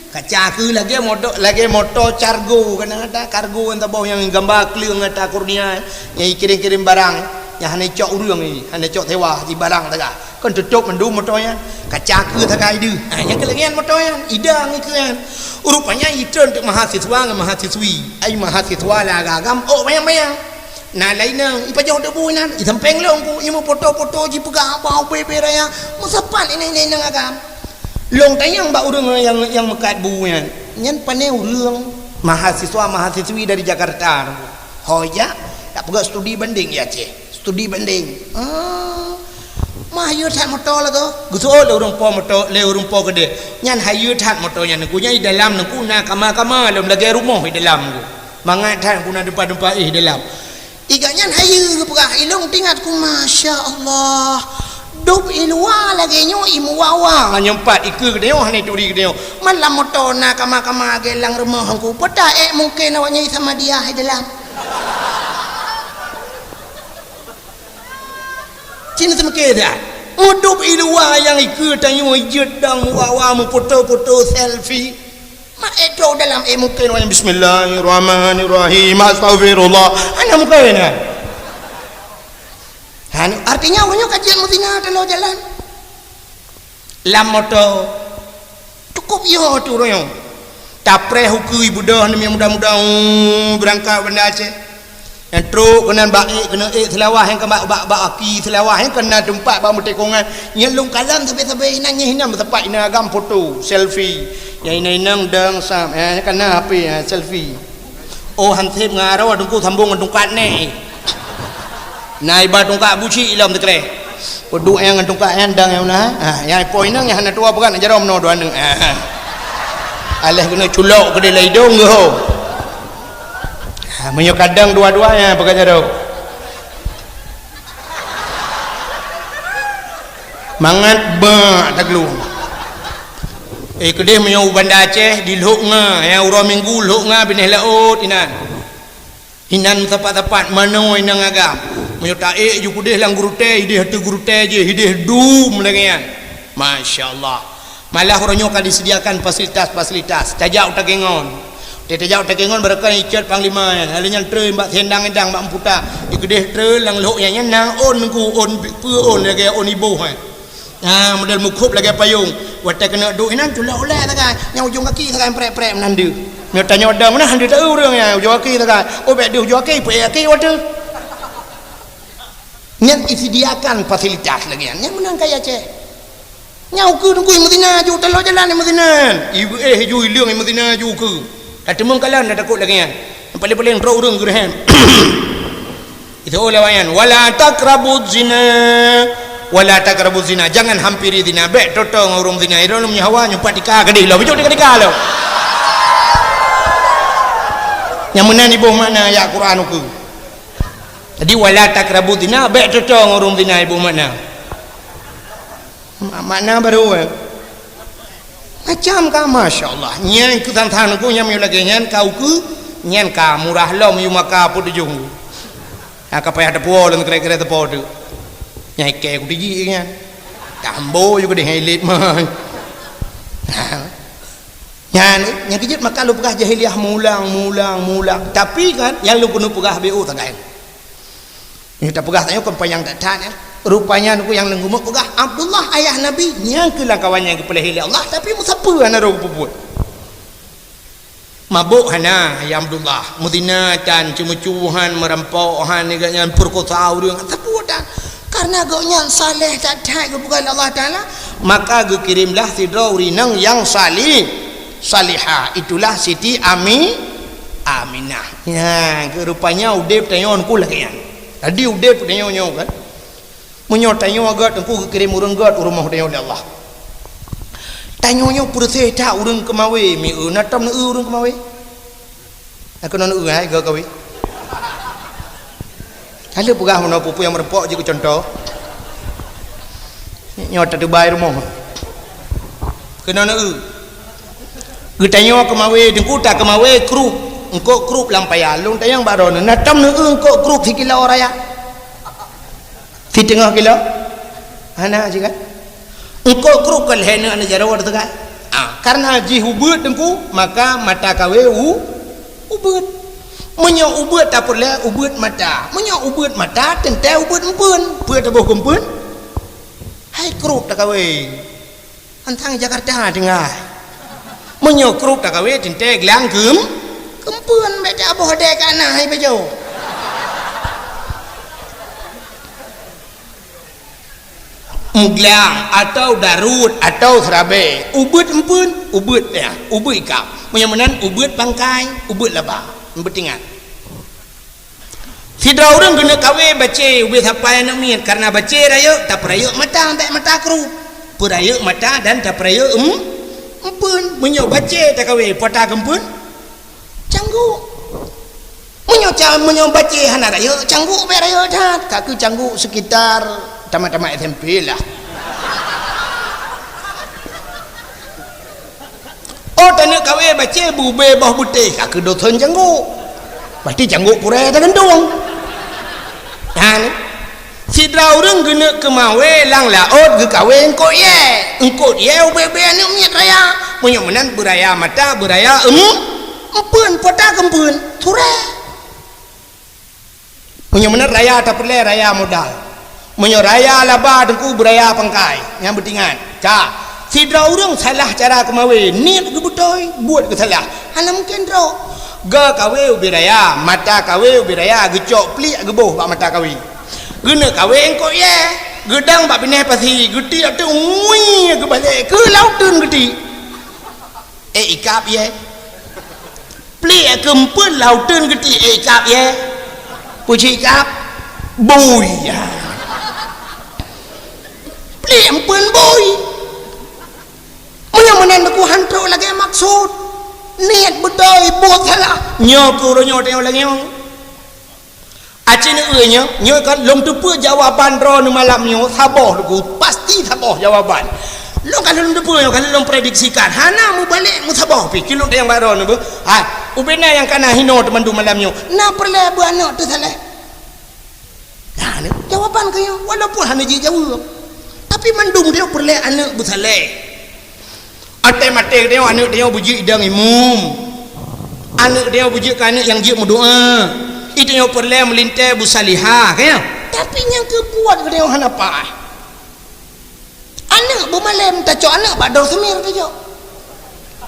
S1: kaca ke lagi motor cargo kan ada kargo yang tabau yang gambar kliung ada kurnia yang kirim barang yang hanya cok urang ni hanya cok tewa di barang taga kan tutup mendung motornya kaca ke tagai dia yang kelegian motornya idang ni kan rupanya itu untuk mahasiswa dengan mahasiswi ai mahasiswa lah agam oh bayang nah lainnya ipa jauh debu nan isampeng long ku imu foto-foto ji pegah bau bebe raya musapan ini nang agam long tayang mbak urang yang mekat buunya nyan pane urang mahasiswi dari Jakarta hoja tak pegak studi banding ya Aceh studi banding mah hayu that motor lah tu gusul urang po motor le urang po gede nyan hayu that motornya nekunya di dalam neku na kama dalam lagi rumah di dalam ku mangat that kuna depan dalam iganya hayu pegah ilong tingat ku masya-Allah duk ilwa lagi nyo imuwawa nyempat ikut dia ni turi dia malam motor na kama gelang rumah aku peta mungkin awaknya sama dia di dalam cina semake dah duk ilwa yang ikut tanyo jedang wawa mu foto selfie mak itu dalam mungkin awaknya bismillahirrahmanirrahim astagfirullah ana mungkin artinya orangnya kajian Madinah kalau jalan lam motor cukup yo tu orangnya tapre hukui budah ni yang mudah-mudah berangkat Banda Aceh yang truk kena baik kena selawah yang kembak bak aki selawah yang kena tempat bak mutekongan yang lung kalam tapi nanya hinam tempat ina agam foto selfie yang ina inang dang sam kena apa selfie oh hansip ngarau dungku sambung dungkat ni nai ba dungkat buci ilam tekle peduk yang dungkat yang dang yang nah yang poin nang yang tua pekan jarom no dua nang alah kena culok ke delai dong go menyo kadang dua-duanya pakai jadau mangat ba tak lu kedih menyo Banda Aceh di Lhok nga yang urang minggu Lhok nga bineh laut inan tepat-tepat mano inang agam menyo taik ju kudih lang guru teh hidih hatu guru teh je hidih dum lagian masyaallah malah orangnya akan disediakan fasilitas tajak utagengon Tejau tekengon berkan icat panglima halinya tre mbak sendang endang mbak puta digedeh tre lang lok yang nang on ku on pu on lagi on ibu model mukhup lagi payung wate kena duk inan tula oleh takai yang ujung kaki takai prep nandu nyo tanya odang mana handu tahu urang ya ujung kaki takai oh bek di ujung kaki kaki wate nyen disediakan fasilitas lagi yang menang kaya Aceh nyau ke nunggu Madinah ju telo jalan Madinah ibu ju ilang Madinah ju ke temung kalan dah takut lagi kan yang paling-paling roh urang gerahan itu lawayan wala taqrabuz zina jangan hampiri zina bek totong urang zina irong nyawa nyumpat dika gede lo bijok dika lo yang mana ni boh mana ya Quran ku jadi wala taqrabuz zina bek totong urang zina ibu mana makna baru macam ka masyaallah nyen ku tantan ku nyam yo lagi nyen kau ku nyen ka murah lom yu maka pu dijung ka payah de po len kira-kira de po tu nyai ke ku diji nyen tambo yu gede helit mah nyen kijit maka lu pegah jahiliah mulang tapi kan yang lu kunu pegah BU tagai ni tak pegah tanya kempayang tak tan rupanya aku yang lenggumuk pegah Abdullah ayah Nabi yang kelah kawannya ke pelihili Allah tapi musapa ana ro puput mabuk hana ya Abdullah mudinatan cumucuhan merampauhan neganya perkosa urang tapudan karena gaunya saleh tak tak kepada Allah Taala maka ge kirimlah sidrauri nang yang salihah itulah Siti Aminah ya rupanya udep tanyon ku lagi kan tadi udep tanyon kan menyo tanyo agat engku kirim urang gat rumah tanyo Allah tanyonyo purseh tak urang kemawe mi natam ne urang kemawe aku non hai ga kawe kalau pegah mana pupu yang merepok je ku contoh nyo tak dubai rumah kena ne tanyo kemawe engku tak kemawe krup engko krup lampaya lung tayang baron natam ne engko krup sikila oraya di tengah kilo anak aja kan engkau kerukal hena anak jarawat tu kan karena haji hubut engkau maka mata kawe ubut menyo ubut tak perlu ubut mata menyo ubut mata tentai ubut empun buat tabuh kempun hai keruk tak kawe antang Jakarta dengar menyo keruk tak kawe tentai gelang kempun beda aboh dek anak hai bejau muglang atau darut atau serabe ubut empun ubut ya ubut ikap menyamanan ubut pangkai ubut labah betingan sidra orang kena kawe baca ubut sampai nak mian karena baca raya tak peraya mata tak mata kru peraya mata dan tak peraya empun menyo baca tak kawe pota kempun cangguk menyo baca hana raya cangguk be raya dah kaku cangguk sekitar tamat-tamat SMP lah oh tanya kawe baca bube bah putih kaki dosen cangguk berarti cangguk pura tak gendung kan sidra orang kena kemawe lang laut ke kawe engkau ye ube ni miat raya punya menan beraya mata beraya empun pota kempun ture punya menan raya tak perlu raya modal menyoraya laba dengku beraya pangkai yang bertingan ka sidra urang salah cara kemawe niat ke betul buat ke salah ana mungkin ro ga kawe ubiraya mata kawe ubiraya gecok plik geboh bak mata kawe guna kawe engkau ye gedang bak bineh pasi geti tu ui ke balik ke lautun geti ikap ye plik kempun lautun geti ikap ye puji ikap bui ya plik empun bui mana aku hantu lagi maksud niat betul buat salah nyo ku nyo tengok lagi nyo acin nyo kan lom tu pu jawaban ro ni malam nyo sabar ku pasti sabar jawaban lo kalau lom tu pu nyo kalau lom prediksikan hana mu balik mu sabar pi kilo yang baru ni bu ha ubena yang kana hino teman tu malam nyo na perle bu anak tu salah nah ni jawaban kayo walaupun hana je jawab tapi mandung dia perle anak bu salah ate mate dia anak dia buji idang imum anak dia buji ke anak yang dia berdoa itu yang perlu melintai bu salihah kan tapi yang kebuat ke dia apa anak bu malam tak cok anak bador semir tu cok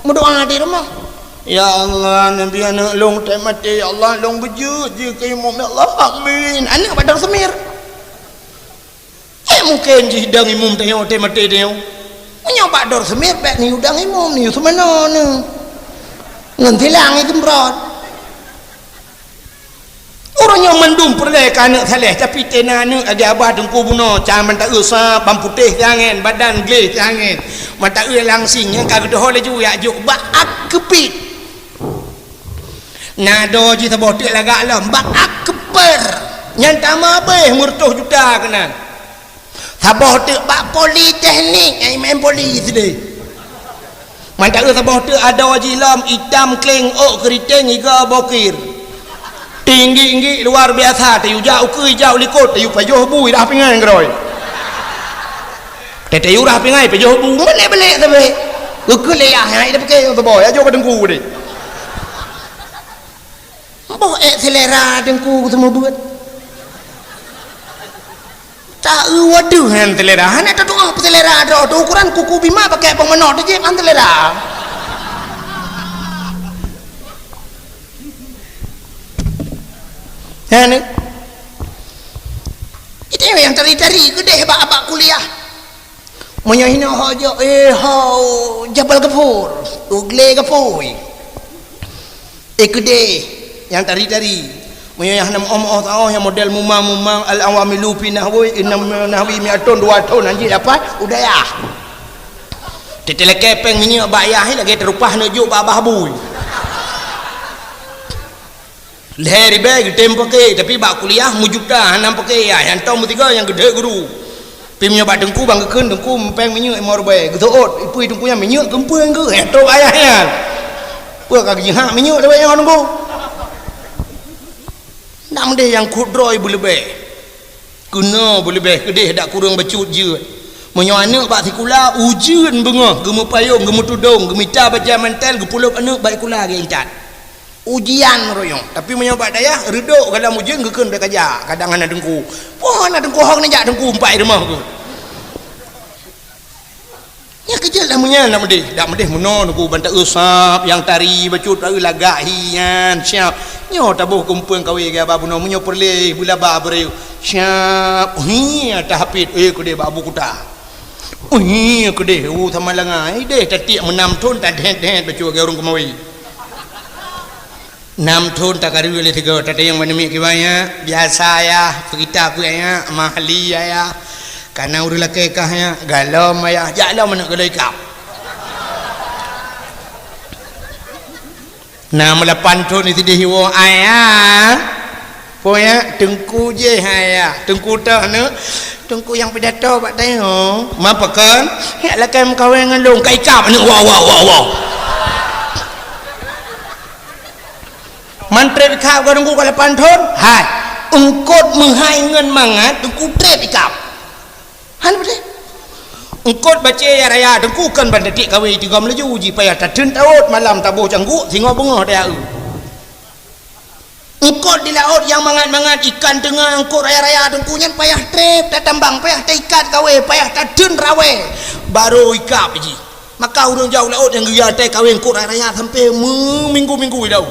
S1: berdoa di rumah ya Allah nabi anak long tak mati ya Allah long buji je ke imum ya Allah amin anak bador semir mungkin je idang imum tengok tak mati dia nyoba dor semir bek ni udang imum ni semana ni ngan tilang itu berat orang yang mendum perleh kana saleh tapi tena ni ada abah dengku buno caman tak usah bam putih jangan badan gleh jangan mata langsing yang kagak doh le ju ya juk bak akepit nado ji sabot lagak lam bak akeper nyantama beh murtuh juta kenan sabah tu bak politeknik ai main polis dia mantak ke sabah tu ada wajilam hitam kleng ok keriting iga bokir tinggi luar biasa tayu jauh ke jauh likut tayu pajoh bui dah pingai ngeroi tayu dah pingai pajoh bu belek tapi ke leah hai dah pakai sabah ajo ke dengku dia boh selera dengku semua buat tak waduh han telera han ada tu apa telera ada tu ukuran kuku bima pakai pemenot je han telera han itu yang tari-tari gede abak kuliah menyahina haja hau Jabal Gafur ugle gafoi gede yang tari-tari yang om tahu yang model mumang al awamilu fi nahwi inam nahwi mi'atun 2 tahun anjir dapat udah ya tetele kepeng minyak bayah lagi terupah nujuk babah bui leher bag tempo ke tapi bak kuliah mujuda hanam pakai ya yang tahu tiga yang gede guru pimnya bak dengku bang keun dengku peng minyak emor bae getot ipui dengku yang minyak kempeng ke eto ayahnya puak kaki hak minyak dewe yang dengku nak dia yang kudroi boleh be kena boleh be kedih dak kurang becut je menyo anak bak sikula ujian bengah gemu payung gemu tudung gemita baca mantel gepulup anak baik kula ge intat ujian royong tapi menyo bak dayah redok kalau ujian gekeun be kaja kadang ana dengku poh ana dengku hang najak dengku empai rumah ku nya kejel dah munya nak medih dak medih meno ku bantak usap yang tari becut lagak hian siap nyo tabuh kumpul kawe ga babu no munyo perle bula ba bre siap hi ta hapit ku de babu kuta ku de thamalanga de tatik menam thun ta det becut ga urung kemawi 6 tahun tak kari oleh 3 tadi yang mana mik kiwaya biasa ya kita aku ya mahli ya karena urut laki kahnya galam ya jalan mana galai kap 68 tahun itu dihiwa ayah poya tengku je haya tengku tak ne tengku yang pidato bak tengok mapakan ya lakai mengkawin dengan long kai kap ne wow mantre bikap ko tengku kala panthon hai engkot menghai ngan mangat tengku tre bikap han betul engkot baca ya raya tengku kan bandetik kawe 3 melaju ji payah taden taut malam tabuh canggu singo bengah dia engkot di laut yang mangat-mangat ikan tengah engkot raya-raya tengku nyan payah trep tak tambang payah tak ikat kawe payah taden rawe baru ikap ji maka urang jauh laut yang geya tak kawe engkot raya sampai minggu-minggu dah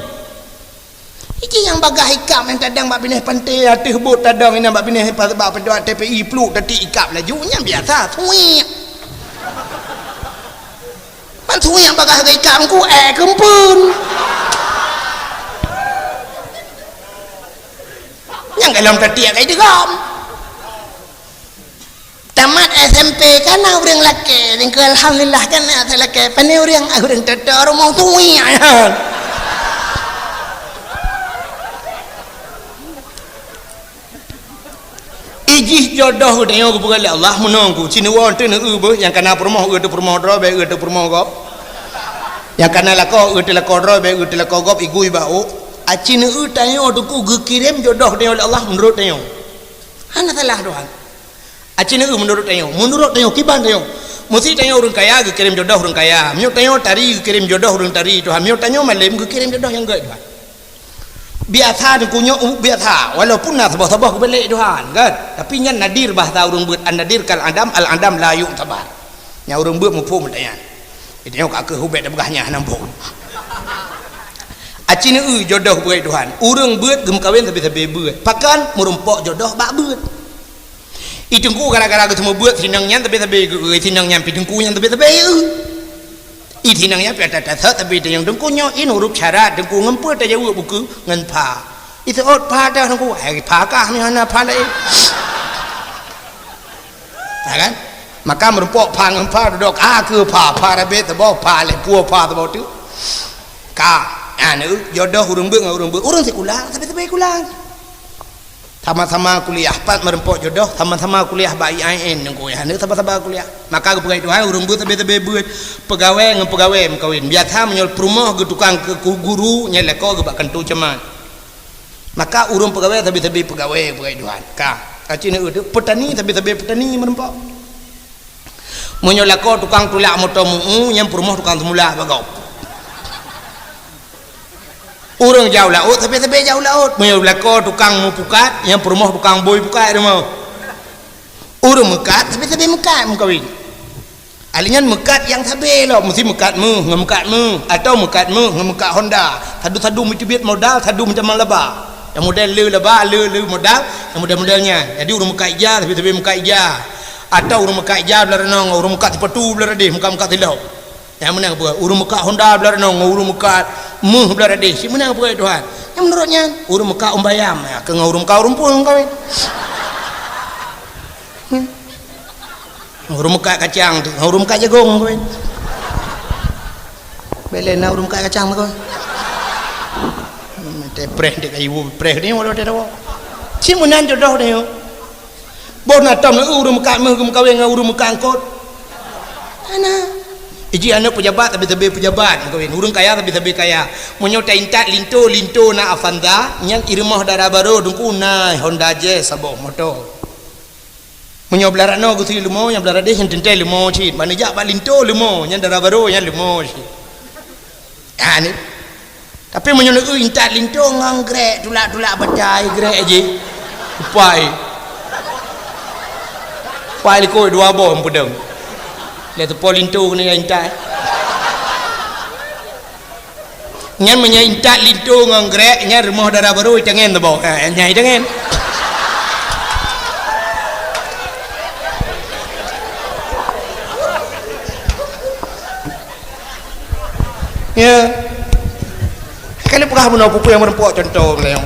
S1: Iki yang bagah ikap yang tadang bak bineh pantai atas bot tadang ini bak bineh bak pada TPI peluk tadi ikap lajunya biasa tuik. Man tuik yang bagah ikap ku kempun. Yang dalam tadi kayak digom. Tamat SMP kan orang laki, tinggal alhamdulillah kan ada laki. Pandai orang tetar mau tuik. Ijih jodoh dengan kepada Allah menunggu cinuan tu nak yang kena permoh tu permoh drop tu permoh gop yang kena lako tu lako drop tu lako gop igui bau acin tayo tu ku kirim jodoh dengan Allah menurut tayo hana salah doang acin menurut tayo kiban tayo mesti tayo orang kaya kirim jodoh orang kaya mio tayo tari kirim jodoh orang tari tu mio tayo malam kirim jodoh yang gak doang biasa dengkunya biasa walaupun nak sabah-sabah kebalik Tuhan kan tapi nya nadir bahasa urang beut nadir kal adam al adam la yu tabar nya urang beut mufhum tayan itu nya ka ke hubet begahnya nampung acin jodoh beut Tuhan urang beut gem kawin tapi beut pakan merumpok jodoh bak beut itu ku gara-gara ketemu beut sinangnya tapi sinangnya pidengku nya tapi itinangnya pada dasar tapi yang dengkunya ini huruf syarat dengku ngempur tak jauh buku ngan pa itu ot pa dah dengku pa kah ni hana pa lai kan maka merumpok pa ngan pa dok ke pa rabe tebo pa le pu pa tebo tu ka anu jodoh urang beung urang sekulah tapi kulang sama-sama kuliah pat merempok jodoh sama-sama kuliah BIN nengko ya ne sama-sama kuliah maka kepegai Tuhan urang beut tapi beut pegawai kawin biasa menyol perumah ke tukang ke guru nyeleko ke bak kentu cemat maka urang pegawai tapi pegawai Tuhan ka acine itu petani tapi petani merempok menyol lako tukang tulak motor mu yang perumah tukang semula bagau urang jauh laut tapi jauh laut menyol lako tukang mu pukat yang perumah tukang boy pukat dia mau urang mekat tapi mekat mu kawin alingan mekat yang sabe lo mesti mekat mu atau mekat mu ngemekat Honda sadu Mitsubishi modal sadu macam leba yang model le modal yang model-modelnya jadi urang mekat ija tapi mekat ija atau urang mekat ija belarang urang mekat sepetu belarang muka tilau yang mana apa urang mekat Honda belarang urang mekat mu belarang si mana apa Tuhan yang menurutnya urang mekat umbayam ya ke urang pun kawin urang mekat kacang tu urang mekat jagung kawin belena urang mekat kacang kawin te preh dek ibu preh ni walau dia tahu si mana jodoh dia bona tam urang mekat mu kawin urang mekat angkot ana iji anak pejabat tapi pejabat kawin urang kaya tapi kaya monyo taintat linto na Avanza yang irmah darah baru dengku na Honda Jazz sabok motor monyo belarano gusi lumo yang belara deh yang tentai lumo cit mana jak pak linto lumo yang darah baru yang lumo cit ani tapi monyo intat linto nganggrek tulak bacai grek aje pai ko dua bom pedang lihat polinto ni intat ngan menya intat linto nganggrek nya rumah darah baru jangan tu bawa nyai jangan ya kalau pernah menawa pupu yang merempok contoh yang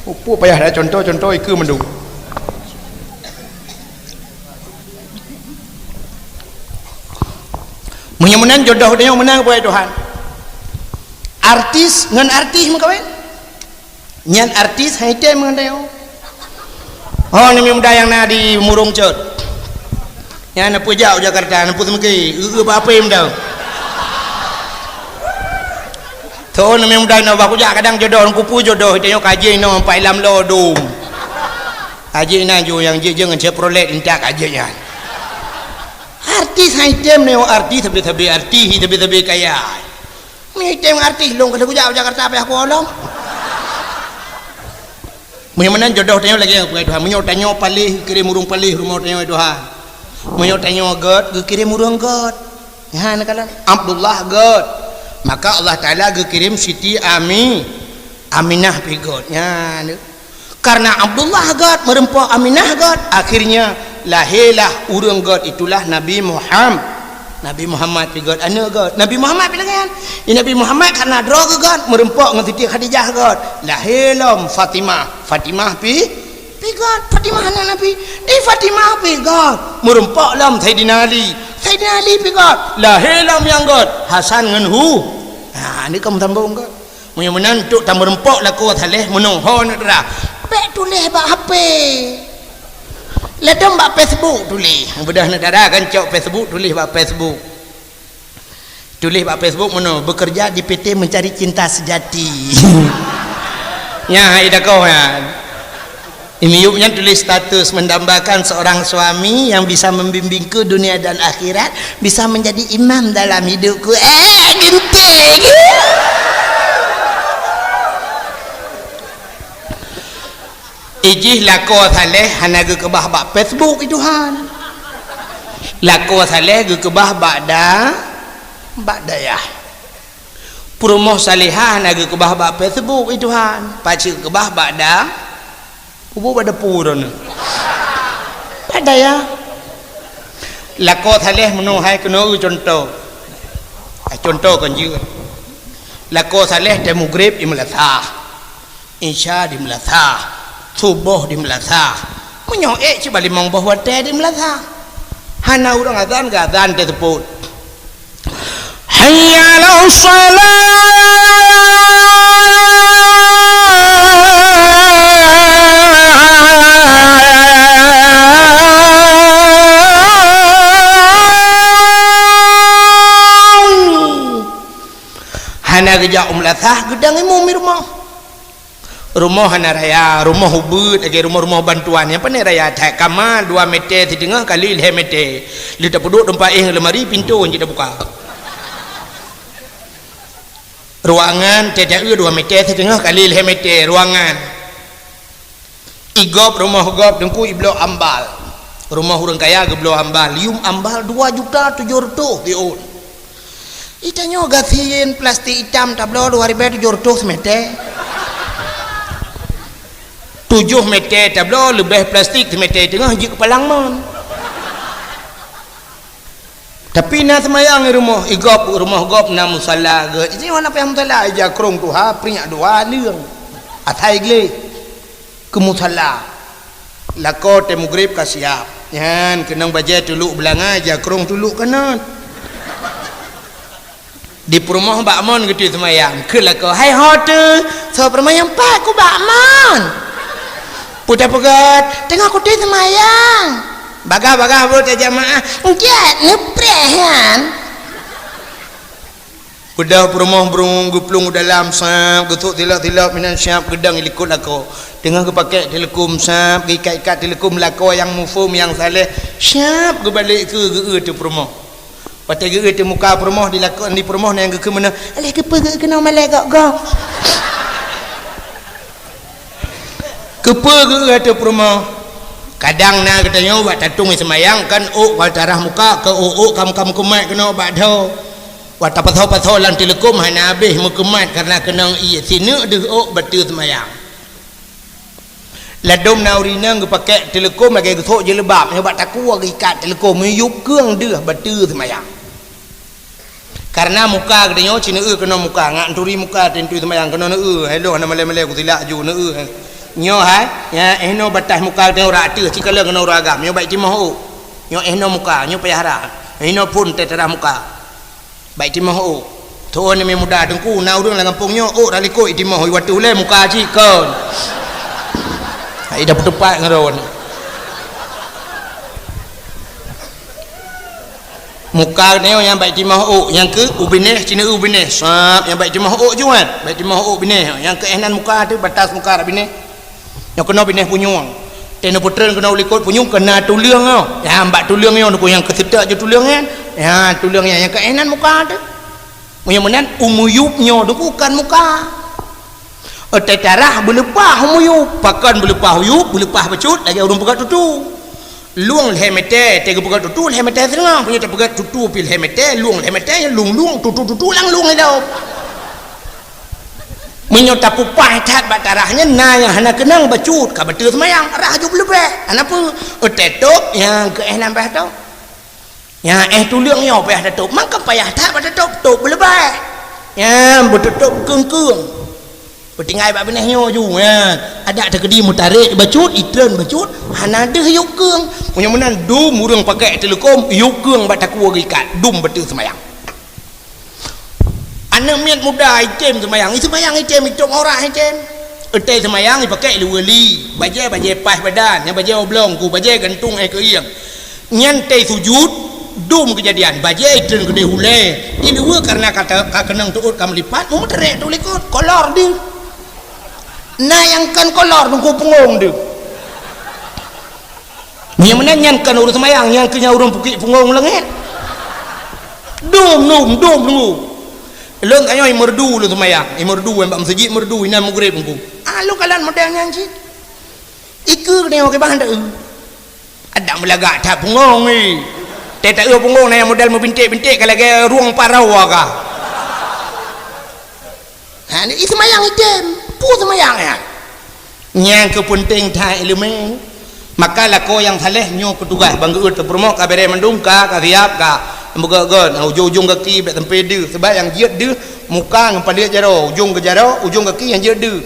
S1: pupu payah dah contoh itu mendung menang jodoh dia yang menang buat Tuhan artis ngan artis mengkawin nyan artis haitem ngan dia oh ni muda yang na di murung cot yang na pujau Jakarta na putu meki apa yang dah so ni muda na baku jak kadang jodoh kupu jodoh dia kaji no pai lam lo dum kaji na jo yang je jangan Chevrolet intak kajinya artis item ni artis tapi artis tapi kaya ni item artis long kada kujau Jakarta apa aku olong menyemenan jodoh tanya lagi aku Tuhan menyo tanya palih kirim urung palih rumah tanya Tuhan menyo tanya god kirim urung god ya nakalan Abdullah god maka Allah Taala kirim Siti Ami Aminah pigotnya karena Abdullah God merempok Aminah God, akhirnya lahirlah urang God itulah Nabi Muhammad pigot anu God Nabi Muhammad bilangan Nabi Muhammad karena droga God merempok dengan Siti Khadijah God, lahirlah Fatimah pigot Fatimah anak Nabi di Fatimah pigot merempok lam Sayyidina Ali pigot lahirlah yang God Hasan dengan ini kamu tambah God mudah-mudahan untuk tak merempok lah kau thaleh menuhon dah pek tulis bak HP ledom bak Facebook tulis bedah negara kan cok Facebook tulis bak Facebook mana bekerja di PT Mencari Cinta Sejati nya ida kau ya imiupnya tulis status mendambakan seorang suami yang bisa membimbing ke dunia dan akhirat, bisa menjadi imam dalam hidupku. Ginting ijih lako saleh hanaga kebah bak Facebook itu han lako saleh ge kebah bak dayah promoh salihah hanaga kebah bak Facebook itu han paci kebah bak ubu pada puron bak dayah lako saleh menuhai kena contoh kan juga lako saleh temu grib di melasah isya di melasah subuh di melasah menyoek coba limang bahwa teh di melasah hana urang azan ke azan teh teput hayya ala salat hana geja melasah gedang imu rumah hana raya rumah hubud lagi rumah bantuan yang pandai raya tak kamal 2 meter setengah kali 5 meter dia tak duduk tempat lemari pintu yang kita buka ruangan tidak 2 meter setengah kali 5 meter ruangan igop rumah gop dengku iblo ambal rumah orang kaya geblo ambal lium ambal 2.700.000 diun itanya gasin plastik hitam tablo 2.700 semeter 7 meter tablo lebih plastik semeter tengah je kepalang mon tapi nak semayang rumah igop rumah gop na musalla ge ini mana payah musalla aja krong tu ha prinyak doa leung atai gle ke musalla lako te maghrib ka siap yan kenang baje tuluk belang aja krong tuluk kanan di rumah Mbak Mon gitu semayang ke lako hai hotel so permayang pak ku Mbak Mon putar pegat tengah kuti semayang bagah bro jamaah enggak ngeprehan udah perumah burung guplung dalam sap getuk tilak minan siap gedang ilikut lako tengah ke pakai telekom sap ikat telekom lako yang mufum yang saleh siap ke balik ke tu perumah patai ge tu muka perumah dilakon di perumah yang ke mana alih ke kena malai gak kepa ke ada perumah kadang nak katanya buat tatung semayang kan wal darah muka ke kam kemat kena obat dah buat apa-apa lan telekom hana habis mukemat karena kena iya sini de betul semayang ladom naurina nge pakai telekom lagi gesok je lebab buat takua ikat telekom yuk keung dah betul semayang karena muka katanya cina kena muka ngak turi muka tentu semayang kena hello hana malai-malai ku tilak ju nyo hai ya ehno batas muka tengok rata cikala kena uragam nyo baik timah nyo ehno muka nyo payahara ehno pun terah muka baik timah tu ni muda dengku na urang lang kampung nyo rali ko timah waktu le muka cikon ai dah tepat ngaron muka nyo yang baik timah yang ke ubineh cina ubineh sap yang baik timah juan baik timah bineh yang ke ehnan muka tu batas muka bineh yang kena bineh punyung tena putren kena ulikot punyung kena tuliang ya mbak tuliang yang yang kesedak je tuliang kan ya tuliang yang keenan muka tu mudah-mudahan umuyupnya tu bukan muka tetarah belepah umuyup pakan belepah uyup belepah becut lagi orang pegat tutu luang lehmete tega pegat tutu lehmete setengah punya tak pegat tutu pil lehmete luang lehmete luang tutu lang luang hidup menyota pupai tat batarahnya na yang hana kenang bacut ka betul semayang rah ju lebih anapa tetok yang ke nambah tu yang tuliang yo payah tetok mangka payah tat batok tok lebih ya betutup keung bertinggai bab benehnya ju ya ada terkedi mutarik bacut itren bacut hana deh yuk keung punya menan dum urang pakai telekom yuk keung batakua gikat dum betul semayang anak miat muda item semayang item itu orang item ete semayang dipakai luweli baje pas badan yang baje oblong ku baje gantung ke iang nyante sujud dum kejadian baje itren gede hule ini dua karena kata kenang tuut kam lipat mau terek tu likut kolor dia nah yang kan kolor nunggu punggung dia ni mana nyankan urus semayang yang kenya urang pukik punggung lengit dum Long ayo merdu lu semayang, merdu yang bak masjid merdu ina maghrib engko. Lu kalan model nyanci. Iku ni okey bahan dak. Ada melagak tak pungong ni. Tak pungong ni model membintik-bintik kalau ke ruang parau ka. Ha ni semayang item, pu semayang ya. Nyang ke penting thai elemen. Maka lako yang saleh nyo petugas banggeut terpromok ka bere mendungka ka siap ka. Muka-muka ujung kaki tak tempai dia sebab yang jiat dia muka yang pada jaro ujung ke jaro ujung kaki yang jiat dia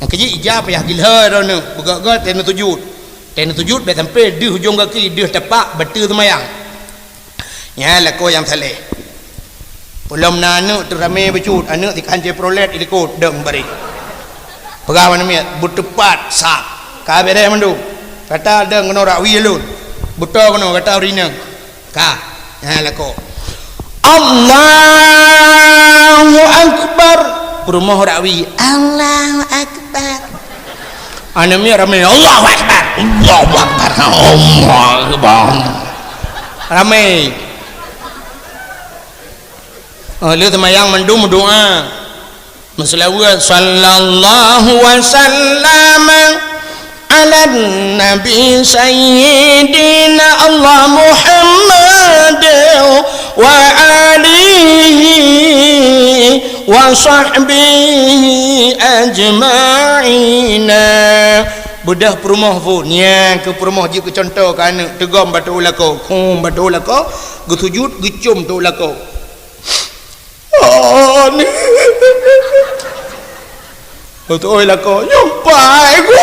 S1: yang kecil ijab payah gila dah ni muka-muka tena sujud tak tempai dia ujung kaki dia tepak betul semayang ya lako yang saleh belum anak teramai becut anak di kancai prolet ikut deng bari pegawan ni bertepat sak kabere mandu kata deng kena rakwi alun betul kena kata urina ka lako Allahu Akbar perumah rakwi Allahu Akbar ana mi ramai Allahu Akbar ramai lu semayang mendung doa masalawat sallallahu wasallam ala nabi sayyidina Allah Muhammad wa alihi wa sahbihi ajma'ina budah perumah pun yang ke perumah je ke contoh kan tegam batu lako batu lako gesujud gecum tu lako ni betul lako nyampai ku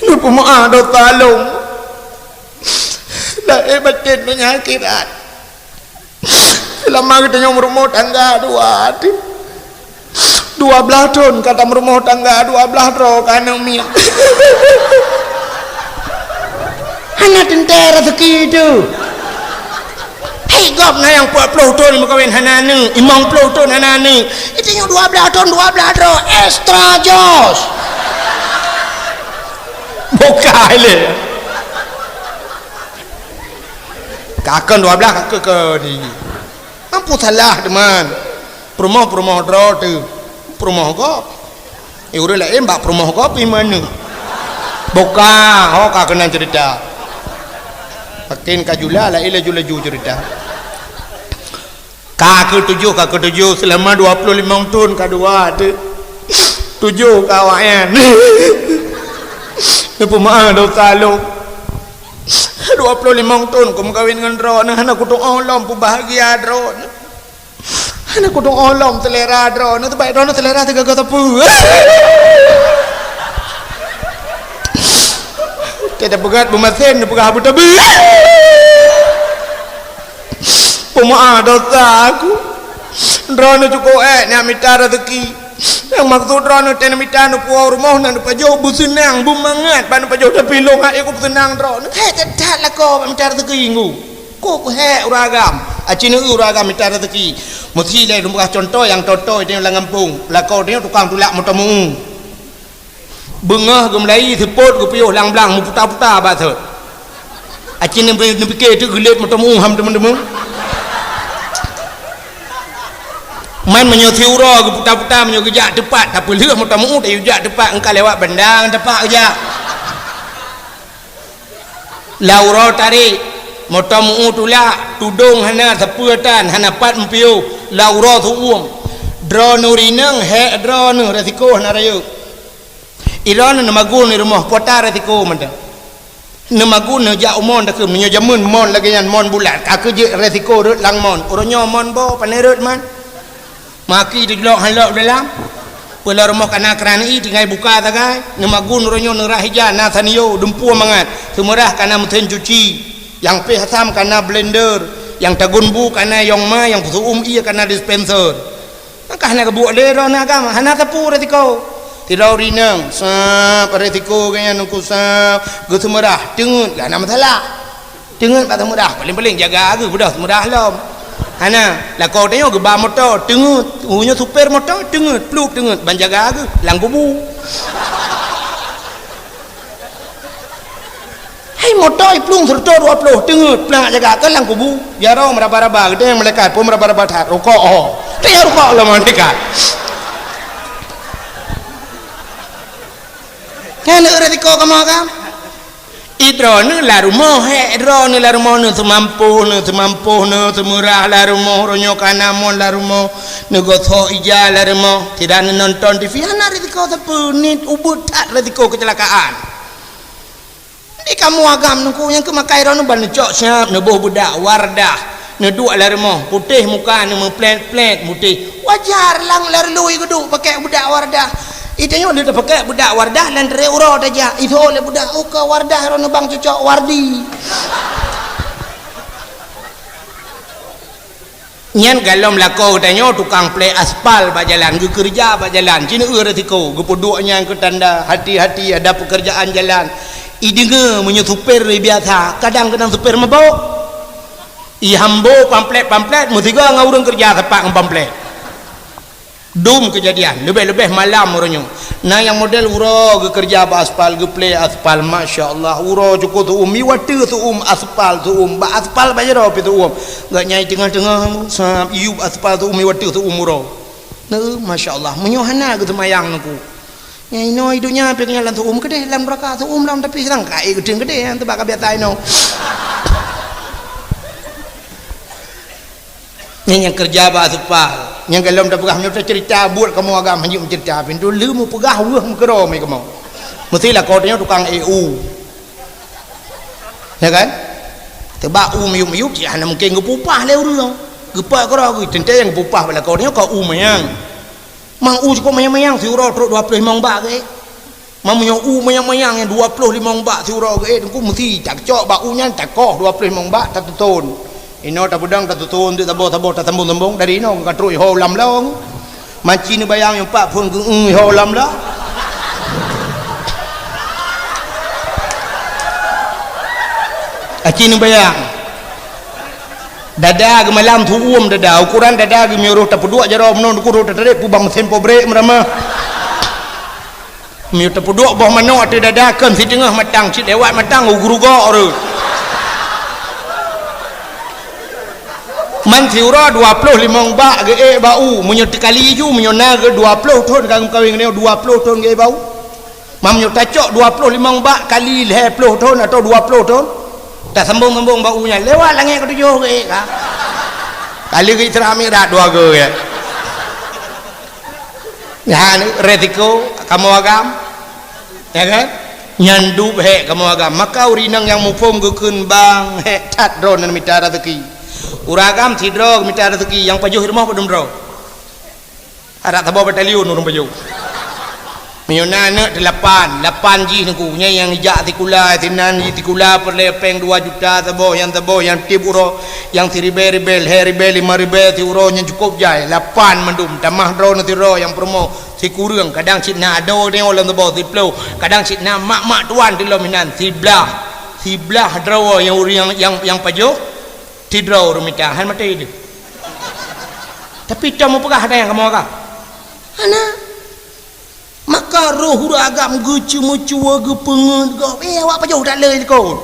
S1: ni pemaaf dah talung dah batin penyakit selama kita yang rumah tangga dua belah tahun kata rumah tangga 12 roh kanang miak anak tentera rezeki tu hei gop na yang 40 tahun makawin hanane 50 tahun hanane itu yang 12 tahun 12 roh extra jos buka le kakak 12 kakak ke ni apa salah teman perumah draw tu perumah kau udah lah mbak perumah kau pergi mana buka kau kena cerita pakin kajula lah jula cerita kakak tujuh selama 25 tahun kedua tu 7 kawan pemaaf dosa lu 25 tahun kau kahwin dengan drone anak aku doa Allah pu bahagia drone anak aku doa Allah selera drone tu baik drone selera tiga kata pu kita pegat bumasen pegah abu tabi pemaaf dosa aku drone cukup ni minta rezeki yang maksud drone tena minta nu puau rumah nan pajo busenang bumangat pan pajo tapi long hak aku senang drone tak lah kau minta rezeki ngu kau he uragam acine uragam minta rezeki mesti le rumah contoh yang toto di dalam kampung lah kau dia tukang tulak motomu bengah gemlai sepot ku piuh lang-lang mu putar-putar ba thot acine fikir tu gelit motomu ham teman-teman man menyothiura ke putar-putar menyogejak tepat tak perlu motomu tak ujak tepat engkau lewat bendang tepat aja laura tarik motomu tulak tudung hana sepuatan hana pat empiu laura tu dronuri nang he drone resiko na rayu iron na magun ni rumah kota resiko manda na magun na ja umon dak menyo jamun mon lagi yan mon bulat aku je resiko rut lang mon uronyo mon bo panerut man maki di lok halok dalam pula rumah kana kerana i tinggal buka tagai na magun uronyo na rahija na taniyo dumpu mangat semurah kana mesin cuci yang pehasam kana blender yang tagunbu kana yongma yang pusuum iya kana dispenser maka hana kebuat lero na agama hana tapu retiko tidak rinang sap retiko kaya nuku sap gesemerah dengut lah nama salah dengut pada mudah paling-paling jaga aku budak mudah lom hana lah kau tanya gebah motor dengut punya super motor dengut peluk dengut ban jaga aku lang kubu hai motor plung serta 20 dengut pelang jaga kan lang kubu jaro meraba-raba gede melekat pun meraba-raba tak rokok oh dia rokok lah melekat kan retiko kamu kan idron la rumah he idron la rumah nu semampu nu semurah la rumah ronyo kana mon la rumah nu gotho ija la rumah tidak nonton TV hana retiko sepunit ubut tak retiko kecelakaan di kamu agam nu yang kemakai ron ban cok siap nu budak wardah nu dua la rumah putih muka nu plet putih wajar lang lar lui geduk pakai budak wardah itanya dia pakai budak wardah dan reuro aja itu oleh budak uka wardah ron bang cocok wardi nyan galom lako tanya tukang play aspal bajalan ge kerja bajalan cina retiko ge podoknya ke tanda hati-hati ada pekerjaan jalan idenge menyo super biasa kadang-kadang super mabok i hambo pamflet mutiga ngaurang kerja tepak pamflet dum kejadian lebih-lebih malam orangnya nah yang model uro kerja aspal ge play aspal masyaallah uro cukup tu mi watu tu aspal tu ba aspal baje ro pi tu enggak nyai tengah-tengah sap iu aspal tu mi watu tu uro nah masyaallah menyohana ge semayang nuku nyai no hidupnya pengen lan tu gede lan neraka tu lan tapi sang kai gede yang tebak biasa no yang kerja aspal yang kalau dah pegah nyata cerita buat kamu agak hanya cerita pintu lu pegah wah mukero mai kamu mestilah kau tanya tukang EU ya kan tebak miyuk sih hanya mungkin gepupah le urang gepak kau aku tente yang gepupah bala kau tanya kau mayang mang cukup mayang si urang terus 25 bak ke mang punya mayang yang 25 bak si urang ke aku mesti tak cok bakunya tak koh 25 bak tak tutun ino tak budang tak tutun tu tabo tak tembung dari ino katrui ho lam long maci ni bayang yang pak pun ho lam lah aci ni bayang dada ke malam tu dada ukuran dada ke miuruh tak peduk jaro menon kurut terek pubang mesin pobrek merama miuruh tak peduk boh mano ate dada kan si tengah matang si lewat matang guru-guru orang man siura 25 bak ge bau munyo tekali ju munyo na ge 20 ton kang kawing ne 20 ton ge bau mam nyo tacok 25 bak kali 20 ton atau 20 ton tak sambung baunya lewat langit ke 7 ge ka kali ge cerami dah 2 ge ya ni retiko kamu agam ya kan nyandu he kamu agam maka urinang yang mufum ge kun bang he tat drone nan mitara teki uragam tidro minta rezeki yang pajuh rumah padum dro ada tabo batalion urung pajuh miona nak 8 ji nungku nya yang jak tikula tinan tikula perlepeng 2 juta tabo yang tip uro yang tiribel heribel 5 ti uro nya cukup jai 8 mendum tamah dro nanti ro yang promo si kurang kadang citna ado ni orang tabo tiplo kadang citna mak tuan di lominan siblah dro yang pajuh tidro rumita han mati itu tapi kamu pegah ada yang kamu agak ana maka roh agam ge cuma ge pengut go awak pa jauh tak le kau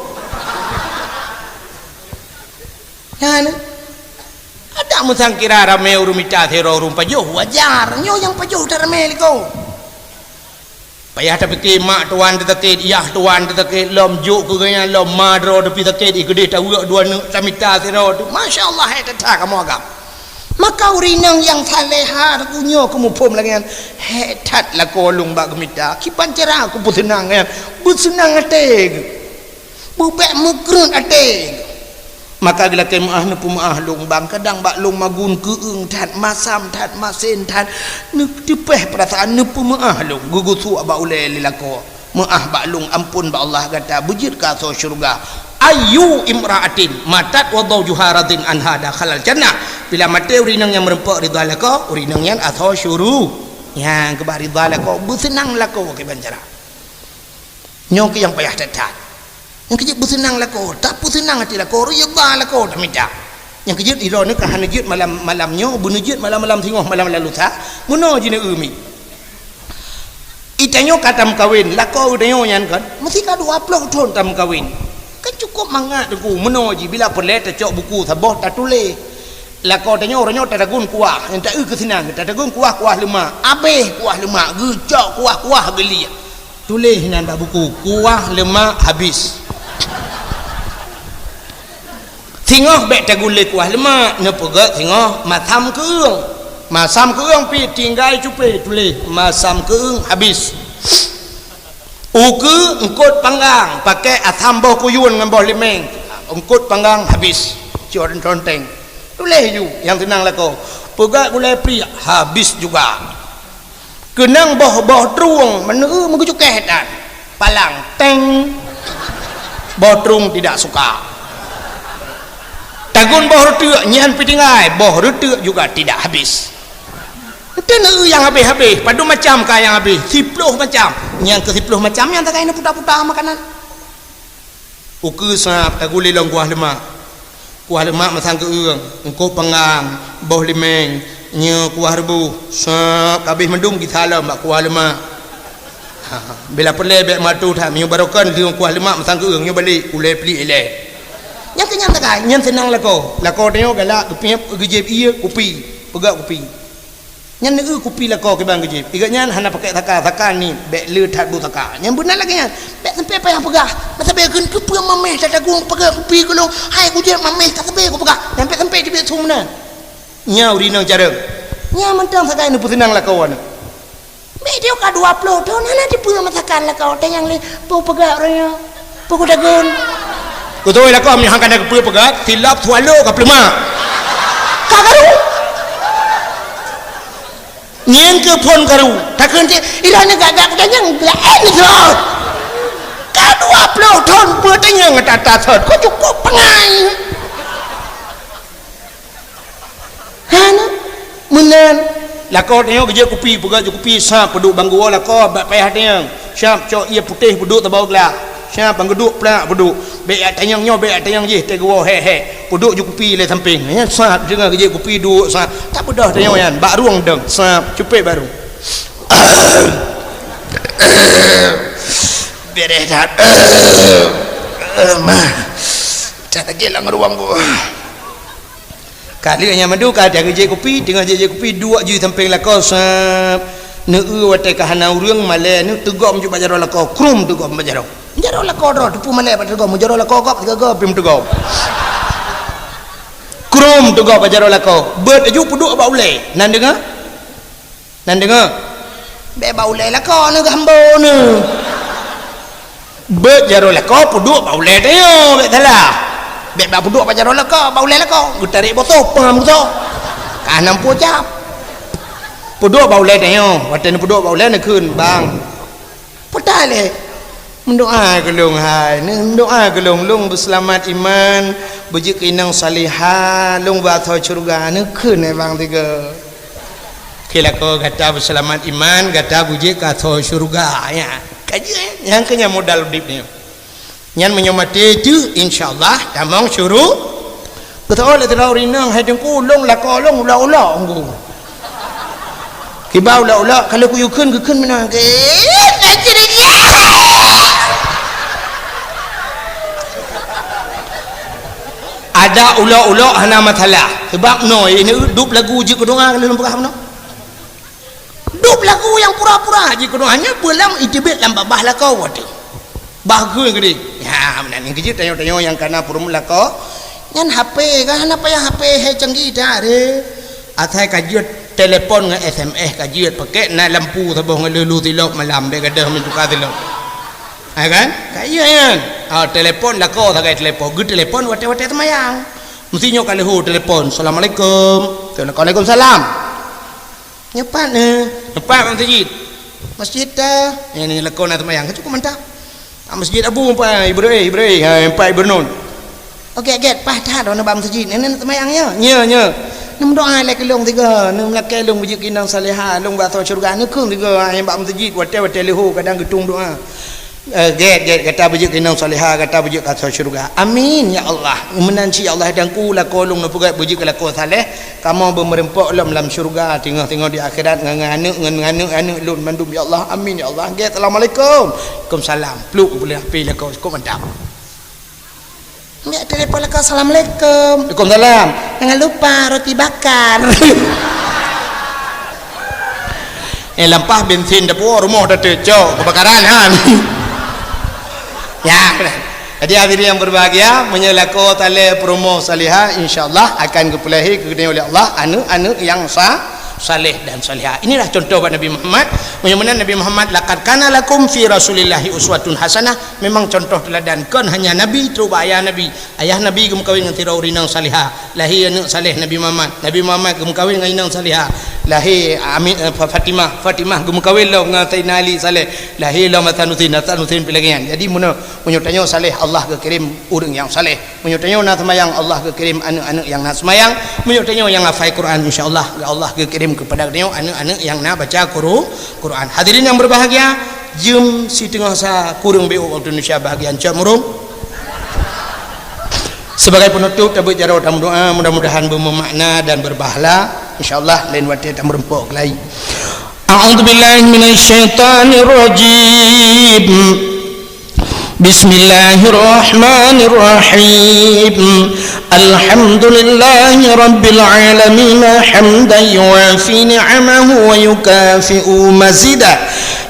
S1: ana ada musang kira rame rumita thero rum pa jauh wajar nyo yang pa jauh tak rame kau payah tapi ke mak tuan detakit yah tuan detakit lom juk ke ganya lom madro depi takit ikede tahu dua samita siro masyaallah hai tak kamu agam maka urinang yang saleha kunyo kumupum lagi kan hetat lah kolong bak gemita kipan cerah aku bersenang kan bersenang ateg bubek mukrun ateg maka gila ke maah nepu maah long bang kadang bak long magun keung tat masam tat masin tat nek dipeh perasaan nepu maah long gugusu bak ule lilako maah bak long ampun bak Allah kata bujir ka so syurga ayu imra'atin matat wa zawjuha radin anha dakhalal jannah bila mati urinang yang merempok ridha lako urinang yang atau syuru yang kebar ridha lako bersenang lako ke banjara nyok yang payah tetat yang kejut bersenang lako tak bersenang hati lako ridha lako tak minta yang kejut ira ni kahan jut malam-malamnya bunujut malam-malam tengok malam lalu tak muno jina umi itanyo katam kawin lako udanyo yan kan mesti ka 20 tahun tam kawin kan cukup mangat aku menoji bila perle tercok buku sabah tak tulis lako tanyo orangnya tak dagun kuah yang tak ke senang tak dagun kuah lemak habis kuah lemak gecok kuah geli tulis nanda buku kuah lemak habis tengok bek tak gule kuah lemak ne pegat tengok masam keung pi tinggal cupe tulis masam keung habis uke engkut panggang pakai asam boh kuyun dengan boh limeng engkut panggang habis cion tonteng tulis ju yang tenang lah kau pegat gulai pri habis juga kenang boh truang meneu mengucuk kehetan palang teng boh trung tidak suka tagun boh retuk nyan pitingai boh retuk juga tidak habis itu yang habis padu macam kah yang habis 10 macam yang ke 10 macam yang tak kena putar-putar makanan uke sap tak guli long kuah lemak masang ke urang engkau pengang boh limeng nya kuah rebu sap habis mendung kita salam bak kuah lemak bila perle bek matu tak miu barokan di kuah lemak masang ke urang nya balik ulai peli eleh yang kenyang tak kai yang senang lako tengok galak kepiap gejep iya kopi pegak kopi nyan neu kopi lah kau ke bang gejip iganya hana pakai taka ni bek le tat bu taka yang benar lagi kan bek sampai apa yang pegah masa bek kun kepu mameh tak dagung pakai kopi kalau hai ku je mameh tak sampai ku pegah sampai di bek sumna nya urinang jarang nya mentang sakai ni pusenang lah kau ana bek dia ka 20 tahun hana dipu masakan lah kau tanyang le pu pegah orangnya pu ku dagun ku tahu lah kau mihang kana kepu pegah tilap swallow ka plema kagaru nyen ke pon karu tak kena ilahnya gagak danyang lain sot ka 20 tahun petanya ngetata sot kau cukup pengai hana menan lah kau tengok kerja kopi pegak kopi sap peduk banggu lah kau bak payah tengok sap cok ia putih peduk tabau gelak sap bangeduk pelak peduk bek tanyang nyo bek tanyang je tegowo he peduk je kopi le samping nya sap dengar kerja kopi duk sap tak bedah tanyang yan bak ruang deng sap cepet baru beres dah mah tak lagi lang ruang gua kali nya madu ka jaga je kopi dengar je kopi dua je samping la kau sap neu wate ka hana urang male nu tegom ju bajaro la kau krum tegom bajaro jaro la kau ro tupu male bajaro mu jaro la kau gop gaga pim tegom krum tegom bajaro la kau bet aju puduk ba ule nan dengar be ba ule la kau nu gambo nu bet jaro la kau puduk ba ule de yo be salah be ba puduk bajaro la kau ba ule la kau gutarik botol pam tu kanam pojap puduk bau le tengok watan puduk bau le nak kun bang putai le mendoa ke long hai ni mendoa ke long berselamat iman berjik inang salihah long ba thoi surga ni kun ai bang tiga kila ko kata berselamat iman kata berjik ka thoi surga ya kaji yang kenya modal hidup ni nyan menyomati tu insyaallah tamang syuru betul le terau rinang hai dengku long la ko long ula nggu kibau la kalau ku yukun menang ke ada ula hana mathalah sebab no ini dup lagu je kedua kalau nampak no dup lagu yang pura-pura je kedua hanya belam itibet lam babah la kau wate bagus gede ya benar ni kejut tanya yang kana purum la kau nyan HP kan hana payah HP he canggih dah re atai kajut telepon dengan SMS kajut pakai na lampu tabung lulu tilok malam dia gadah mentukar tilok kan kajut kan telepon lah kau tak telepon good telepon wate-wate temayang mestinya kalau telepon assalamualaikum waalaikumsalam nyepat masjid dah ini lakon nak temayang cukup mantap masjid abu pai ibrahim pai bernun okey get patah dah nak masjid ini temayangnya nya nam doa lek long tiga nam lakai long bujuk kinang salihah long ba syurga ne kung tiga ai ba masjid wate leho kadang gedung doa get kata bujuk kinang salihah kata bujuk kata syurga amin ya Allah menanci Allah dan ku la kolong no pugat bujuk la ko saleh kamu bermerempok dalam syurga tengok di akhirat ngan lun mandum ya Allah amin ya Allah get assalamualaikum waalaikumsalam peluk boleh api la ko mantap. Nggak telepon lagi assalamualaikum waalaikumsalam jangan lupa roti bakar lampah bensin dapur rumah dah tercok kebakaran kan ya jadi hadirin yang berbahagia menyelako tali promo salihah insyaallah akan kepulahi kegedean oleh Allah anu yang saleh dan salihah. Inilah contoh pada Nabi Muhammad. Bagaimana Nabi Muhammad laqad kana lakum fi rasulillahi uswatun hasanah. Memang contoh teladan kan hanya Nabi terus ayah Nabi gem kawin dengan tirau rinang salihah lahir anak saleh Nabi Muhammad gem kawin dengan inang salihah lahir Fatimah gem kawin lah dengan Sayyidina Ali saleh lahir lah Matanutin pelagian. Jadi menyutanya saleh Allah ke kirim urang yang saleh menyutanya nak semayang Allah ke kirim anak-anak yang nak semayang menyutanya yang hafal Quran insyaallah Allah ke kirim kepada dia anak-anak yang nak baca Quran. Hadirin yang berbahagia, jom si tengah sa kurang BO waktu Indonesia bahagian camurung. Sebagai penutup tabut jaro dalam doa mudah-mudahan bermakna dan berbahala insyaallah lain waktu tak merempok lagi. A'udzubillahi minasyaitonir rajim. Bismillahirrahmanirrahim. Alhamdulillahi rabbil alamin hamdan yuwafi ni'amahu wa yukafi'u mazidah.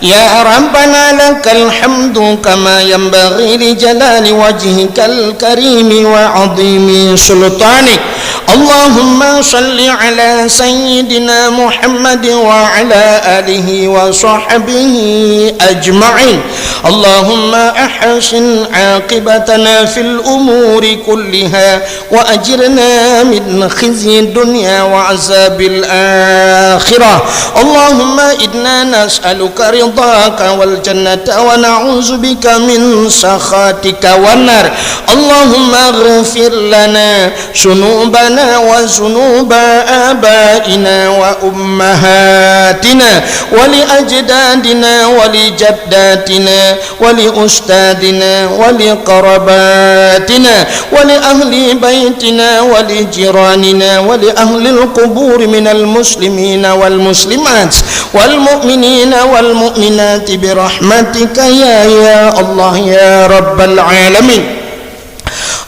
S1: Ya Rabbana lakal hamdu kama yanbaghi li jalali wajhikal karimi wa 'azimi sultanik. Allahumma salli ala sayyidina Muhammad wa ala alihi wa sahbihi ajma'in. Allahumma ahsin 'aqibatana fil umuri kulliha wa ajirna min khizyi dunya wa azabil akhirah. Allahumma inna nas'aluka ridhaka wal jannata wa na'udzu bika min sakhatika wan nar. Allahumma ighfir lana sunubana wa sunuba abaina wa ummahatina wa li ajdadina wa li jaddatina wa li ustadina wa li qarabatina wa li ahli baitina wa li jiranina wa li ahli al-qubur minal muslimina wal muslimat wal mu'minina wal mu'minat bi rahmatika ya Allah ya rabbal alamin.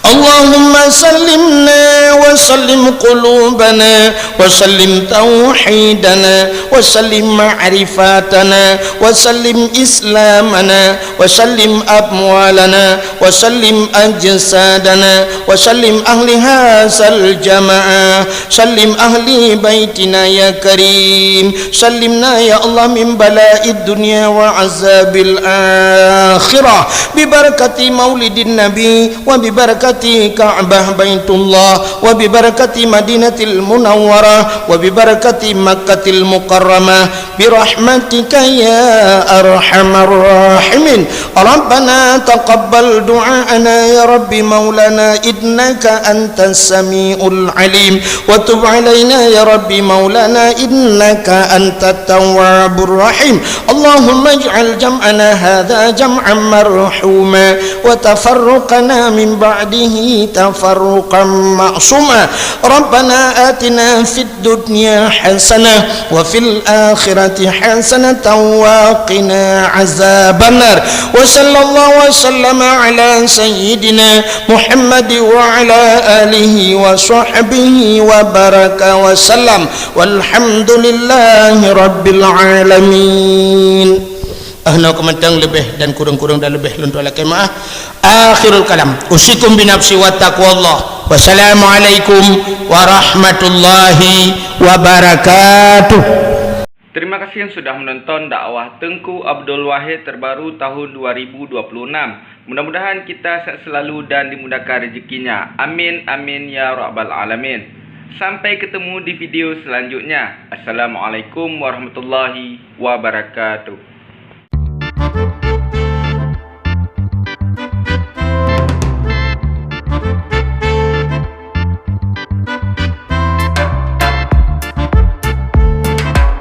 S1: اللهم سلمنا وسلم قلوبنا وسلم توحيدنا وسلم معرفاتنا وسلم إسلامنا وسلم أموالنا وسلم أجسادنا وسلم أهل هذا الجماعة سلم أهل بيتنا يا كريم سلمنا يا الله من بلاء الدنيا وعذاب الآخرة ببركة مولد النبي وببركة كعبة بيت الله وببركة مدينة المنورة وببركة مكة المكرمة برحمتك يا أرحم الراحمين. ربنا تقبل دعاءنا يا رب مولانا إنك أنت السميع العليم وتب علينا يا رب مولانا إنك أنت التواب الرحيم. اللهم اجعل جمعنا هذا جمعا مرحوما وتفرقنا من بعده تفرقا معصوما. ربنا آتنا في الدنيا حسنة وفي الآخرة حسنة وقنا عذاب النار. وصلى الله وسلم على سيدنا محمد وعلى آله وصحبه وبارك وسلم والحمد لله رب العالمين. ahna kementang lebih dan kurang-kurang dan lebih luntur laki maaf. Akhirul kalam, usikum binafsi wa taqwallah. Wassalamualaikum warahmatullahi wabarakatuh.
S3: Terima kasih yang sudah menonton dakwah Tengku Abdul Wahid terbaru tahun 2026. Mudah-mudahan kita sehat selalu dan dimudahkan rezekinya. Amin amin ya rabbal alamin. Sampai ketemu di video selanjutnya. Assalamualaikum warahmatullahi wabarakatuh.